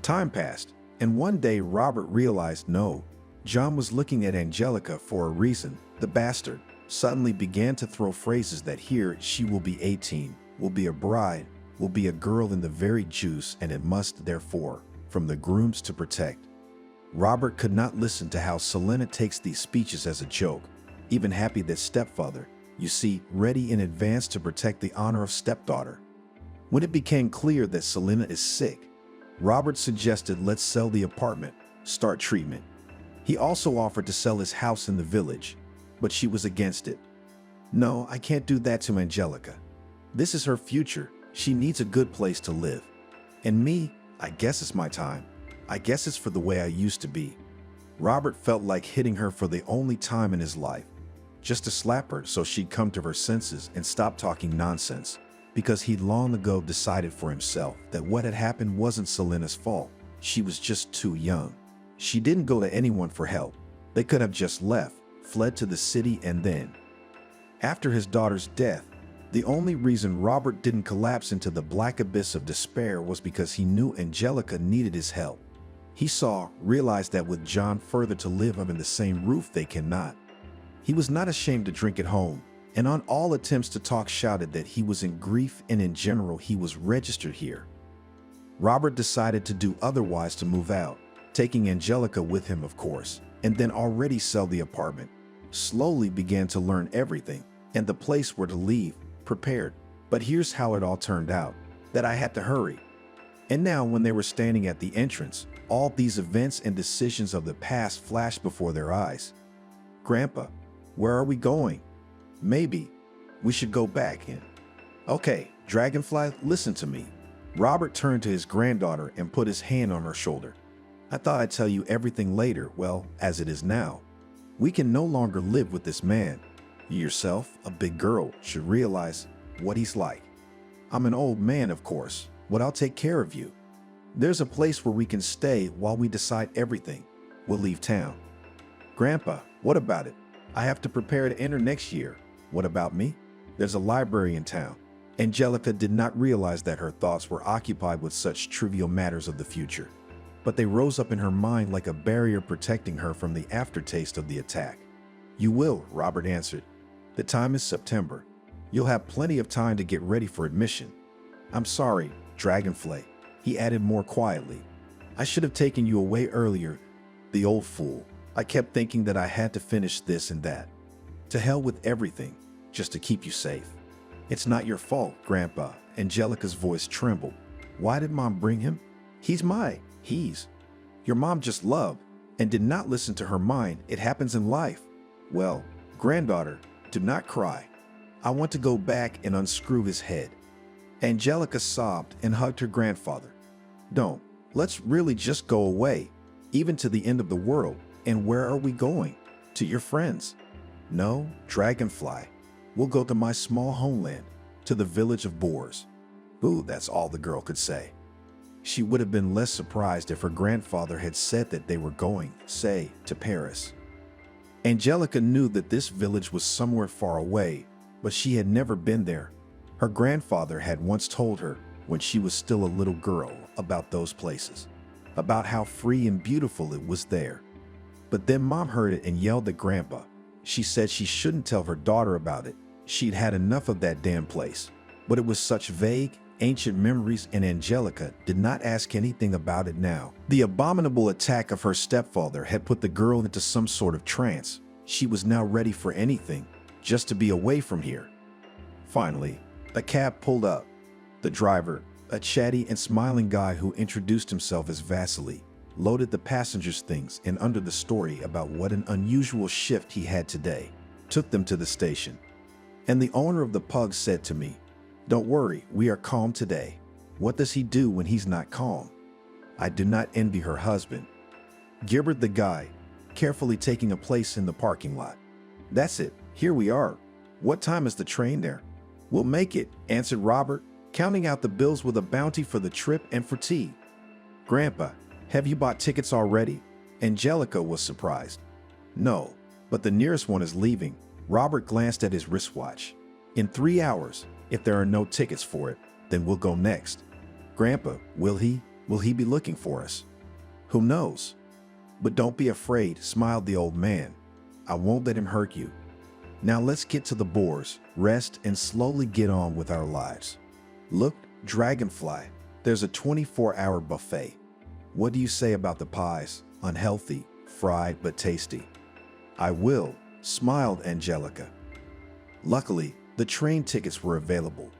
Time passed, and one day Robert realized no. John was looking at Angelica for a reason. The bastard suddenly began to throw phrases that here she will be 18, will be a bride, will be a girl in the very juice, and it must therefore, from the grooms to protect. Robert could not listen to how Selena takes these speeches as a joke, even happy that stepfather, you see, ready in advance to protect the honor of stepdaughter. When it became clear that Selena is sick, Robert suggested let's sell the apartment, start treatment. He also offered to sell his house in the village, but she was against it. No, I can't do that to Angelica. This is her future. She needs a good place to live. And me, I guess it's my time. I guess it's for the way I used to be. Robert felt like hitting her for the only time in his life, just to slap her so she'd come to her senses and stop talking nonsense, because he'd long ago decided for himself that what had happened wasn't Selena's fault. She was just too young. She didn't go to anyone for help. They could have just left, fled to the city, and then, after his daughter's death, the only reason Robert didn't collapse into the black abyss of despair was because he knew Angelica needed his help. He realized that with John further to live under the same roof they cannot. He was not ashamed to drink at home, and on all attempts to talk shouted that he was in grief and in general he was registered here. Robert decided to do otherwise, to move out, taking Angelica with him of course, and then already sell the apartment. Slowly began to learn everything, and the place where to leave, prepared. But here's how it all turned out, that I had to hurry. And now when they were standing at the entrance, all these events and decisions of the past flashed before their eyes. Grandpa, where are we going? Maybe we should go back in. Okay, Dragonfly, listen to me. Robert turned to his granddaughter and put his hand on her shoulder. I thought I'd tell you everything later, well, as it is now. We can no longer live with this man. You yourself, a big girl, should realize what he's like. I'm an old man, of course, but I'll take care of you. There's a place where we can stay while we decide everything. We'll leave town. Grandpa, what about it? I have to prepare to enter next year. What about me? There's a library in town. Angelica did not realize that her thoughts were occupied with such trivial matters of the future, but they rose up in her mind like a barrier protecting her from the aftertaste of the attack. You will, Robert answered. The time is September. You'll have plenty of time to get ready for admission. I'm sorry, Dragonfly, he added more quietly. I should have taken you away earlier. The old fool. I kept thinking that I had to finish this and that. To hell with everything, just to keep you safe. It's not your fault, Grandpa. Angelica's voice trembled. Why did Mom bring him? Your mom just loved and did not listen to her mind. It happens in life. Well, granddaughter, do not cry. I want to go back and unscrew his head. Angelica sobbed and hugged her grandfather. Don't. Let's really just go away, even to the end of the world. And where are we going? To your friends? No, Dragonfly. We'll go to my small homeland, to the village of boars. Boo, that's all the girl could say. She would have been less surprised if her grandfather had said that they were going, say, to Paris. Angelica knew that this village was somewhere far away, but she had never been there. Her grandfather had once told her, when she was still a little girl, about those places, about how free and beautiful it was there. But then Mom heard it and yelled at Grandpa. She said she shouldn't tell her daughter about it. She'd had enough of that damn place. But it was such vague, ancient memories, and Angelica did not ask anything about it now. The abominable attack of her stepfather had put the girl into some sort of trance. She was now ready for anything, just to be away from here. Finally, a cab pulled up. The driver, a chatty and smiling guy who introduced himself as Vasily, loaded the passengers' things and under the story about what an unusual shift he had today, took them to the station. And the owner of the pug said to me, "Don't worry, we are calm today." What does he do when he's not calm? I do not envy her husband. Gilbert the guy, carefully taking a place in the parking lot. That's it, here we are. What time is the train there? We'll make it, answered Robert, counting out the bills with a bounty for the trip and for tea. Grandpa, have you bought tickets already? Angelica was surprised. No, but the nearest one is leaving. Robert glanced at his wristwatch. In 3 hours, if there are no tickets for it, then we'll go next. Grandpa, will he be looking for us? Who knows? But don't be afraid, smiled the old man. I won't let him hurt you. Now let's get to the boars, rest, and slowly get on with our lives. Look, Dragonfly, there's a 24-hour buffet. What do you say about the pies? Unhealthy, fried, but tasty. I will, smiled Angelica. Luckily, the train tickets were available.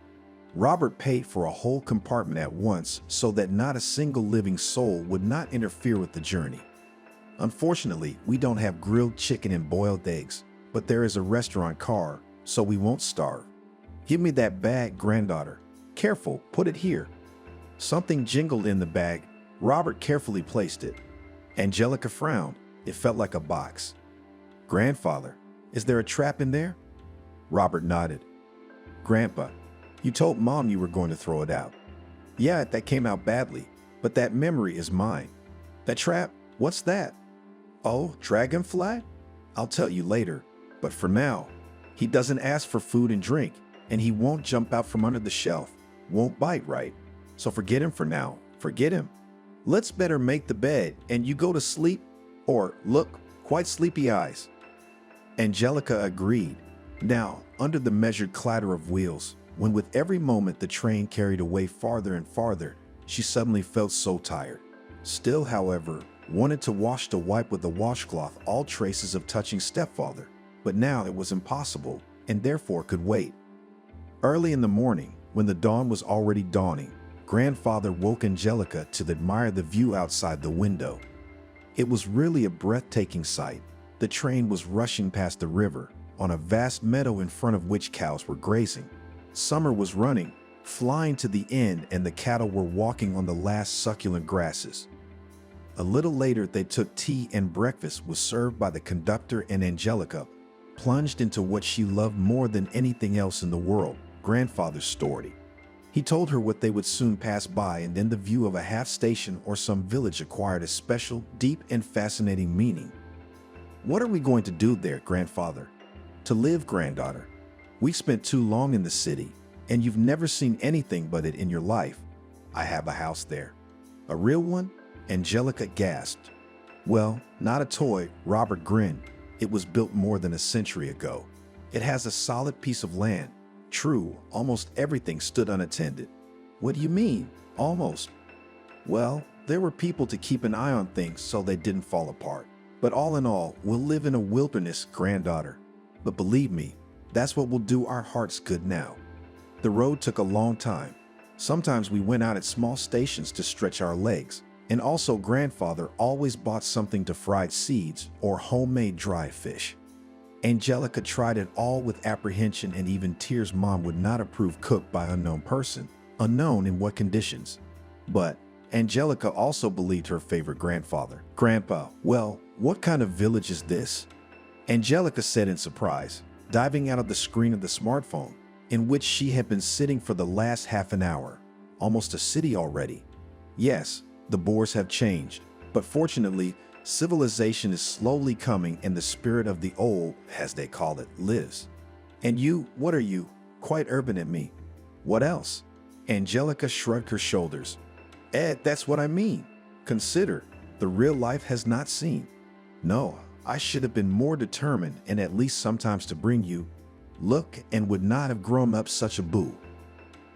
Robert paid for a whole compartment at once so that not a single living soul would not interfere with the journey. Unfortunately, we don't have grilled chicken and boiled eggs, but there is a restaurant car, so we won't starve. Give me that bag, granddaughter. Careful, put it here. Something jingled in the bag. Robert carefully placed it. Angelica frowned. It felt like a box. Grandfather, is there a trap in there? Robert nodded. Grandpa, you told Mom you were going to throw it out. Yeah, that came out badly, but that memory is mine. That trap? What's that? Oh, Dragonfly? I'll tell you later, but for now, he doesn't ask for food and drink, and he won't jump out from under the shelf. Won't bite, right? So forget him for now. Forget him. Let's better make the bed, and you go to sleep, or look, quite sleepy eyes. Angelica agreed. Now, under the measured clatter of wheels, when with every moment the train carried away farther and farther, she suddenly felt so tired. Still, however, wanted to wash to wipe with a washcloth all traces of touching stepfather, but now it was impossible, and therefore could wait. Early in the morning, when the dawn was already dawning, Grandfather woke Angelica to admire the view outside the window. It was really a breathtaking sight. The train was rushing past the river, on a vast meadow in front of which cows were grazing. Summer was running, flying to the end, and the cattle were walking on the last succulent grasses. A little later, they took tea, and breakfast was served by the conductor, and Angelica plunged into what she loved more than anything else in the world, Grandfather's story. He told her what they would soon pass by, and then the view of a half station or some village acquired a special, deep, and fascinating meaning. What are we going to do there, Grandfather? To live, granddaughter. We spent too long in the city, and you've never seen anything but it in your life. I have a house there. A real one? Angelica gasped. Well, not a toy, Robert grinned. It was built more than a century ago. It has a solid piece of land. True, almost everything stood unattended. What do you mean, almost? Well, there were people to keep an eye on things so they didn't fall apart. But all in all, we'll live in a wilderness, granddaughter. But believe me, that's what will do our hearts good now. The road took a long time. Sometimes we went out at small stations to stretch our legs. And also, Grandfather always bought something to fried seeds or homemade dry fish. Angelica tried it all with apprehension, and even tears. Mom would not approve cooked by unknown person, unknown in what conditions. But Angelica also believed her favorite grandfather. Grandpa, well, what kind of village is this? Angelica said in surprise, diving out of the screen of the smartphone, in which she had been sitting for the last half an hour. Almost a city already. Yes, the boars have changed, but fortunately, civilization is slowly coming, and the spirit of the old, as they call it, lives. And you, what are you? Quite urban at me. What else? Angelica shrugged her shoulders. Ed, that's what I mean. Consider, the real life has not seen. No, I should have been more determined, and at least sometimes to bring you. Look, and would not have grown up such a boo.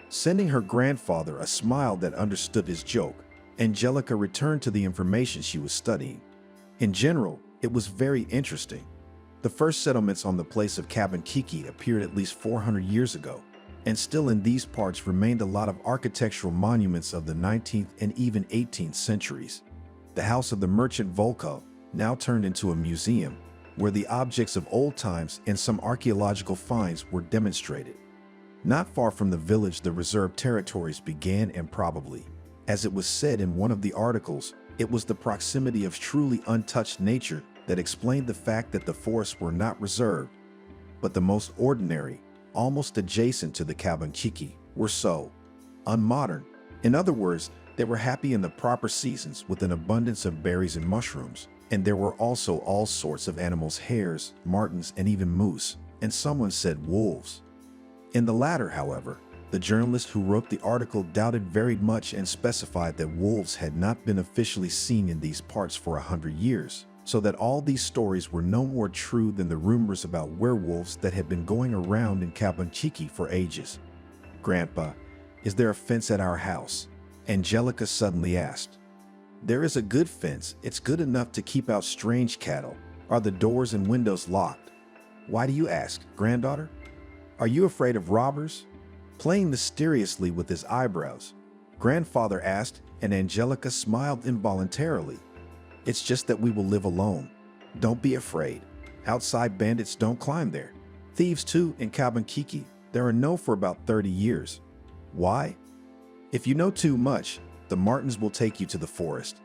Sending her grandfather a smile that understood his joke, Angelica returned to the information she was studying. In general, it was very interesting. The first settlements on the place of Cabin Kiki appeared at least 400 years ago, and still in these parts remained a lot of architectural monuments of the 19th and even 18th centuries. The house of the merchant Volkov, now turned into a museum, where the objects of old times and some archaeological finds were demonstrated. Not far from the village, the reserved territories began, and probably, as it was said in one of the articles, it was the proximity of truly untouched nature that explained the fact that the forests were not reserved, but the most ordinary, almost adjacent to the Cabanchiqui, were so unmodern. In other words, they were happy in the proper seasons with an abundance of berries and mushrooms, and there were also all sorts of animals: hares, martens, and even moose, and someone said wolves. In the latter, however, the journalist who wrote the article doubted very much and specified that wolves had not been officially seen in these parts for 100 years, so that all these stories were no more true than the rumors about werewolves that had been going around in Cabanchiqui for ages. "Grandpa, is there a fence at our house?" Angelica suddenly asked. "There is a good fence. It's good enough to keep out strange cattle. Are the doors and windows locked?" "Why do you ask, granddaughter? Are you afraid of robbers?" Playing mysteriously with his eyebrows, grandfather asked, and Angelica smiled involuntarily. "It's just that we will live alone. Don't be afraid. Outside bandits don't climb there. Thieves too in Cabanchiqui. There are no for about 30 years. Why? If you know too much, the martens will take you to the forest."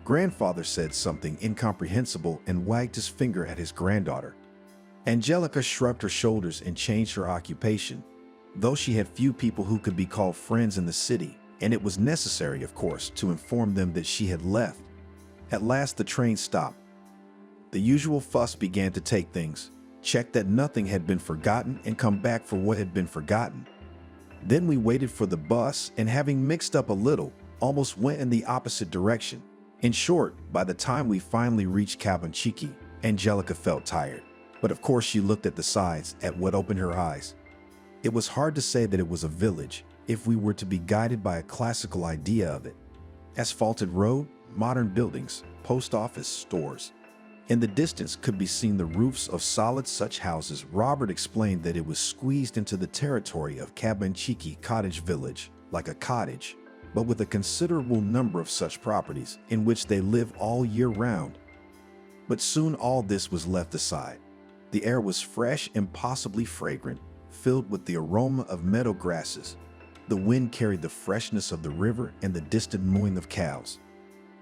Grandfather said something incomprehensible and wagged his finger at his granddaughter. Angelica shrugged her shoulders and changed her occupation, though she had few people who could be called friends in the city, and it was necessary, of course, to inform them that she had left. At last the train stopped. The usual fuss began to take things, check that nothing had been forgotten, and come back for what had been forgotten. Then we waited for the bus, and having mixed up a little, almost went in the opposite direction. In short, by the time we finally reached Cabanchiqui, Angelica felt tired. But of course she looked at the sides, at what opened her eyes. It was hard to say that it was a village, if we were to be guided by a classical idea of it. Asphalted road, modern buildings, post office, stores. In the distance could be seen the roofs of solid such houses. Robert explained that it was squeezed into the territory of Cabanchiqui Cottage Village, like a cottage, but with a considerable number of such properties, in which they live all year round. But soon all this was left aside. The air was fresh and possibly fragrant, filled with the aroma of meadow grasses. The wind carried the freshness of the river and the distant mooing of cows.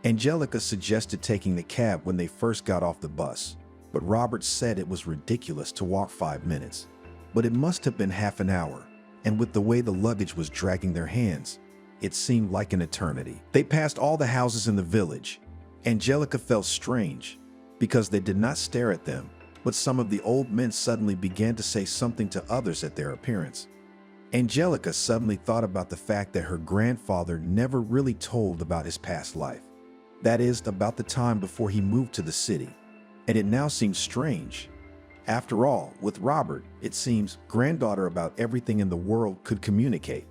Angelica suggested taking the cab when they first got off the bus, but Robert said it was ridiculous to walk 5 minutes. But it must have been half an hour, and with the way the luggage was dragging their hands, it seemed like an eternity. They passed all the houses in the village. Angelica felt strange, because they did not stare at them, but some of the old men suddenly began to say something to others at their appearance. Angelica suddenly thought about the fact that her grandfather never really told about his past life. That is, about the time before he moved to the city. And it now seemed strange. After all, with Robert, it seems, granddaughter about everything in the world could communicate.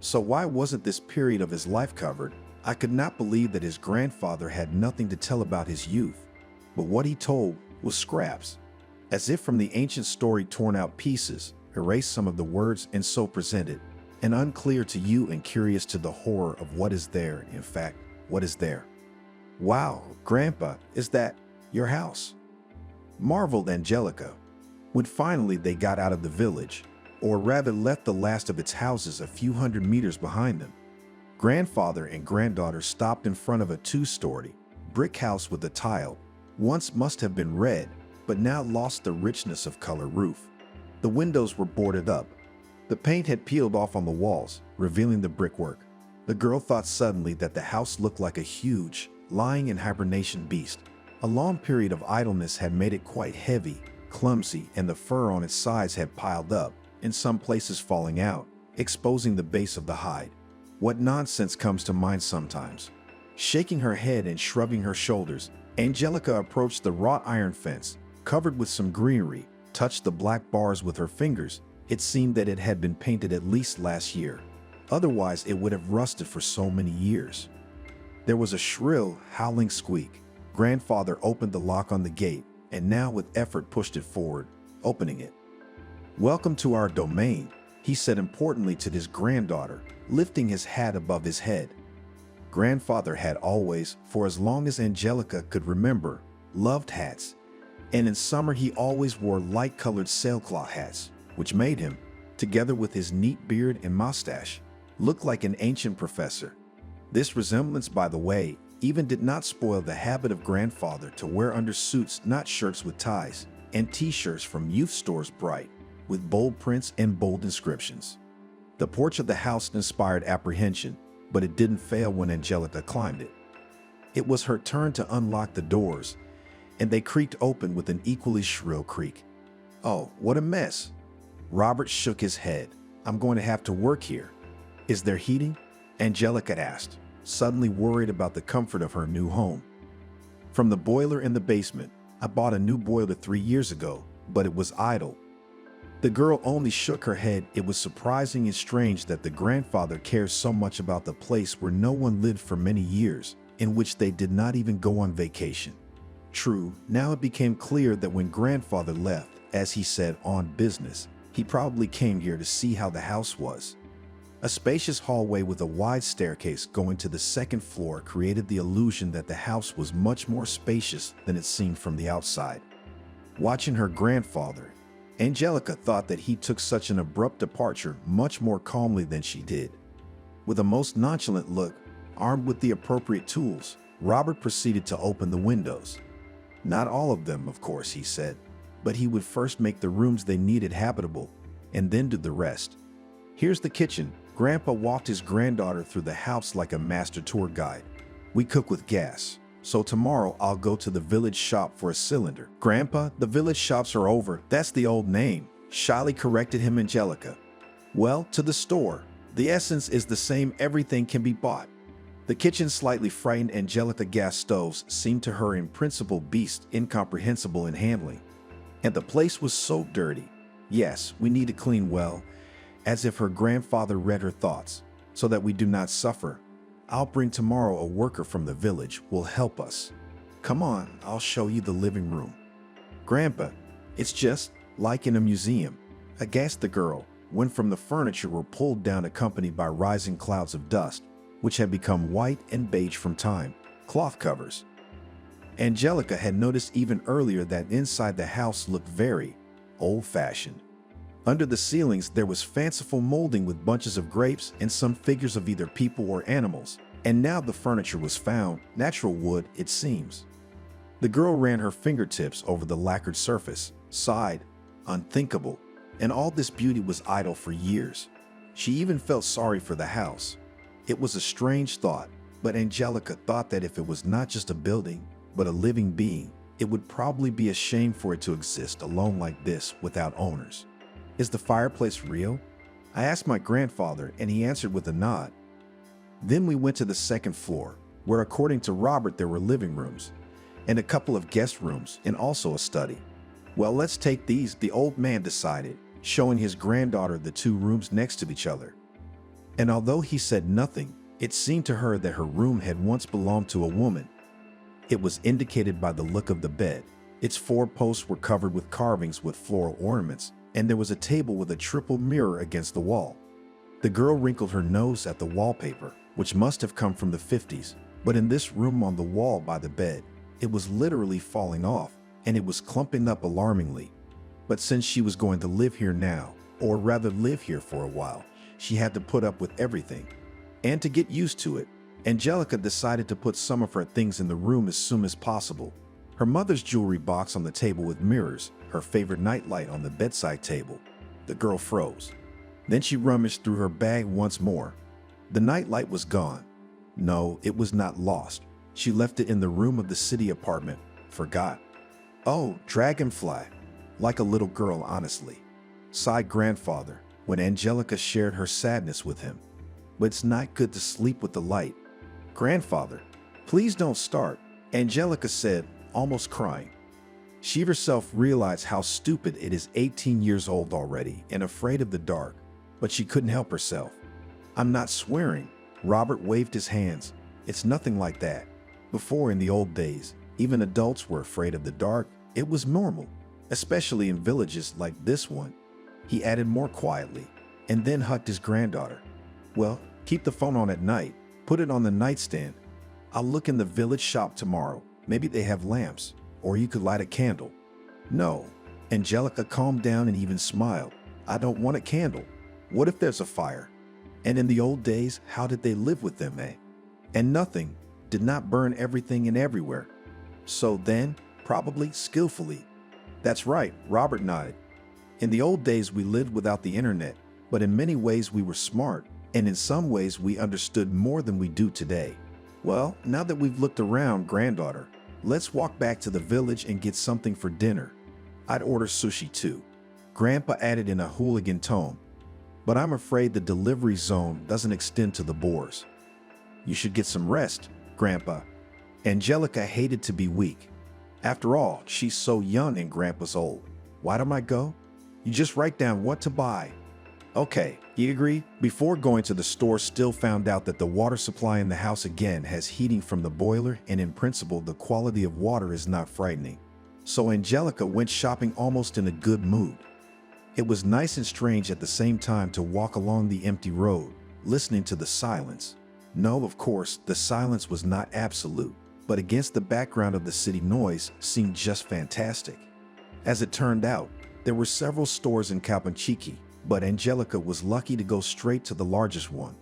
So why wasn't this period of his life covered? I could not believe that his grandfather had nothing to tell about his youth. But what he told was scraps, as if from the ancient story torn out pieces, erased some of the words and so presented, and unclear to you and curious to the horror of what is there, in fact, what is there. "Wow, Grandpa, is that your house?" marveled Angelica, when finally they got out of the village, or rather left the last of its houses a few hundred meters behind them. Grandfather and granddaughter stopped in front of a 2-story brick house with a tile, once must have been red, but now lost the richness of color roof. The windows were boarded up. The paint had peeled off on the walls, revealing the brickwork. The girl thought suddenly that the house looked like a huge, lying in hibernation beast. A long period of idleness had made it quite heavy, clumsy, and the fur on its sides had piled up, in some places falling out, exposing the base of the hide. What nonsense comes to mind sometimes. Shaking her head and shrugging her shoulders, Angelica approached the wrought iron fence, covered with some greenery, touched the black bars with her fingers. It seemed that it had been painted at least last year. Otherwise, it would have rusted for so many years. There was a shrill, howling squeak. Grandfather opened the lock on the gate, and now with effort pushed it forward, opening it. "Welcome to our domain," he said importantly to his granddaughter, lifting his hat above his head. Grandfather had always, for as long as Angelica could remember, loved hats, and in summer he always wore light-colored sailcloth hats, which made him, together with his neat beard and mustache, look like an ancient professor. This resemblance, by the way, even did not spoil the habit of grandfather to wear undersuits, not shirts with ties, and t-shirts from youth stores bright, with bold prints and bold inscriptions. The porch of the house inspired apprehension, but it didn't fail when Angelica climbed it. It was her turn to unlock the doors, and they creaked open with an equally shrill creak. "Oh, what a mess." Robert shook his head. "I'm going to have to work here." "Is there heating?" Angelica asked, suddenly worried about the comfort of her new home. "From the boiler in the basement. I bought a new boiler 3 years ago, but it was idle." The girl only shook her head. It was surprising and strange that the grandfather cared so much about the place where no one lived for many years, in which they did not even go on vacation. True, now it became clear that when grandfather left, as he said, on business, he probably came here to see how the house was. A spacious hallway with a wide staircase going to the second floor created the illusion that the house was much more spacious than it seemed from the outside. Watching her grandfather, Angelica thought that he took such an abrupt departure much more calmly than she did. With a most nonchalant look, armed with the appropriate tools, Robert proceeded to open the windows. Not all of them, of course, he said, but he would first make the rooms they needed habitable, and then do the rest. "Here's the kitchen." Grandpa walked his granddaughter through the house like a master tour guide. "We cook with gas, so tomorrow I'll go to the village shop for a cylinder." "Grandpa, the village shops are over. That's the old name," shyly corrected him Angelica. "Well, to the store. The essence is the same. Everything can be bought." The kitchen slightly frightened Angelica. Gas stoves seemed to her in principle beasts, incomprehensible in handling. And the place was so dirty. "Yes, we need to clean well," as if her grandfather read her thoughts. "So that we do not suffer. I'll bring tomorrow a worker from the village will help us. Come on, I'll show you the living room." "Grandpa, it's just like in a museum." Aghast, the girl, when from the furniture were pulled down accompanied by rising clouds of dust, which had become white and beige from time, cloth covers. Angelica had noticed even earlier that inside the house looked very old-fashioned. Under the ceilings there was fanciful molding with bunches of grapes and some figures of either people or animals, and now the furniture was found, natural wood it seems. The girl ran her fingertips over the lacquered surface, sighed, unthinkable, and all this beauty was idle for years. She even felt sorry for the house. It was a strange thought, but Angelica thought that if it was not just a building, but a living being, it would probably be a shame for it to exist alone like this without owners. "Is the fireplace real?" I asked my grandfather, and he answered with a nod. Then we went to the second floor, where according to Robert there were living rooms, and a couple of guest rooms, and also a study. "Well, let's take these," the old man decided, showing his granddaughter the 2 rooms next to each other. And although he said nothing, it seemed to her that her room had once belonged to a woman. It was indicated by the look of the bed. Its 4 posts were covered with carvings with floral ornaments, and there was a table with a triple mirror against the wall. The girl wrinkled her nose at the wallpaper, which must have come from the 50s, but in this room on the wall by the bed, it was literally falling off, and it was clumping up alarmingly. But since she was going to live here now, or rather live here for a while, she had to put up with everything. And to get used to it, Angelica decided to put some of her things in the room as soon as possible. Her mother's jewelry box on the table with mirrors, her favorite nightlight on the bedside table. The girl froze. Then she rummaged through her bag once more. The nightlight was gone. No, it was not lost. She left it in the room of the city apartment. Forgot. "Oh, dragonfly." Like a little girl, honestly, sighed grandfather when Angelica shared her sadness with him. "But it's not good to sleep with the light." "Grandfather, please don't start," Angelica said, almost crying. She herself realized how stupid it is, 18 years old already and afraid of the dark, but she couldn't help herself. "I'm not swearing." Robert waved his hands. "It's nothing like that. Before, in the old days, even adults were afraid of the dark. It was normal, especially in villages like this one." He added more quietly, and then hugged his granddaughter. "Well, keep the phone on at night. Put it on the nightstand. I'll look in the village shop tomorrow. Maybe they have lamps, or you could light a candle." "No." Angelica calmed down and even smiled. "I don't want a candle. What if there's a fire? And in the old days, how did they live with them, eh? And nothing. did not burn everything and everywhere. So then, probably skillfully. That's right, Robert nodded. In the old days, we lived without the internet, but in many ways we were smart, and in some ways we understood more than we do today. Well, now that we've looked around, granddaughter, let's walk back to the village and get something for dinner. I'd order sushi too, Grandpa added in a hooligan tone. But I'm afraid the delivery zone doesn't extend to the Boers. You should get some rest, Grandpa. Angelica hated to be weak. After all, she's so young and Grandpa's old. Why don't I go? You just write down what to buy. Okay, you agree? Before going to the store, still found out that the water supply in the house again has heating from the boiler, and in principle the quality of water is not frightening. So Angelica went shopping almost in a good mood. It was nice and strange at the same time to walk along the empty road, listening to the silence. No, of course, the silence was not absolute, but against the background of the city noise seemed just fantastic. As it turned out, there were several stores in Kapanchiki, but Angelica was lucky to go straight to the largest one,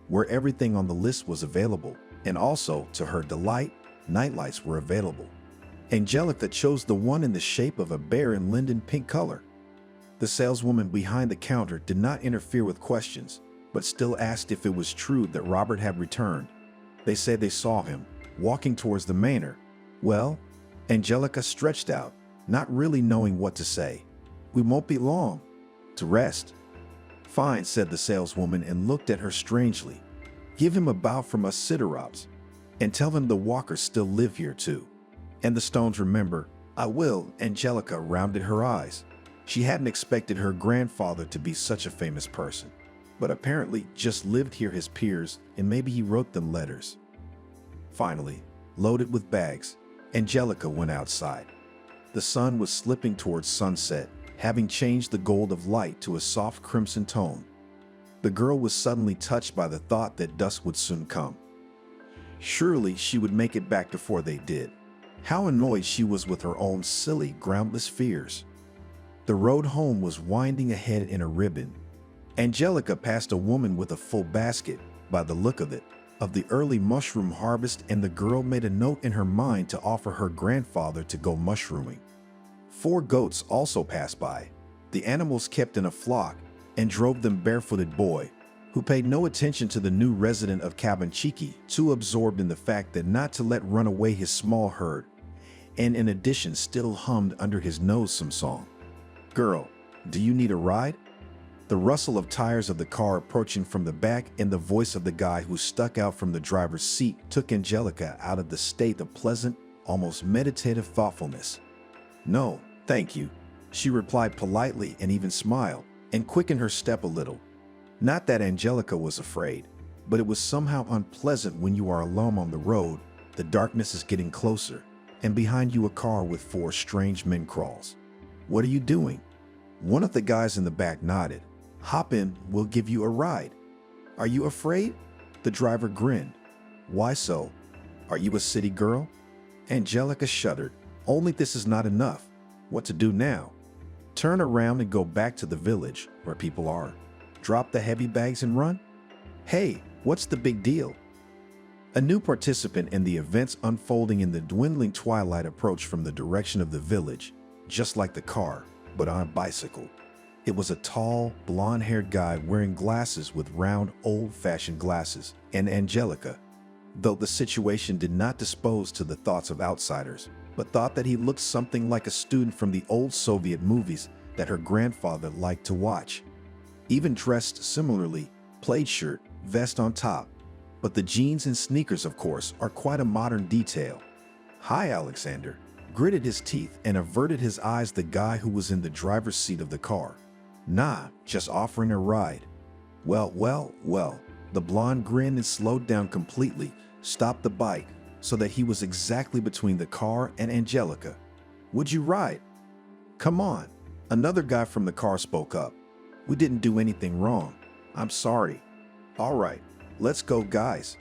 where everything on the list was available, and also, to her delight, nightlights were available. Angelica chose the one in the shape of a bear in linden pink color. The saleswoman behind the counter did not interfere with questions, but still asked if it was true that Robert had returned. They said they saw him, walking towards the manor. Well, Angelica stretched out, not really knowing what to say. We won't be long. To rest. Fine, said the saleswoman and looked at her strangely. Give him a bow from us Sidorops, and tell him the walkers still live here too. And the stones remember. I will, Angelica rounded her eyes. She hadn't expected her grandfather to be such a famous person, but apparently just lived here his peers, and maybe he wrote them letters. Finally, loaded with bags, Angelica went outside. The sun was slipping towards sunset, having changed the gold of light to a soft crimson tone. The girl was suddenly touched by the thought that dusk would soon come. Surely she would make it back before they did. How annoyed she was with her own silly, groundless fears. The road home was winding ahead in a ribbon. Angelica passed a woman with a full basket, by the look of it, of the early mushroom harvest, and the girl made a note in her mind to offer her grandfather to go mushrooming. 4 goats also passed by. The animals kept in a flock, and drove them barefooted boy, who paid no attention to the new resident of Kabanchiki, too absorbed in the fact that not to let run away his small herd, and in addition still hummed under his nose some song. Girl, do you need a ride? The rustle of tires of the car approaching from the back and the voice of the guy who stuck out from the driver's seat took Angelica out of the state of pleasant, almost meditative thoughtfulness. No, thank you, she replied politely and even smiled, and quickened her step a little. Not that Angelica was afraid, but it was somehow unpleasant when you are alone on the road, the darkness is getting closer, and behind you a car with 4 strange men crawls. What are you doing? One of the guys in the back nodded. Hop in, we'll give you a ride. Are you afraid? The driver grinned. Why so? Are you a city girl? Angelica shuddered. Only this is not enough. What to do now? Turn around and go back to the village where people are. Drop the heavy bags and run? Hey, what's the big deal? A new participant in the events unfolding in the dwindling twilight approached from the direction of the village, just like the car, but on a bicycle. It was a tall, blonde-haired guy wearing glasses with round, old-fashioned glasses, and Angelica, though the situation did not dispose to the thoughts of outsiders, but thought that he looked something like a student from the old Soviet movies that her grandfather liked to watch. Even dressed similarly, plaid shirt, vest on top, but the jeans and sneakers, of course, are quite a modern detail. Hi, Alexander, gritted his teeth and averted his eyes the guy who was in the driver's seat of the car. Nah, just offering a ride. Well, the blonde grinned and slowed down completely, stopped the bike, so that he was exactly between the car and Angelica. Would you ride? Come on. Another guy from the car spoke up. We didn't do anything wrong. I'm sorry. All right, let's go, guys.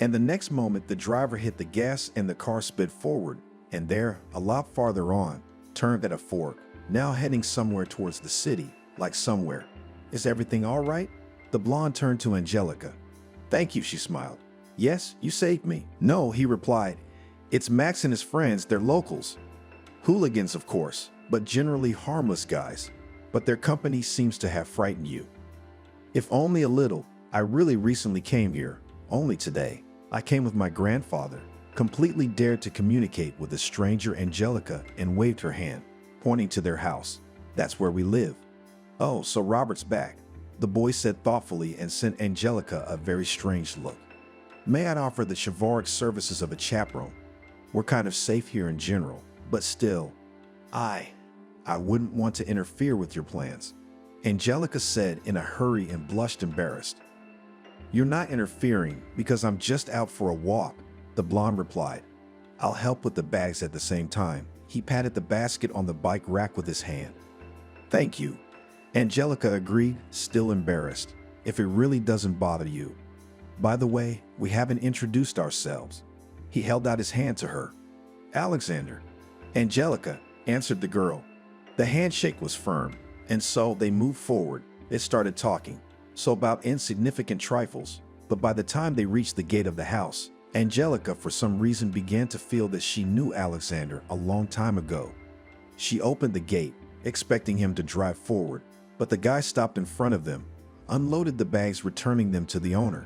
And the next moment, the driver hit the gas and the car sped forward, and there, a lot farther on, turned at a fork, now heading somewhere towards the city, like somewhere. Is everything all right? The blonde turned to Angelica. Thank you, she smiled. Yes, you saved me. No, he replied. It's Max and his friends, they're locals. Hooligans, of course, but generally harmless guys. But their company seems to have frightened you. If only a little. I really recently came here, only today. I came with my grandfather, completely dared to communicate with the stranger Angelica and waved her hand, pointing to their house. That's where we live. Oh, so Robert's back, the boy said thoughtfully and sent Angelica a very strange look. May I offer the chivalric services of a chaperone? We're kind of safe here in general, but still, I wouldn't want to interfere with your plans, Angelica said in a hurry and blushed embarrassed. You're not interfering because I'm just out for a walk, the blonde replied. I'll help with the bags at the same time. He patted the basket on the bike rack with his hand. Thank you, Angelica agreed, still embarrassed. If it really doesn't bother you. By the way, we haven't introduced ourselves. He held out his hand to her. Alexander. Angelica, answered the girl. The handshake was firm, and so they moved forward. They started talking. So about insignificant trifles, but by the time they reached the gate of the house, Angelica for some reason began to feel that she knew Alexander a long time ago. She opened the gate, expecting him to drive forward, but the guy stopped in front of them, unloaded the bags, returning them to the owner.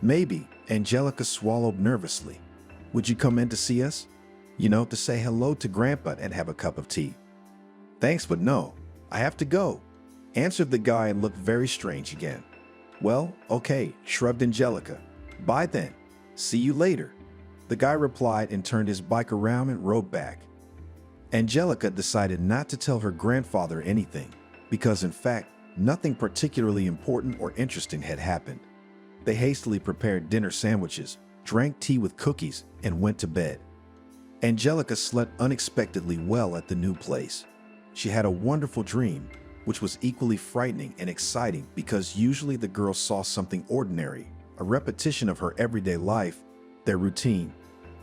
Maybe, Angelica swallowed nervously. Would you come in to see us? You know, to say hello to Grandpa and have a cup of tea. Thanks, but no, I have to go, answered the guy and looked very strange again. Well, okay, shrugged Angelica. Bye then. See you later. The guy replied and turned his bike around and rode back. Angelica decided not to tell her grandfather anything, because in fact, nothing particularly important or interesting had happened. They hastily prepared dinner sandwiches, drank tea with cookies, and went to bed. Angelica slept unexpectedly well at the new place. She had a wonderful dream, which was equally frightening and exciting because usually the girl saw something ordinary, a repetition of her everyday life, their routine.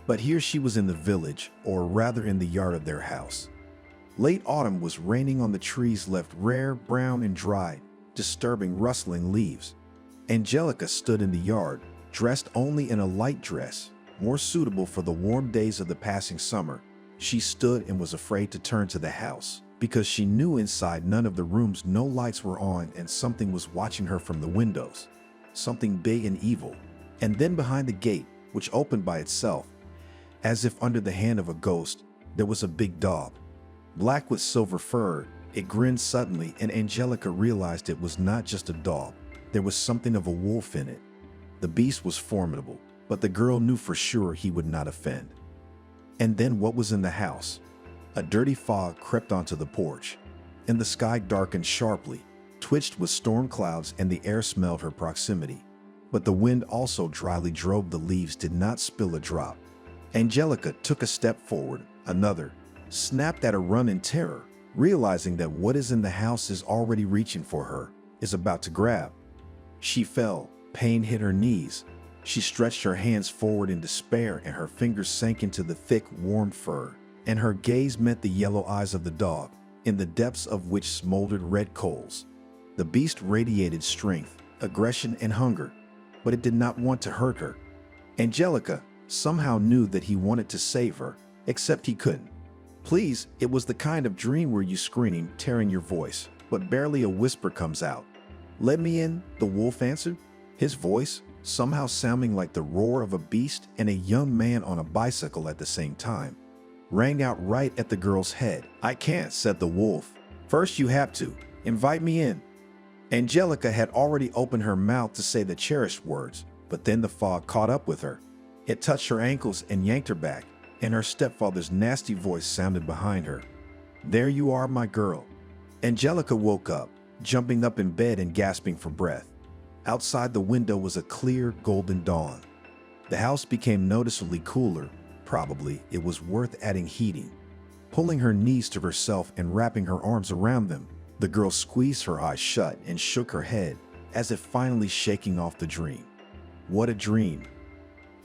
But here she was in the village, or rather in the yard of their house. Late autumn was raining on the trees left rare, brown and dried, disturbing rustling leaves. Angelica stood in the yard, dressed only in a light dress, more suitable for the warm days of the passing summer. She stood and was afraid to turn to the house, because she knew inside none of the rooms no lights were on and something was watching her from the windows. Something big and evil. And then behind the gate, which opened by itself, as if under the hand of a ghost, there was a big dog. Black with silver fur, it grinned suddenly and Angelica realized it was not just a dog. There was something of a wolf in it. The beast was formidable, but the girl knew for sure he would not offend. And then what was in the house? A dirty fog crept onto the porch, and the sky darkened sharply, twitched with storm clouds, and the air smelled her proximity. But the wind also dryly drove the leaves, did not spill a drop. Angelica took a step forward, another, snapped at a run in terror, realizing that what is in the house is already reaching for her, is about to grab. She fell, pain hit her knees. She stretched her hands forward in despair and her fingers sank into the thick, warm fur, and her gaze met the yellow eyes of the dog, in the depths of which smoldered red coals. The beast radiated strength, aggression, and hunger, but it did not want to hurt her. Angelica somehow knew that he wanted to save her, except he couldn't. Please, it was the kind of dream where you scream, tearing your voice, but barely a whisper comes out. Let me in, the wolf answered, his voice somehow sounding like the roar of a beast, and a young man on a bicycle at the same time rang out right at the girl's head. I can't, said the wolf. First you have to invite me in. Angelica had already opened her mouth to say the cherished words, but then the fog caught up with her. It touched her ankles and yanked her back, and her stepfather's nasty voice sounded behind her. There you are, my girl. Angelica woke up, jumping up in bed and gasping for breath. Outside the window was a clear, golden dawn. The house became noticeably cooler. Probably it was worth adding heating. Pulling her knees to herself and wrapping her arms around them, the girl squeezed her eyes shut and shook her head, as if finally shaking off the dream. What a dream!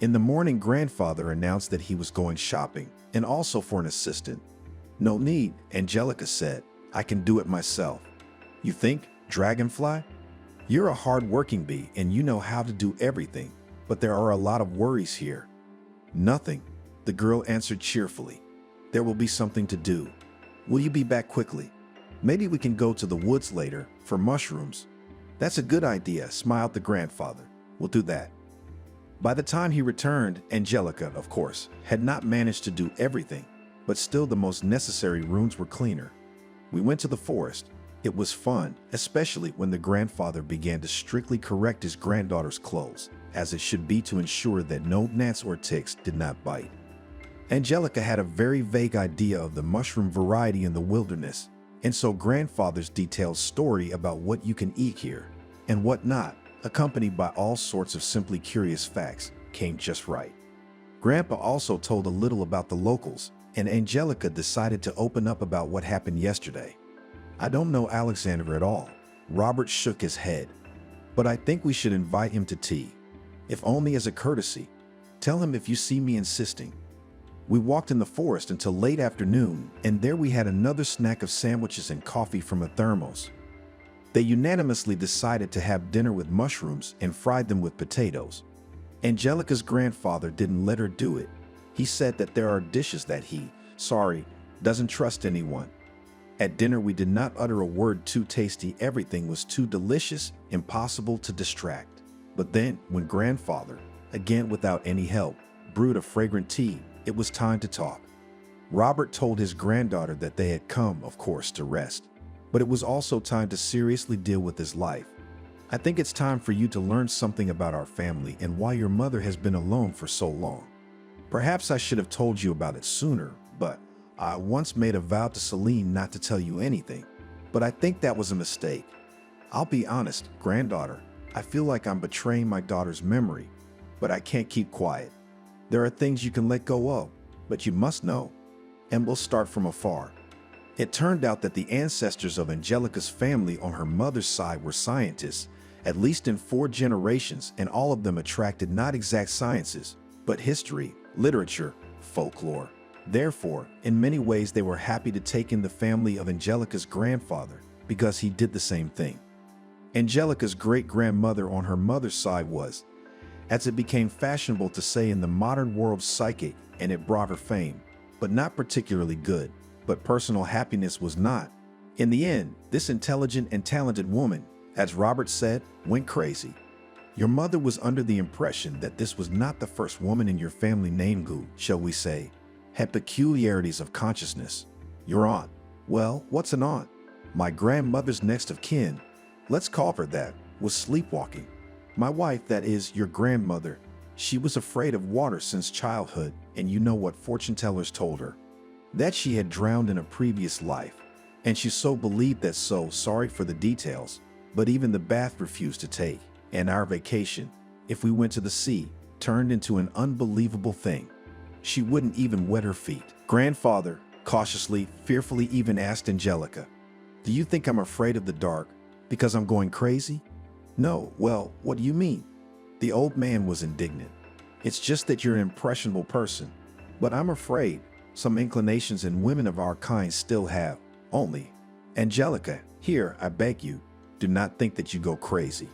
In the morning, grandfather announced that he was going shopping, and also for an assistant. No need, Angelica said. I can do it myself. You think, Dragonfly? You're a hard-working bee and you know how to do everything. but there are a lot of worries here. Nothing, the girl answered cheerfully. There will be something to do. Will you be back quickly? Maybe we can go to the woods later for mushrooms. That's a good idea, smiled the grandfather. We'll do that. By the time he returned, Angelica, of course, had not managed to do everything, but still the most necessary rooms were cleaner. We went to the forest. It was fun, especially when the grandfather began to strictly correct his granddaughter's clothes, as it should be to ensure that no gnats or ticks did not bite. Angelica had a very vague idea of the mushroom variety in the wilderness, and so grandfather's detailed story about what you can eat here and what not, accompanied by all sorts of simply curious facts, came just right. Grandpa also told a little about the locals, and Angelica decided to open up about what happened yesterday. I don't know Alexander at all. Robert shook his head. But I think we should invite him to tea. If only as a courtesy. Tell him if you see me insisting. We walked in the forest until late afternoon, and there we had another snack of sandwiches and coffee from a thermos. They unanimously decided to have dinner with mushrooms and fried them with potatoes. Angelica's grandfather didn't let her do it. He said that there are dishes that he, doesn't trust anyone. At dinner, we did not utter a word too tasty. Everything was too delicious, impossible to distract. But then, when grandfather, again without any help, brewed a fragrant tea, it was time to talk. Robert told his granddaughter that they had come, of course, to rest. But it was also time to seriously deal with his life. I think it's time for you to learn something about our family and why your mother has been alone for so long. Perhaps I should have told you about it sooner, but I once made a vow to Celine not to tell you anything. But I think that was a mistake. I'll be honest, granddaughter, I feel like I'm betraying my daughter's memory, but I can't keep quiet. There are things you can let go of, but you must know. And we'll start from afar. It turned out that the ancestors of Angelica's family on her mother's side were scientists, at least in 4 generations, and all of them attracted not exact sciences, but history, literature, folklore. Therefore, in many ways they were happy to take in the family of Angelica's grandfather, because he did the same thing. Angelica's great-grandmother on her mother's side was, as it became fashionable to say in the modern world, psychic, and it brought her fame, but not particularly good. But personal happiness was not. In the end, this intelligent and talented woman, as Robert said, went crazy. Your mother was under the impression that this was not the first woman in your family named Gu, shall we say, had peculiarities of consciousness. Your aunt. Well, what's an aunt? My grandmother's next of kin, let's call her that, was sleepwalking. My wife, that is, your grandmother, she was afraid of water since childhood, and you know what fortune tellers told her? That she had drowned in a previous life, and she so believed that. So sorry for the details, but even the bath refused to take, and our vacation, if we went to the sea, turned into an unbelievable thing. She wouldn't even wet her feet. Grandfather, cautiously, fearfully even asked Angelica, "Do you think I'm afraid of the dark because I'm going crazy?" "No, well, what do you mean?" The old man was indignant. "It's just that you're an impressionable person, but I'm afraid some inclinations in women of our kind still have, only. Angelica, here, I beg you, do not think that you go crazy.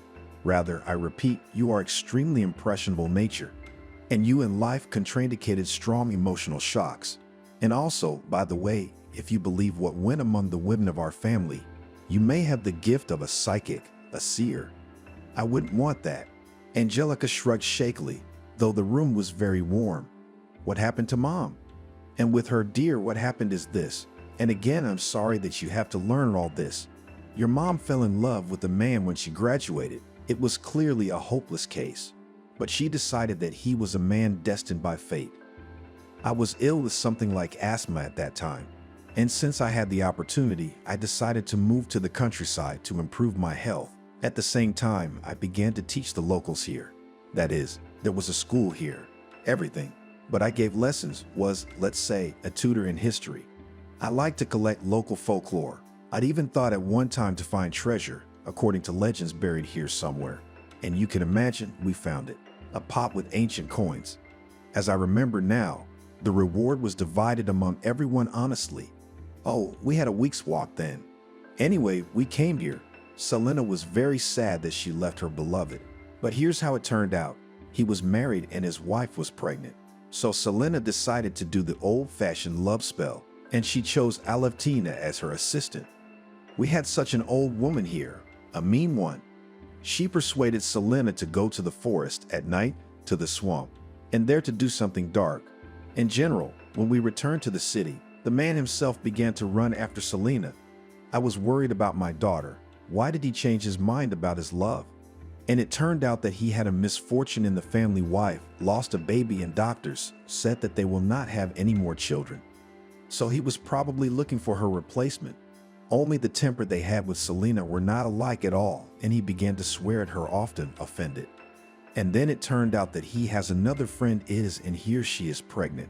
Rather, I repeat, you are extremely impressionable nature, and you in life contraindicated strong emotional shocks. And also, by the way, if you believe what went among the women of our family, you may have the gift of a psychic, a seer. I wouldn't want that." Angelica shrugged shakily, though the room was very warm. "What happened to Mom?" "And with her, dear, what happened is this, and again I'm sorry that you have to learn all this. Your mom fell in love with a man when she graduated. It was clearly a hopeless case, but she decided that he was a man destined by fate. I was ill with something like asthma at that time, and since I had the opportunity, I decided to move to the countryside to improve my health. At the same time, I began to teach the locals here. That is, there was a school here, everything. But I gave lessons, was, let's say, a tutor in history. I like to collect local folklore. I'd even thought at one time to find treasure, according to legends, buried here somewhere. And you can imagine, we found it, a pot with ancient coins. As I remember now, the reward was divided among everyone honestly. Oh, we had a week's walk then. Anyway, we came here. Selena was very sad that she left her beloved. But here's how it turned out. He was married and his wife was pregnant. So Selena decided to do the old-fashioned love spell, and she chose Alevtina as her assistant. We had such an old woman here, a mean one. She persuaded Selena to go to the forest at night, to the swamp, and there to do something dark. In general, when we returned to the city, the man himself began to run after Selena. I was worried about my daughter. Why did he change his mind about his love? And it turned out that he had a misfortune in the family. Wife lost a baby and doctors said that they will not have any more children. So he was probably looking for her replacement. Only the temper they had with Selena were not alike at all, and he began to swear at her often, offended. And then it turned out that he has another friend and here she is pregnant.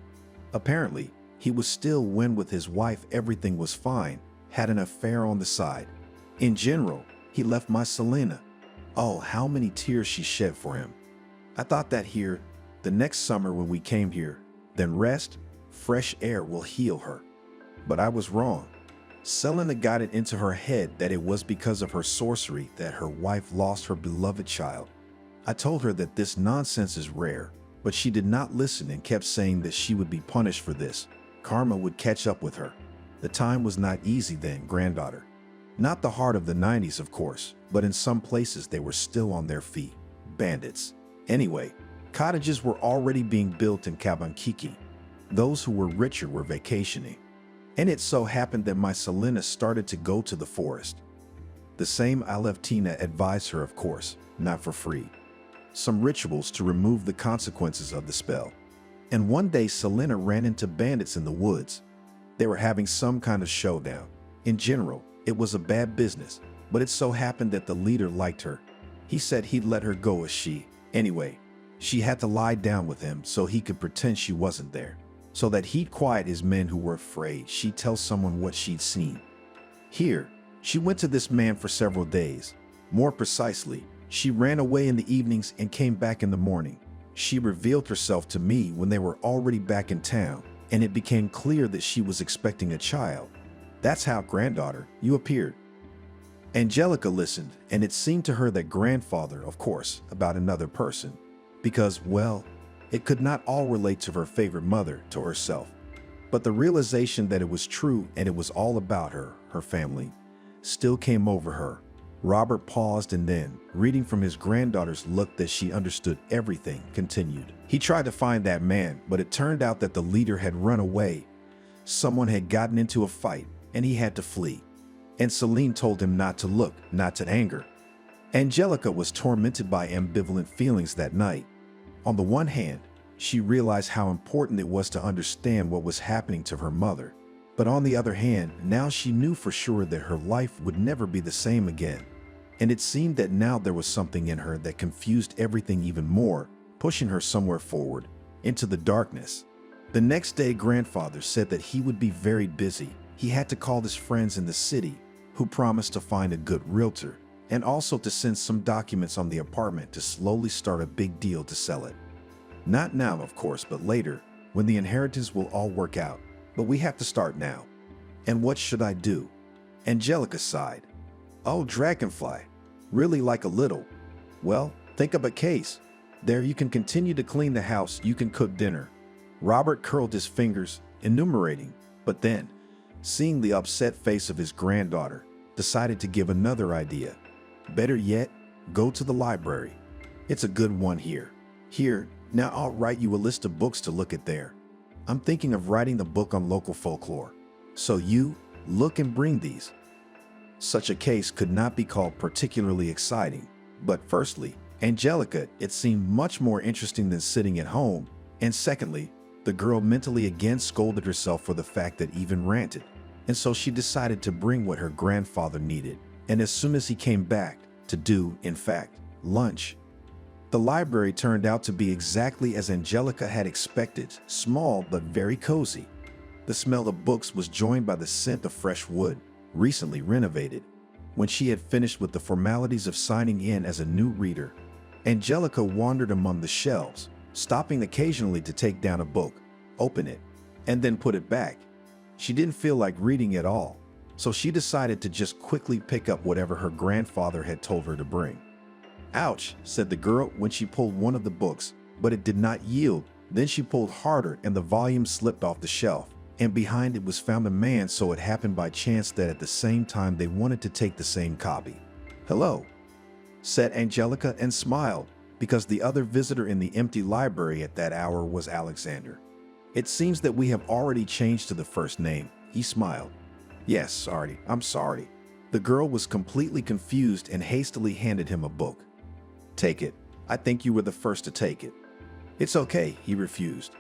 Apparently, he was still when with his wife everything was fine, had an affair on the side. In general, he left my Selena. Oh, how many tears she shed for him. I thought that here, the next summer when we came here, then rest, fresh air will heal her. But I was wrong. Selena got it into her head that it was because of her sorcery that her wife lost her beloved child. I told her that this nonsense is rare, but she did not listen and kept saying that she would be punished for this. Karma would catch up with her. The time was not easy then, granddaughter. Not the heart of the 90s, of course, but in some places they were still on their feet. Bandits. Anyway, cottages were already being built in Kabankiki. Those who were richer were vacationing. And it so happened that my Selena started to go to the forest. The same Alevtina advised her, of course, not for free. Some rituals to remove the consequences of the spell. And one day Selena ran into bandits in the woods. They were having some kind of showdown. In general, it was a bad business, but it so happened that the leader liked her. He said he'd let her go as anyway, she had to lie down with him so he could pretend she wasn't there, so that he'd quiet his men who were afraid she'd tell someone what she'd seen. Here, she went to this man for several days. More precisely, she ran away in the evenings and came back in the morning. She revealed herself to me when they were already back in town, and it became clear that she was expecting a child. That's how, granddaughter, you appeared. Angelica listened, and it seemed to her that grandfather, of course, about another person, because, well, it could not all relate to her favorite mother, to herself. But the realization that it was true and it was all about her, her family, still came over her. Robert paused and then, reading from his granddaughter's look that she understood everything, continued. He tried to find that man, but it turned out that the leader had run away. Someone had gotten into a fight, and he had to flee. And Celine told him not to look, not to anger. Angelica was tormented by ambivalent feelings that night. On the one hand, she realized how important it was to understand what was happening to her mother. But on the other hand, now she knew for sure that her life would never be the same again. And it seemed that now there was something in her that confused everything even more, pushing her somewhere forward, into the darkness. The next day, grandfather said that he would be very busy. He had to call his friends in the city, who promised to find a good realtor, and also to send some documents on the apartment to slowly start a big deal to sell it. Not now, of course, but later, when the inheritance will all work out. But we have to start now. And what should I do? Angelica sighed. Oh, dragonfly. Really like a little. Well, think of a case. There you can continue to clean the house, you can cook dinner. Robert curled his fingers, enumerating, but then, seeing the upset face of his granddaughter, decided to give another idea. Better yet, go to the library. It's a good one here. Here, now I'll write you a list of books to look at there. I'm thinking of writing a book on local folklore. So you, look and bring these. Such a case could not be called particularly exciting. But firstly, Angelica, it seemed much more interesting than sitting at home. And secondly, the girl mentally again scolded herself for the fact that even ranted. And so she decided to bring what her grandfather needed. And as soon as he came back, to do, in fact, lunch. The library turned out to be exactly as Angelica had expected, small but very cozy. The smell of books was joined by the scent of fresh wood, recently renovated. When she had finished with the formalities of signing in as a new reader, Angelica wandered among the shelves, stopping occasionally to take down a book, open it, and then put it back. She didn't feel like reading at all, so she decided to just quickly pick up whatever her grandfather had told her to bring. Ouch, said the girl when she pulled one of the books, but it did not yield. Then she pulled harder and the volume slipped off the shelf, and behind it was found a man. So it happened by chance that at the same time they wanted to take the same copy. Hello, said Angelica and smiled, because the other visitor in the empty library at that hour was Alexander. It seems that we have already changed to the first name, he smiled. Yes, sorry, I'm sorry. The girl was completely confused and hastily handed him a book. Take it. I think you were the first to take it. It's okay, he refused.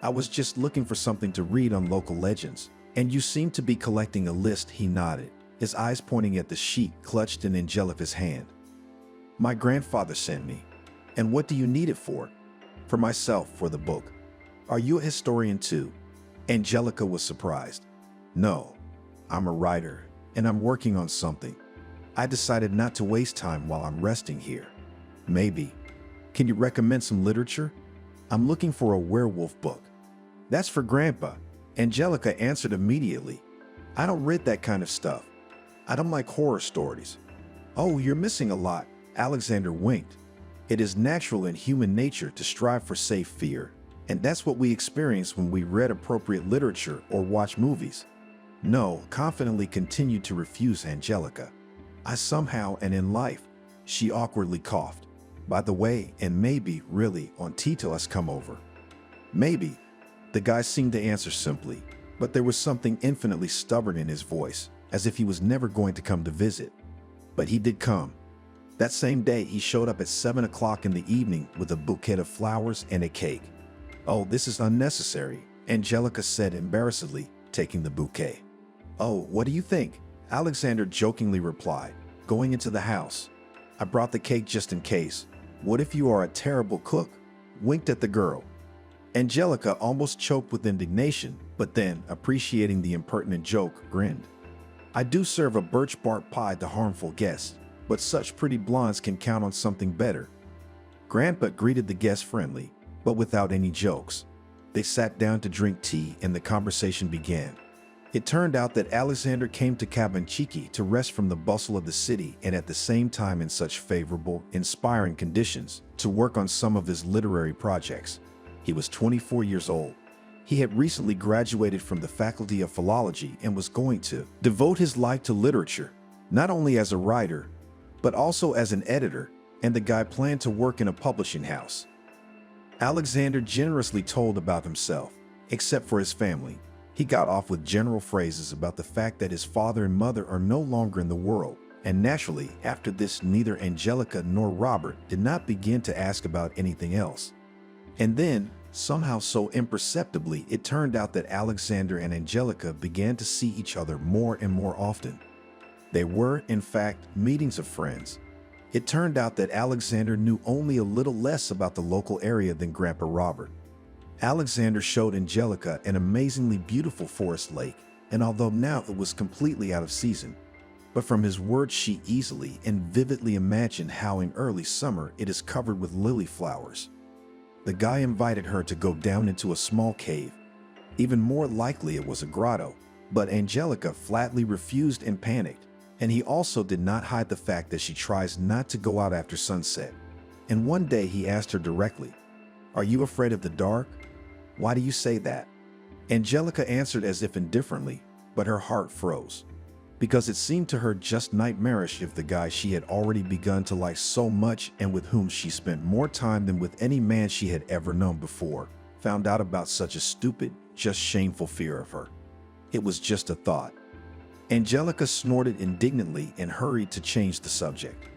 I was just looking for something to read on local legends, and you seem to be collecting a list, he nodded, his eyes pointing at the sheet clutched in Angelica's hand. My grandfather sent me. And what do you need it for? For myself, for the book. Are you a historian too? Angelica was surprised. No, I'm a writer, and I'm working on something. I decided not to waste time while I'm resting here. Maybe. Can you recommend some literature? I'm looking for a werewolf book. That's for Grandpa, Angelica answered immediately. I don't read that kind of stuff. I don't like horror stories. Oh, you're missing a lot, Alexander winked. It is natural in human nature to strive for safe fear, and that's what we experience when we read appropriate literature or watch movies. No, confidently continued to refuse Angelica. I somehow and in life, she awkwardly coughed. By the way, and maybe, really, on Tito has come over. Maybe. The guy seemed to answer simply, but there was something infinitely stubborn in his voice, as if he was never going to come to visit. But he did come. That same day, he showed up at 7 o'clock in the evening with a bouquet of flowers and a cake. Oh, this is unnecessary, Angelica said embarrassedly, taking the bouquet. Oh, what do you think? Alexander jokingly replied, going into the house. I brought the cake just in case. What if you are a terrible cook? Winked at the girl. Angelica almost choked with indignation, but then, appreciating the impertinent joke, grinned. I do serve a birch bark pie to harmful guests, but such pretty blondes can count on something better. Grandpa greeted the guests friendly, but without any jokes. They sat down to drink tea and the conversation began. It turned out that Alexander came to Cabanchichi to rest from the bustle of the city and at the same time in such favorable, inspiring conditions to work on some of his literary projects. He was 24 years old. He had recently graduated from the Faculty of Philology and was going to devote his life to literature, not only as a writer, but also as an editor, and the guy planned to work in a publishing house. Alexander generously told about himself, except for his family. He got off with general phrases about the fact that his father and mother are no longer in the world, and naturally, after this, neither Angelica nor Robert did not begin to ask about anything else. And then, somehow so imperceptibly, it turned out that Alexander and Angelica began to see each other more and more often. They were, in fact, meetings of friends. It turned out that Alexander knew only a little less about the local area than Grandpa Robert. Alexander showed Angelica an amazingly beautiful forest lake, and although now it was completely out of season, but from his words she easily and vividly imagined how in early summer it is covered with lily flowers. The guy invited her to go down into a small cave. Even more likely it was a grotto, but Angelica flatly refused and panicked. And he also did not hide the fact that she tries not to go out after sunset. And one day he asked her directly, "Are you afraid of the dark? Why do you say that?" Angelica answered as if indifferently, but her heart froze. Because it seemed to her just nightmarish if the guy she had already begun to like so much and with whom she spent more time than with any man she had ever known before, found out about such a stupid, just shameful fear of her. It was just a thought. Angelica snorted indignantly and hurried to change the subject.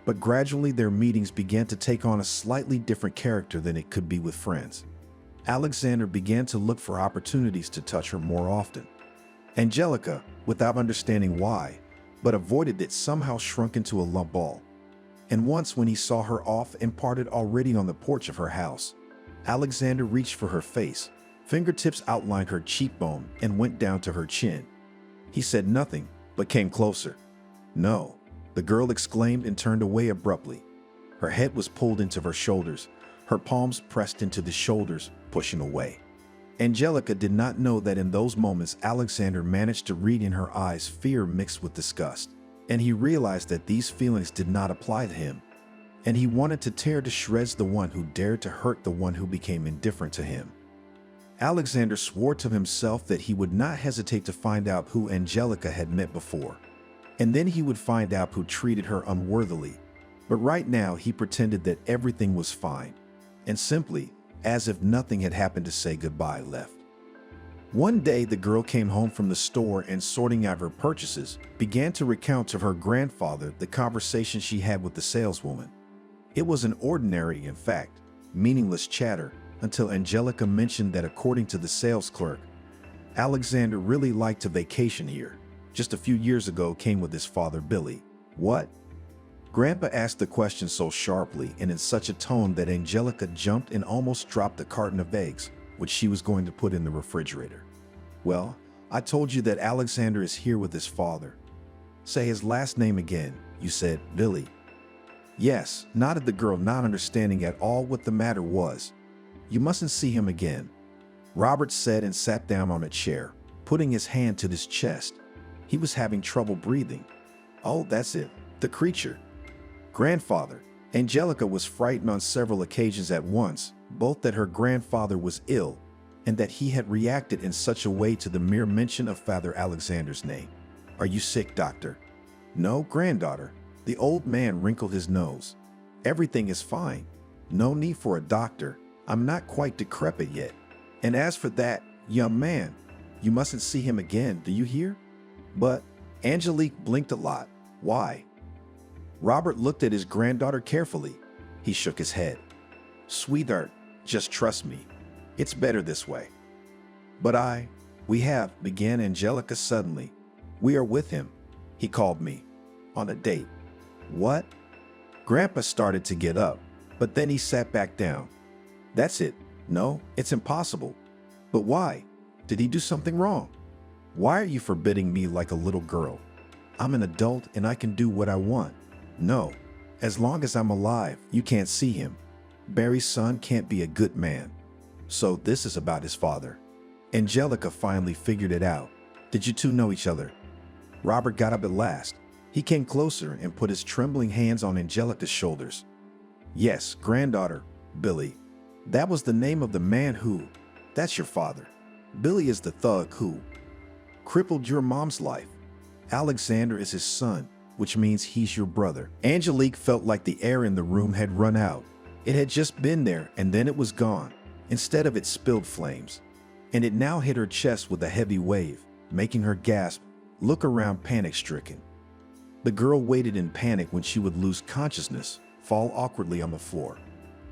But gradually their meetings began to take on a slightly different character than it could be with friends. Alexander began to look for opportunities to touch her more often. Angelica, without understanding why, but avoided it, somehow shrunk into a lump ball. And once when he saw her off and parted already on the porch of her house, Alexander reached for her face, fingertips outlined her cheekbone and went down to her chin. He said nothing, but came closer. "No," the girl exclaimed and turned away abruptly. Her head was pulled into her shoulders, her palms pressed into the shoulders, pushing away. Angelica did not know that in those moments Alexander managed to read in her eyes fear mixed with disgust, and he realized that these feelings did not apply to him. and he wanted to tear to shreds the one who dared to hurt the one who became indifferent to him. Alexander swore to himself that he would not hesitate to find out who Angelica had met before, and then he would find out who treated her unworthily. But right now he pretended that everything was fine, and simply, as if nothing had happened to say goodbye, left. One day the girl came home from the store and, sorting out her purchases, began to recount to her grandfather the conversation she had with the saleswoman. It was an ordinary, in fact, meaningless chatter, until Angelica mentioned that according to the sales clerk, Alexander really liked to vacation here. Just a few years ago came with his father Billy. What? Grandpa asked the question so sharply and in such a tone that Angelica jumped and almost dropped a carton of eggs, which she was going to put in the refrigerator. Well, I told you that Alexander is here with his father. Say his last name again. You said Billy. Yes, nodded the girl, not understanding at all what the matter was. You mustn't see him again, Robert said, and sat down on a chair, putting his hand to his chest. He was having trouble breathing. Oh, that's it, the creature. Grandfather. Angelica was frightened on several occasions at once, both that her grandfather was ill and that he had reacted in such a way to the mere mention of Father Alexander's name. Are you sick, doctor? No, granddaughter. The old man wrinkled his nose. Everything is fine. No need for a doctor. I'm not quite decrepit yet. And as for that young man, you mustn't see him again, do you hear? But Angelique blinked a lot. Why? Robert looked at his granddaughter carefully. He shook his head. Sweetheart, just trust me. It's better this way. But we have, began Angelica suddenly. We are with him. He called me. On a date. What? Grandpa started to get up, but then he sat back down. That's it. No, it's impossible. But why? Did he do something wrong? Why are you forbidding me like a little girl? I'm an adult and I can do what I want. No, as long as I'm alive, you can't see him. Barry's son can't be a good man. So this is about his father. Angelica finally figured it out. Did you two know each other? Robert got up at last. He came closer and put his trembling hands on Angelica's shoulders. Yes, granddaughter, Billy. That was the name of the man who, that's your father. Billy is the thug who crippled your mom's life. Alexander is his son, which means he's your brother. Angelique felt like the air in the room had run out. It had just been there and then it was gone. Instead of it spilled flames. And it now hit her chest with a heavy wave, making her gasp, look around panic-stricken. The girl waited in panic when she would lose consciousness, fall awkwardly on the floor.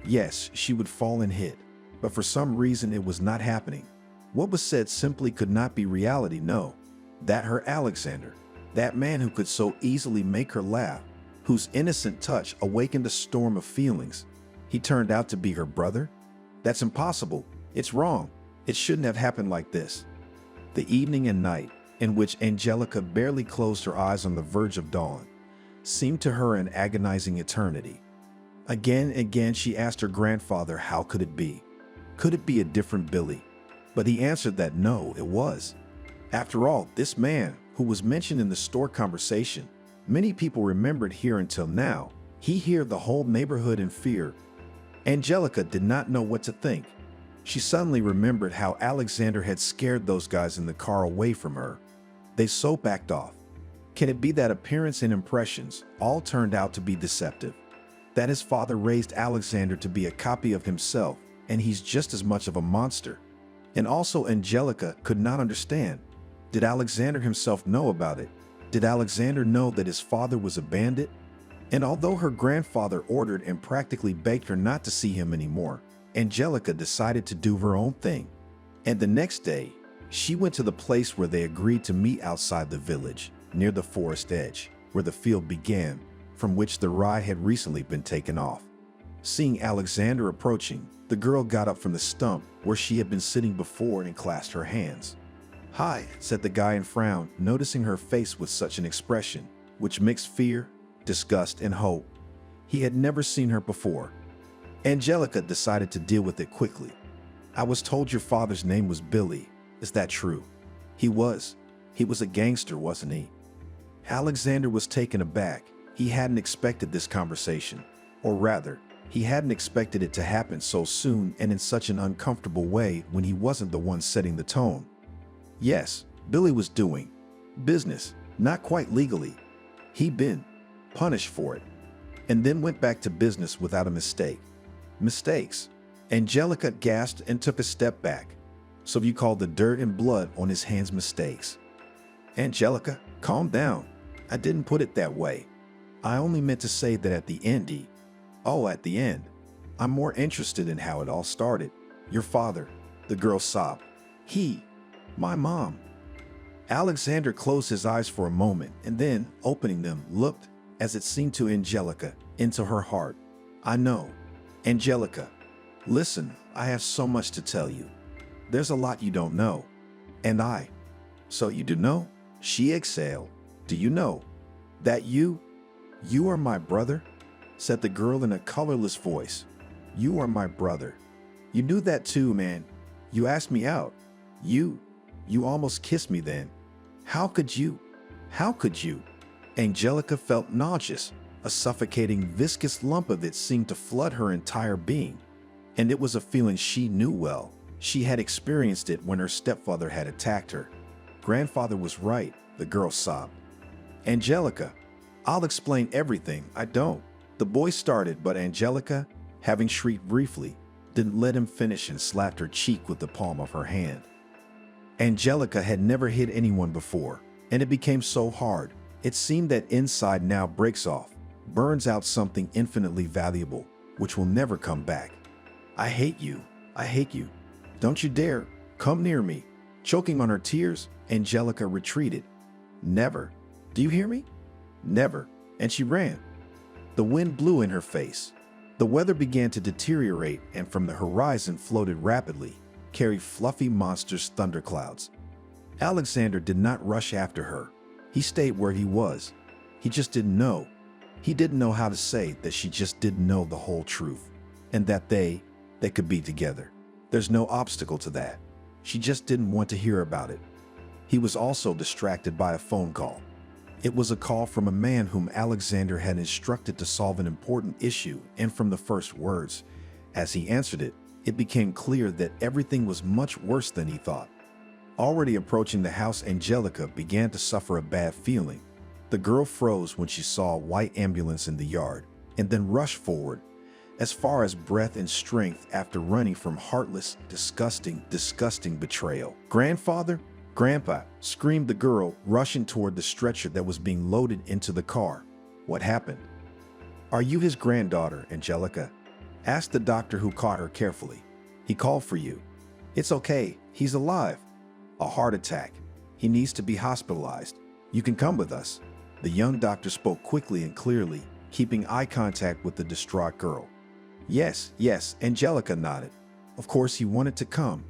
Yes, she would fall and hit, but for some reason it was not happening. What was said simply could not be reality, no. That her Alexander, that man who could so easily make her laugh, whose innocent touch awakened a storm of feelings. He turned out to be her brother? That's impossible. It's wrong. It shouldn't have happened like this. The evening and night, in which Angelica barely closed her eyes on the verge of dawn, seemed to her an agonizing eternity. Again and again she asked her grandfather how could it be? Could it be a different Billy? But he answered that no, it was. After all, this man, who was mentioned in the store conversation, many people remembered here until now, he heard the whole neighborhood in fear. Angelica did not know what to think. She suddenly remembered how Alexander had scared those guys in the car away from her. They so backed off. Can it be that appearance and impressions all turned out to be deceptive? That his father raised Alexander to be a copy of himself, and he's just as much of a monster? And also Angelica could not understand. Did Alexander himself know about it? Did Alexander know that his father was a bandit? And although her grandfather ordered and practically begged her not to see him anymore, Angelica decided to do her own thing. And the next day, she went to the place where they agreed to meet outside the village, near the forest edge, where the field began, from which the rye had recently been taken off. Seeing Alexander approaching, the girl got up from the stump where she had been sitting before and clasped her hands. "Hi," said the guy and frowned, noticing her face with such an expression, which mixed fear, disgust, and hope. He had never seen her before. Angelica decided to deal with it quickly. "I was told your father's name was Billy. Is that true?" He was a gangster, wasn't he?" Alexander was taken aback. He hadn't expected this conversation, Or rather, he hadn't expected it to happen so soon and in such an uncomfortable way when he wasn't the one setting the tone. Yes, Billy was doing business, not quite legally. He'd been punished for it, and then went back to business without a mistake. Mistakes. Angelica gasped and took a step back. So you call the dirt and blood on his hands mistakes? Angelica, calm down. I didn't put it that way. I only meant to say that at the end at the end. I'm more interested in how it all started. Your father, the girl sobbed. My mom. Alexander closed his eyes for a moment and then, opening them, looked, as it seemed to Angelica, into her heart. I know. Angelica, listen, I have so much to tell you. There's a lot you don't know. And I. So you do know? She exhaled. Do you know that you are my brother? Said the girl in a colorless voice. You are my brother. You knew that too, man. You asked me out. You almost kissed me then. How could you? How could you? Angelica felt nauseous. A suffocating, viscous lump of it seemed to flood her entire being. And it was a feeling she knew well. She had experienced it when her stepfather had attacked her. Grandfather was right, the girl sobbed. Angelica, I'll explain everything. I don't. The boy started, but Angelica, having shrieked briefly, didn't let him finish and slapped her cheek with the palm of her hand. Angelica had never hit anyone before, and it became so hard. It seemed that inside now breaks off, burns out something infinitely valuable, which will never come back. I hate you. I hate you. Don't you dare. Come near me. Choking on her tears, Angelica retreated. Never. Do you hear me? Never. And she ran. The wind blew in her face. The weather began to deteriorate, and from the horizon floated rapidly, carried fluffy monstrous thunderclouds. Alexander did not rush after her. He stayed where he was. He just didn't know. He didn't know how to say that she just didn't know the whole truth, and that they could be together. There's no obstacle to that. She just didn't want to hear about it. He was also distracted by a phone call. It was a call from a man whom Alexander had instructed to solve an important issue, and from the first words, as he answered it, it became clear that everything was much worse than he thought. Already approaching the house, Angelica began to suffer a bad feeling. The girl froze when she saw a white ambulance in the yard, and then rushed forward, as far as breath and strength after running from heartless, disgusting betrayal. Grandfather? Grandpa, screamed the girl, rushing toward the stretcher that was being loaded into the car. What happened? Are you his granddaughter, Angelica? Asked the doctor, who caught her carefully. He called for you. It's okay, he's alive. A heart attack. He needs to be hospitalized. You can come with us. The young doctor spoke quickly and clearly, keeping eye contact with the distraught girl. Yes, Angelica nodded. Of course he wanted to come.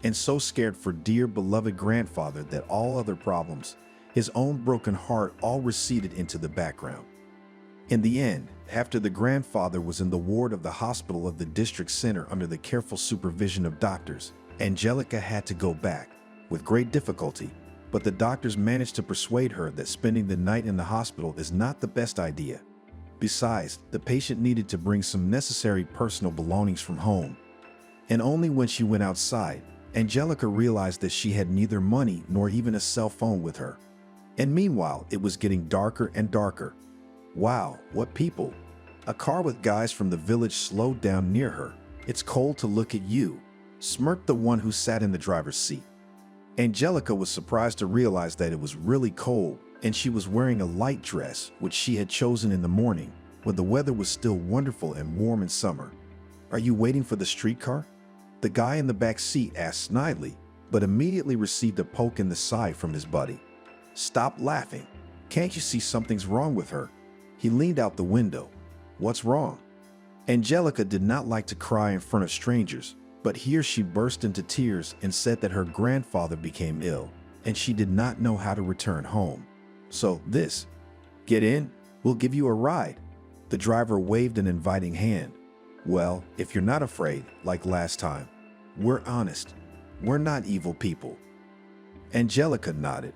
And so scared for dear beloved grandfather that all other problems, his own broken heart, all receded into the background. In the end, after the grandfather was in the ward of the hospital of the district center under the careful supervision of doctors, Angelica had to go back, with great difficulty, but the doctors managed to persuade her that spending the night in the hospital is not the best idea. Besides, the patient needed to bring some necessary personal belongings from home. And only when she went outside, Angelica realized that she had neither money nor even a cell phone with her. And meanwhile, it was getting darker and darker. Wow, what people! A car with guys from the village slowed down near her. It's cold to look at you, smirked the one who sat in the driver's seat. Angelica was surprised to realize that it was really cold, and she was wearing a light dress, which she had chosen in the morning, when the weather was still wonderful and warm in summer. Are you waiting for the streetcar? The guy in the back seat asked snidely, but immediately received a poke in the side from his buddy. Stop laughing. Can't you see something's wrong with her? He leaned out the window. What's wrong? Angelica did not like to cry in front of strangers, but here she burst into tears and said that her grandfather became ill, and she did not know how to return home. So get in, we'll give you a ride. The driver waved an inviting hand. Well, if you're not afraid, like last time, we're honest. We're not evil people. Angelica nodded.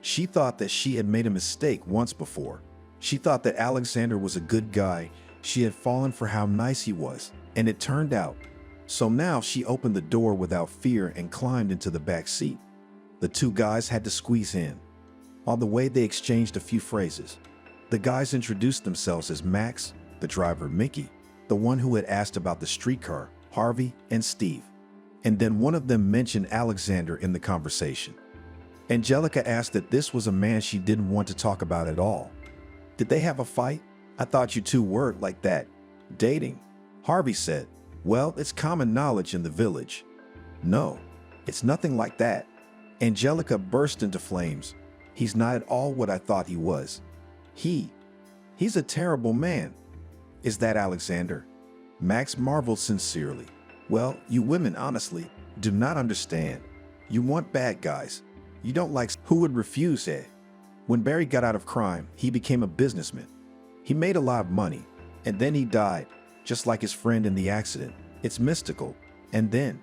She thought that she had made a mistake once before. She thought that Alexander was a good guy. She had fallen for how nice he was, and it turned out. So now she opened the door without fear and climbed into the back seat. The two guys had to squeeze in. On the way, they exchanged a few phrases. The guys introduced themselves as Max, the driver Mickey, the one who had asked about the streetcar, Harvey, and Steve. And then one of them mentioned Alexander in the conversation. Angelica asked that this was a man she didn't want to talk about at all. Did they have a fight? I thought you two were like that. Dating. Harvey said, well, it's common knowledge in the village. No, it's nothing like that. Angelica burst into flames. He's not at all what I thought he was. He's a terrible man. Is that Alexander? Max marveled sincerely. Well, you women honestly do not understand. You want bad guys. You don't like who would refuse it. When Barry got out of crime, he became a businessman. He made a lot of money, and then he died, just like his friend in the accident. It's mystical. And then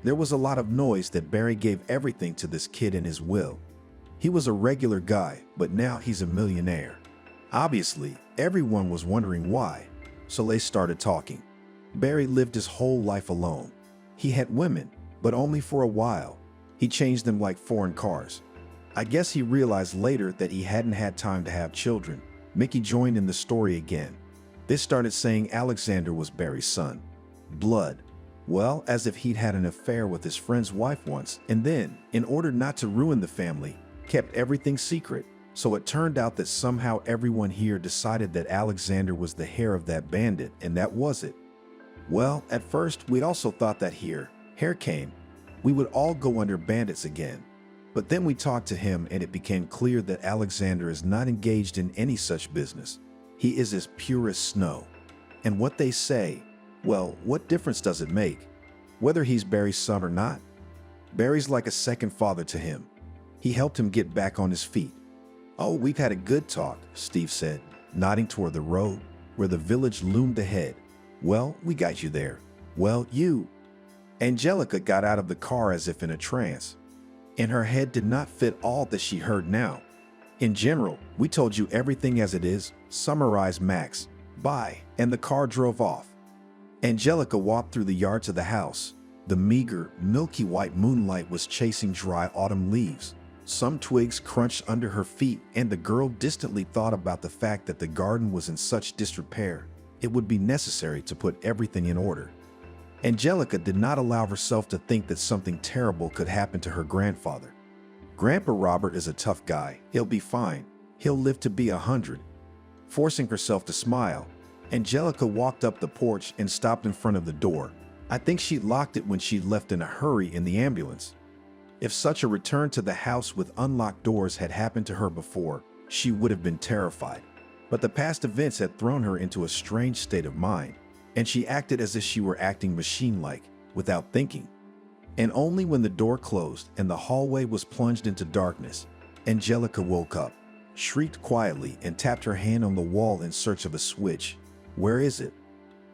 there was a lot of noise that Barry gave everything to this kid in his will. He was a regular guy, but now he's a millionaire. Obviously, everyone was wondering why, so they started talking. Barry lived his whole life alone. He had women, but only for a while. He changed them like foreign cars. I guess he realized later that he hadn't had time to have children. Mickey joined in the story again. They started saying Alexander was Barry's son. Blood. Well, as if he'd had an affair with his friend's wife once, and then, in order not to ruin the family, kept everything secret. So it turned out that somehow everyone here decided that Alexander was the heir of that bandit, and that was it. Well, at first, we'd also thought that hair came, we would all go under bandits again. But then we talked to him and it became clear that Alexander is not engaged in any such business. He is as pure as snow. And what they say, well, what difference does it make? Whether he's Barry's son or not? Barry's like a second father to him. He helped him get back on his feet. Oh, we've had a good talk, Steve said, nodding toward the road, where the village loomed ahead. Well, we got you there. Well, you. Angelica got out of the car as if in a trance, and her head did not fit all that she heard now. In general, we told you everything as it is, summarized Max. Bye, and the car drove off. Angelica walked through the yard to the house. The meager, milky white moonlight was chasing dry autumn leaves. Some twigs crunched under her feet, and the girl distantly thought about the fact that the garden was in such disrepair. It would be necessary to put everything in order. Angelica did not allow herself to think that something terrible could happen to her grandfather. Grandpa Robert is a tough guy. He'll be fine. He'll live to be 100. Forcing herself to smile, Angelica walked up the porch and stopped in front of the door. I think she locked it when she left in a hurry in the ambulance. If such a return to the house with unlocked doors had happened to her before, she would have been terrified. But the past events had thrown her into a strange state of mind, and she acted as if she were acting machine-like, without thinking. And only when the door closed and the hallway was plunged into darkness, Angelica woke up, shrieked quietly, and tapped her hand on the wall in search of a switch. Where is it?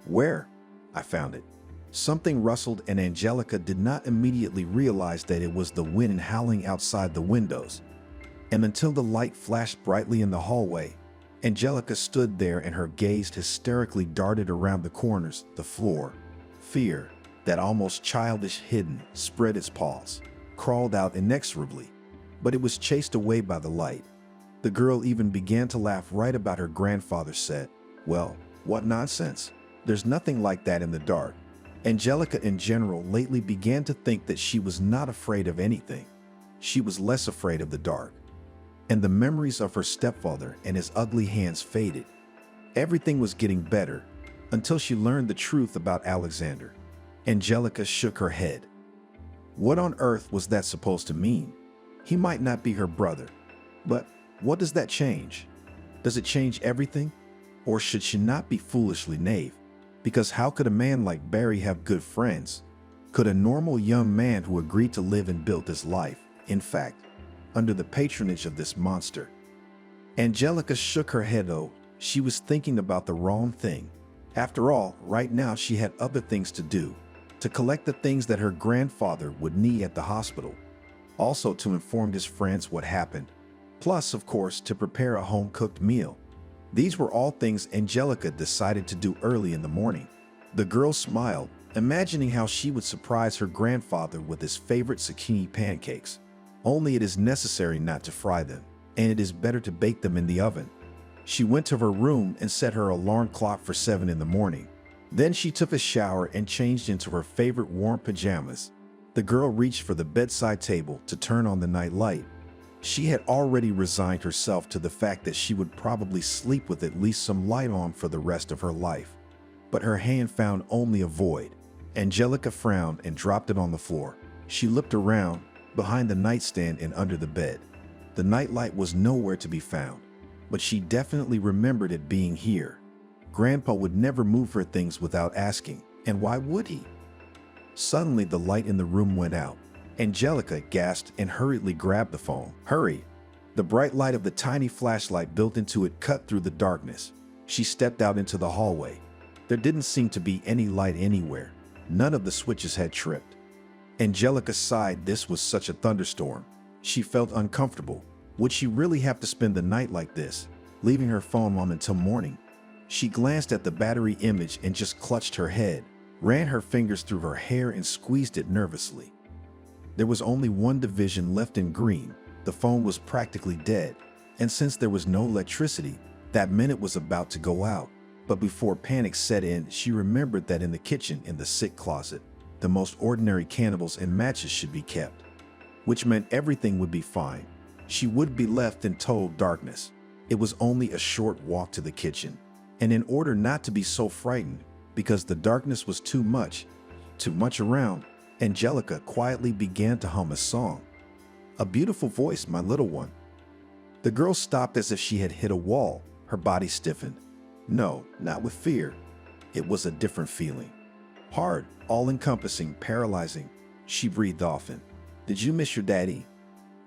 Where? I found it. Something rustled, and Angelica did not immediately realize that it was the wind howling outside the windows. And until the light flashed brightly in the hallway, Angelica stood there and her gaze hysterically darted around the corners, the floor. Fear, that almost childish hidden, spread its paws, crawled out inexorably, but it was chased away by the light. The girl even began to laugh right about her grandfather said, well, what nonsense. There's nothing like that in the dark. Angelica in general lately began to think that she was not afraid of anything. She was less afraid of the dark. And the memories of her stepfather and his ugly hands faded. Everything was getting better until she learned the truth about Alexander. Angelica shook her head. What on earth was that supposed to mean? He might not be her brother, but what does that change? Does it change everything? Or should she not be foolishly naive? Because how could a man like Barry have good friends? Could a normal young man who agreed to live and build his life, in fact, under the patronage of this monster? Angelica shook her head. Oh, she was thinking about the wrong thing. After all, right now she had other things to do, to collect the things that her grandfather would need at the hospital, also to inform his friends what happened, plus, of course, to prepare a home-cooked meal. These were all things Angelica decided to do early in the morning. The girl smiled, imagining how she would surprise her grandfather with his favorite zucchini pancakes. Only it is necessary not to fry them, and it is better to bake them in the oven. She went to her room and set her alarm clock for 7 in the morning. Then she took a shower and changed into her favorite warm pajamas. The girl reached for the bedside table to turn on the night light. She had already resigned herself to the fact that she would probably sleep with at least some light on for the rest of her life. But her hand found only a void. Angelica frowned and dropped it on the floor. She looked around, behind the nightstand and under the bed. The nightlight was nowhere to be found, but she definitely remembered it being here. Grandpa would never move her things without asking, and why would he? Suddenly, the light in the room went out. Angelica gasped and hurriedly grabbed the phone. Hurry! The bright light of the tiny flashlight built into it cut through the darkness. She stepped out into the hallway. There didn't seem to be any light anywhere. None of the switches had tripped. Angelica sighed. This was such a thunderstorm. She felt uncomfortable. Would she really have to spend the night like this, leaving her phone on until morning? She glanced at the battery image and just clutched her head, ran her fingers through her hair and squeezed it nervously. There was only one division left in green. The phone was practically dead, and since there was no electricity, that meant it was about to go out. But before panic set in, she remembered that in the kitchen, in the sick closet, the most ordinary candles and matches should be kept, which meant everything would be fine. She would be left in total darkness. It was only a short walk to the kitchen, and in order not to be so frightened, because the darkness was too much around, Angelica quietly began to hum a song. A beautiful voice, my little one. The girl stopped as if she had hit a wall. Her body stiffened. No, not with fear. It was a different feeling. Hard, all-encompassing, paralyzing. She breathed often. Did you miss your daddy?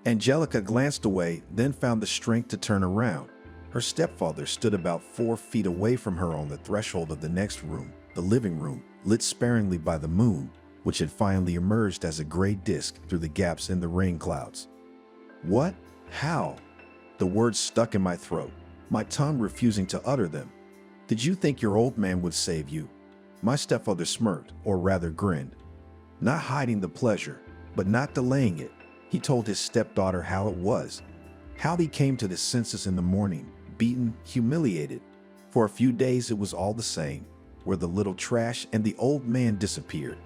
Angelica glanced away, then found the strength to turn around. Her stepfather stood about 4 feet away from her on the threshold of the next room, the living room, lit sparingly by the moon, which had finally emerged as a gray disk through the gaps in the rain clouds. What? How? The words stuck in my throat, my tongue refusing to utter them. Did you think your old man would save you? My stepfather smirked, or rather grinned. Not hiding the pleasure, but not delaying it. He told his stepdaughter how it was, how he came to his senses in the morning, beaten, humiliated. For a few days it was all the same, where the little trash and the old man disappeared.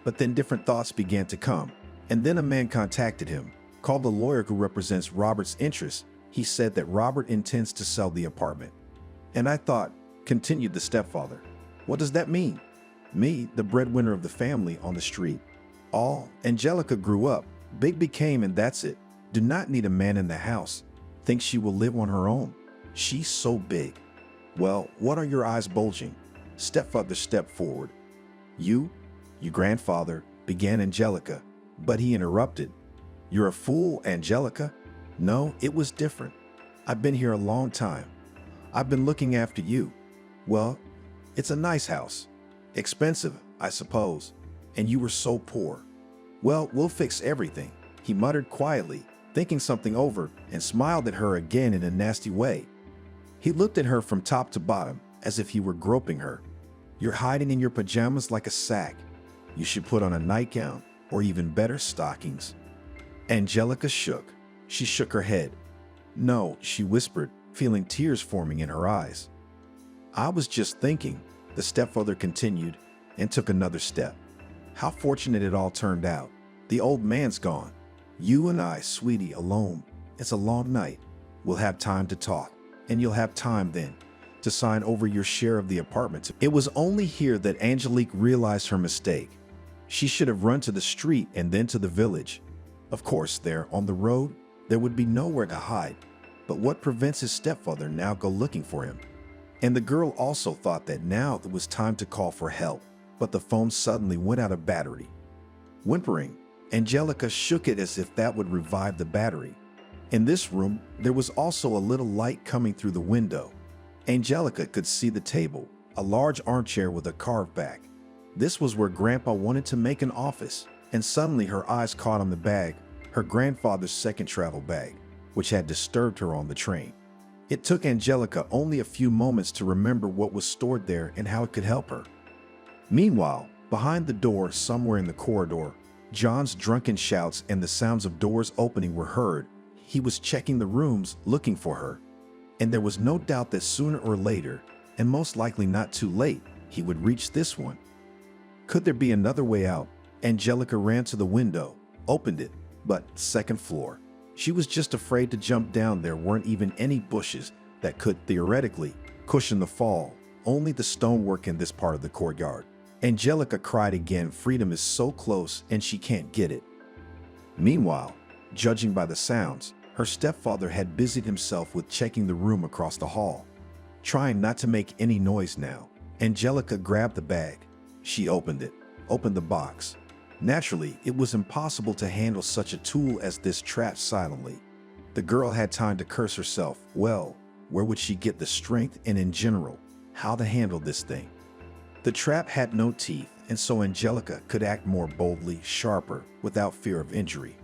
But then different thoughts began to come, and then a man contacted him, called the lawyer who represents Robert's interests. He said that Robert intends to sell the apartment. And I thought, continued the stepfather, what does that mean? Me, the breadwinner of the family, on the street. All Angelica grew up, big became, and that's it. Do not need a man in the house. Thinks she will live on her own. She's so big. Well, what are your eyes bulging? Stepfather stepped forward. You grandfather, began Angelica, but he interrupted. You're a fool, Angelica. No, it was different. I've been here a long time. I've been looking after you. Well, it's a nice house. Expensive, I suppose. And you were so poor. Well, we'll fix everything, he muttered quietly, thinking something over, and smiled at her again in a nasty way. He looked at her from top to bottom, as if he were groping her. You're hiding in your pajamas like a sack. You should put on a nightgown, or even better, stockings. Angelica shook. She shook her head. No, she whispered, feeling tears forming in her eyes. I was just thinking, the stepfather continued, and took another step. How fortunate it all turned out. The old man's gone. You and I, sweetie, alone. It's a long night. We'll have time to talk, and you'll have time then to sign over your share of the apartment. It was only here that Angelique realized her mistake. She should have run to the street and then to the village. Of course, there, on the road, there would be nowhere to hide. But what prevents his stepfather now go looking for him? And the girl also thought that now it was time to call for help, but the phone suddenly went out of battery. Whimpering, Angelica shook it as if that would revive the battery. In this room, there was also a little light coming through the window. Angelica could see the table, a large armchair with a carved back. This was where Grandpa wanted to make an office, and suddenly her eyes caught on the bag, her grandfather's second travel bag, which had disturbed her on the train. It took Angelica only a few moments to remember what was stored there and how it could help her. Meanwhile, behind the door, somewhere in the corridor, John's drunken shouts and the sounds of doors opening were heard. He was checking the rooms, looking for her. And there was no doubt that sooner or later, and most likely not too late, he would reach this one. Could there be another way out? Angelica ran to the window, opened it, but second floor. She was just afraid to jump down. There weren't even any bushes that could theoretically cushion the fall, only the stonework in this part of the courtyard. Angelica cried again. Freedom is so close and she can't get it. Meanwhile, judging by the sounds, her stepfather had busied himself with checking the room across the hall. Trying not to make any noise now, Angelica grabbed the bag. She opened it, opened the box. Naturally, it was impossible to handle such a tool as this trap silently. The girl had time to curse herself. Well, where would she get the strength and in general, how to handle this thing? The trap had no teeth, and so Angelica could act more boldly, sharper, without fear of injury.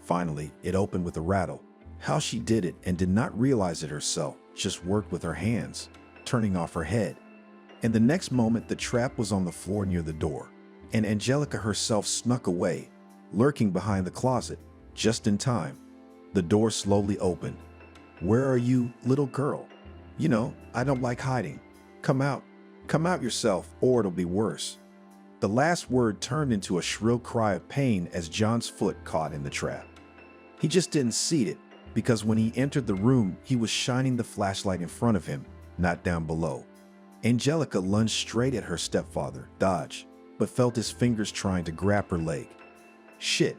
Finally, it opened with a rattle. How she did it and did not realize it herself, just worked with her hands, turning off her head. And the next moment, the trap was on the floor near the door, and Angelica herself snuck away, lurking behind the closet, just in time. The door slowly opened. "Where are you, little girl? You know, I don't like hiding. Come out yourself, or it'll be worse." The last word turned into a shrill cry of pain as John's foot caught in the trap. He just didn't see it, because when he entered the room, he was shining the flashlight in front of him, not down below. Angelica lunged straight at her stepfather, dodged, but felt his fingers trying to grab her leg. Shit.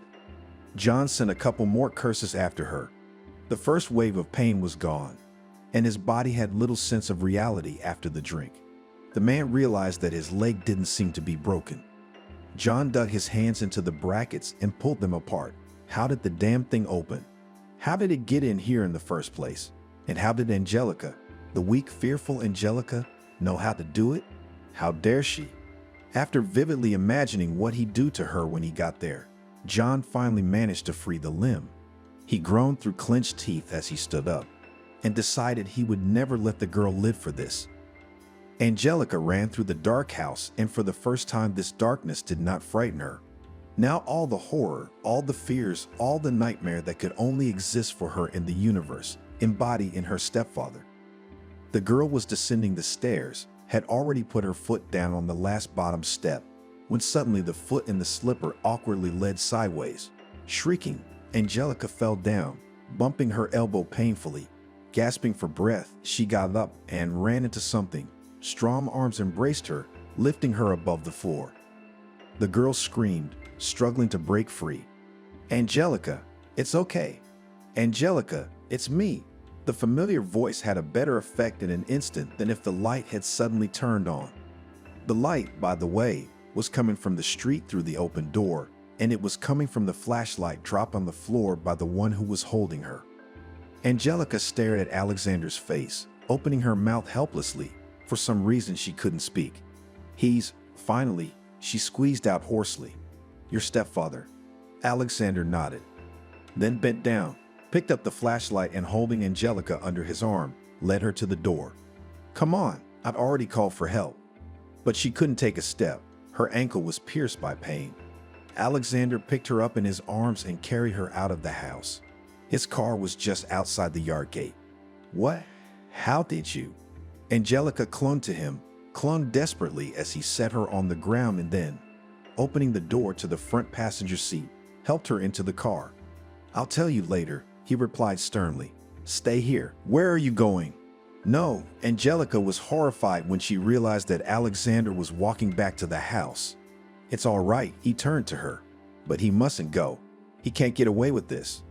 John sent a couple more curses after her. The first wave of pain was gone, and his body had little sense of reality after the drink. The man realized that his leg didn't seem to be broken. John dug his hands into the brackets and pulled them apart. How did the damn thing open? How did it get in here in the first place? And how did Angelica, the weak, fearful Angelica, know how to do it? How dare she? After vividly imagining what he'd do to her when he got there, John finally managed to free the limb. He groaned through clenched teeth as he stood up, and decided he would never let the girl live for this. Angelica ran through the dark house, and for the first time this darkness did not frighten her. Now all the horror, all the fears, all the nightmare that could only exist for her in the universe, embodied in her stepfather. The girl was descending the stairs, had already put her foot down on the last bottom step, when suddenly the foot in the slipper awkwardly led sideways. Shrieking, Angelica fell down, bumping her elbow painfully. Gasping for breath, she got up and ran into something. Strong arms embraced her, lifting her above the floor. The girl screamed, struggling to break free. "Angelica, it's okay. Angelica, it's me." The familiar voice had a better effect in an instant than if the light had suddenly turned on. The light, by the way, was coming from the street through the open door, and it was coming from the flashlight dropped on the floor by the one who was holding her. Angelica stared at Alexander's face, opening her mouth helplessly. For some reason she couldn't speak. Finally, she squeezed out hoarsely. "Your stepfather." Alexander nodded, then bent down, picked up the flashlight, and holding Angelica under his arm, led her to the door. "Come on, I'd already called for help." But she couldn't take a step. Her ankle was pierced by pain. Alexander picked her up in his arms and carried her out of the house. His car was just outside the yard gate. "What? How did you?" Angelica clung to him, clung desperately as he set her on the ground, and then, opening the door to the front passenger seat, helped her into the car. "I'll tell you later," he replied sternly. "Stay here." "Where are you going?" "No." Angelica was horrified when she realized that Alexander was walking back to the house. "It's all right," he turned to her. "But he mustn't go. He can't get away with this."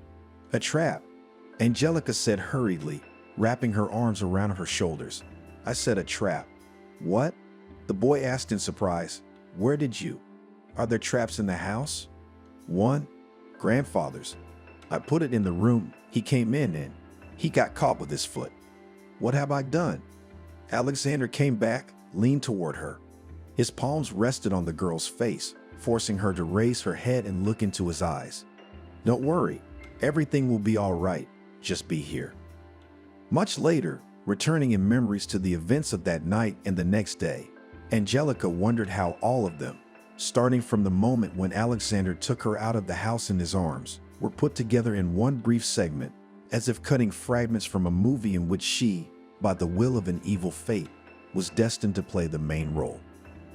"A trap," Angelica said hurriedly, wrapping her arms around her shoulders. "I said a trap." "What?" the boy asked in surprise. "Where did you? Are there traps in the house?" "One. Grandfather's. I put it in the room he came in and he got caught with his foot." "What have I done?" Alexander came back, leaned toward her. His palms rested on the girl's face, forcing her to raise her head and look into his eyes. "Don't worry. Everything will be all right. Just be here." Much later, returning in memories to the events of that night and the next day, Angelica wondered how all of them, starting from the moment when Alexander took her out of the house in his arms, were put together in one brief segment, as if cutting fragments from a movie in which she, by the will of an evil fate, was destined to play the main role.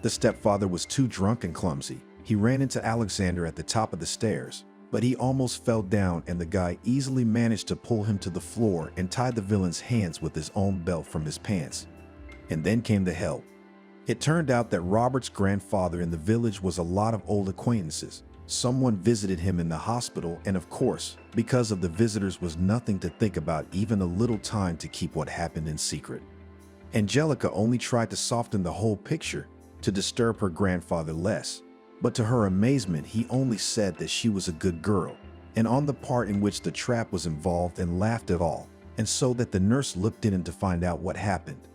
The stepfather was too drunk and clumsy. He ran into Alexander at the top of the stairs, but he almost fell down, and the guy easily managed to pull him to the floor and tie the villain's hands with his own belt from his pants. And then came the hell. It turned out that Robert's grandfather in the village was a lot of old acquaintances. Someone visited him in the hospital, and of course, because of the visitors was nothing to think about, even a little time to keep what happened in secret. Angelica only tried to soften the whole picture to disturb her grandfather less, but to her amazement, he only said that she was a good girl, and on the part in which the trap was involved, and laughed at all, and so that the nurse looked in to find out what happened.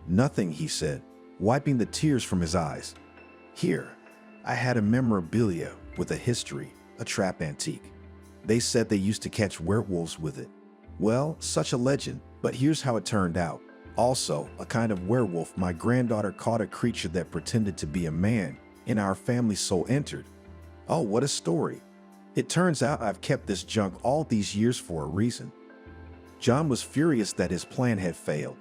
Nothing, he said, wiping the tears from his eyes. Here, I had a memorabilia with a history, a trap antique. They said they used to catch werewolves with it. Well, such a legend, but here's how it turned out. Also, a kind of werewolf, my granddaughter caught a creature that pretended to be a man, and our family soul entered. Oh, what a story. It turns out I've kept this junk all these years for a reason. John was furious that his plan had failed.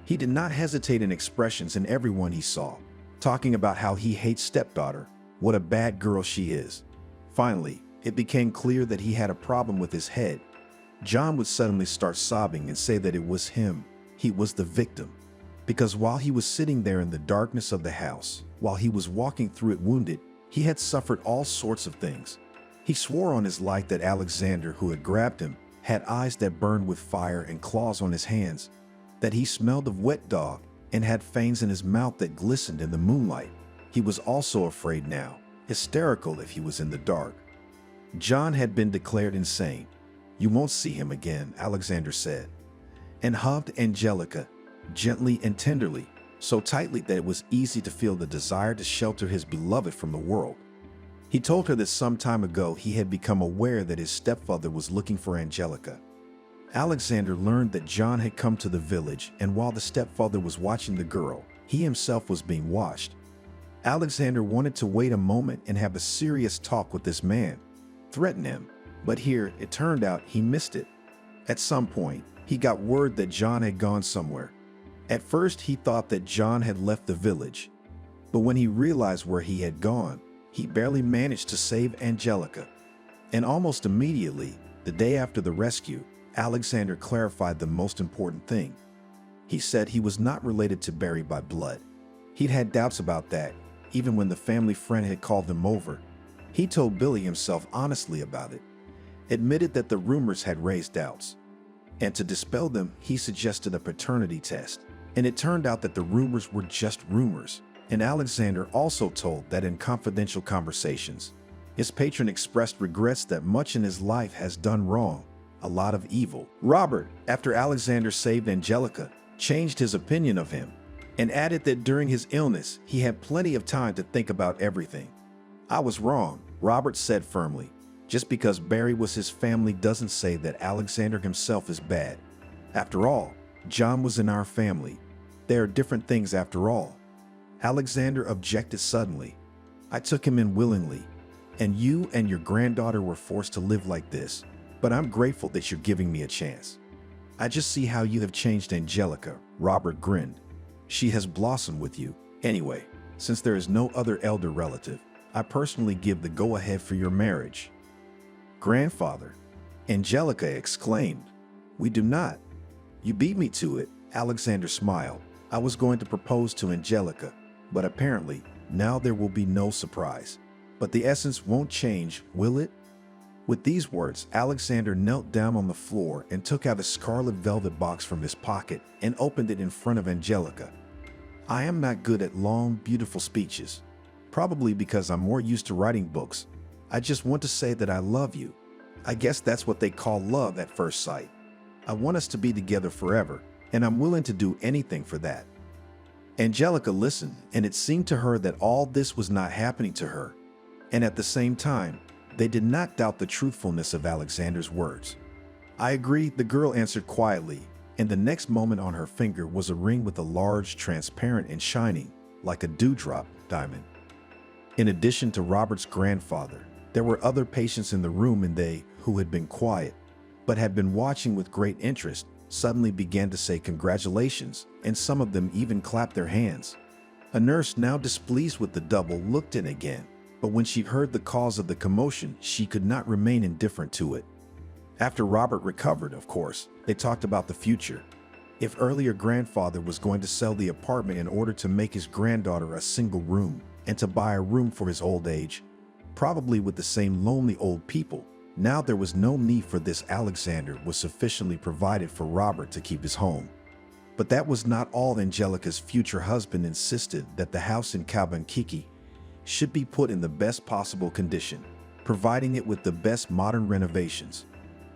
He did not hesitate in expressions in everyone he saw, talking about how he hates stepdaughter, what a bad girl she is. Finally, it became clear that he had a problem with his head. John would suddenly start sobbing and say that it was him. He was the victim. Because while he was sitting there in the darkness of the house, while he was walking through it wounded, he had suffered all sorts of things. He swore on his life that Alexander, who had grabbed him, had eyes that burned with fire and claws on his hands, that he smelled of wet dog and had fangs in his mouth that glistened in the moonlight. He was also afraid now, hysterical if he was in the dark. John had been declared insane. You won't see him again, Alexander said, and hugged Angelica gently and tenderly, so tightly that it was easy to feel the desire to shelter his beloved from the world. He told her that some time ago he had become aware that his stepfather was looking for Angelica. Alexander learned that John had come to the village, and while the stepfather was watching the girl, he himself was being watched. Alexander wanted to wait a moment and have a serious talk with this man, threaten him, but here it turned out he missed it. At some point, he got word that John had gone somewhere. At first, he thought that John had left the village, but when he realized where he had gone, he barely managed to save Angelica. And almost immediately, the day after the rescue, Alexander clarified the most important thing. He said he was not related to Barry by blood. He'd had doubts about that, even when the family friend had called them over. He told Billy himself honestly about it, admitted that the rumors had raised doubts. And to dispel them, he suggested a paternity test. And it turned out that the rumors were just rumors. And Alexander also told that in confidential conversations, his patron expressed regrets that much in his life has done wrong, a lot of evil. Robert, after Alexander saved Angelica, changed his opinion of him and added that during his illness, he had plenty of time to think about everything. I was wrong, Robert said firmly. Just because Barry was his family doesn't say that Alexander himself is bad. After all, John was in our family. There are different things after all. Alexander objected suddenly. I took him in willingly, and you and your granddaughter were forced to live like this, but I'm grateful that you're giving me a chance. I just see how you have changed Angelica, Robert grinned. She has blossomed with you. Anyway, since there is no other elder relative, I personally give the go-ahead for your marriage. Grandfather, Angelica exclaimed. We do not. You beat me to it, Alexander smiled. I was going to propose to Angelica, but apparently, now there will be no surprise. But the essence won't change, will it? With these words, Alexander knelt down on the floor and took out a scarlet velvet box from his pocket and opened it in front of Angelica. I am not good at long, beautiful speeches, probably because I'm more used to writing books. I just want to say that I love you. I guess that's what they call love at first sight. I want us to be together forever, and I'm willing to do anything for that. Angelica listened, and it seemed to her that all this was not happening to her. And at the same time, they did not doubt the truthfulness of Alexander's words. I agree, the girl answered quietly, and the next moment on her finger was a ring with a large, transparent, and shining, like a dewdrop, diamond. In addition to Robert's grandfather, there were other patients in the room, and they, who had been quiet, but had been watching with great interest, suddenly began to say congratulations, and some of them even clapped their hands. A nurse, now displeased with the double, looked in again, but when she heard the cause of the commotion, she could not remain indifferent to it. After Robert recovered, of course, they talked about the future. If earlier grandfather was going to sell the apartment in order to make his granddaughter a single room and to buy a room for his old age, probably with the same lonely old people, now there was no need for this. Alexander was sufficiently provided for Robert to keep his home. But that was not all. Angelica's future husband insisted that the house in Kabankiki should be put in the best possible condition, providing it with the best modern renovations,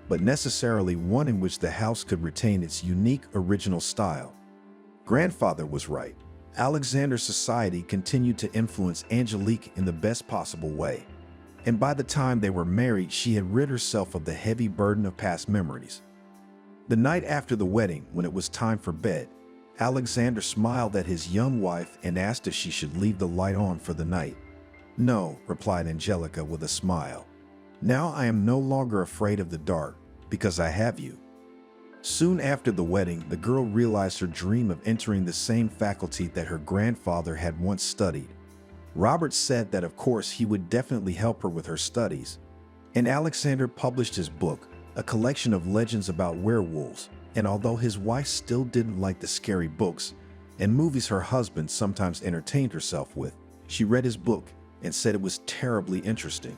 but necessarily one in which the house could retain its unique original style. Grandfather was right. Alexander's society continued to influence Angelique in the best possible way, and by the time they were married, she had rid herself of the heavy burden of past memories. The night after the wedding, when it was time for bed, Alexander smiled at his young wife and asked if she should leave the light on for the night. "No," replied Angelica with a smile. "Now I am no longer afraid of the dark, because I have you." Soon after the wedding, the girl realized her dream of entering the same faculty that her grandfather had once studied. Robert said that of course he would definitely help her with her studies, and Alexander published his book, a collection of legends about werewolves, and although his wife still didn't like the scary books and movies her husband sometimes entertained herself with, she read his book and said it was terribly interesting.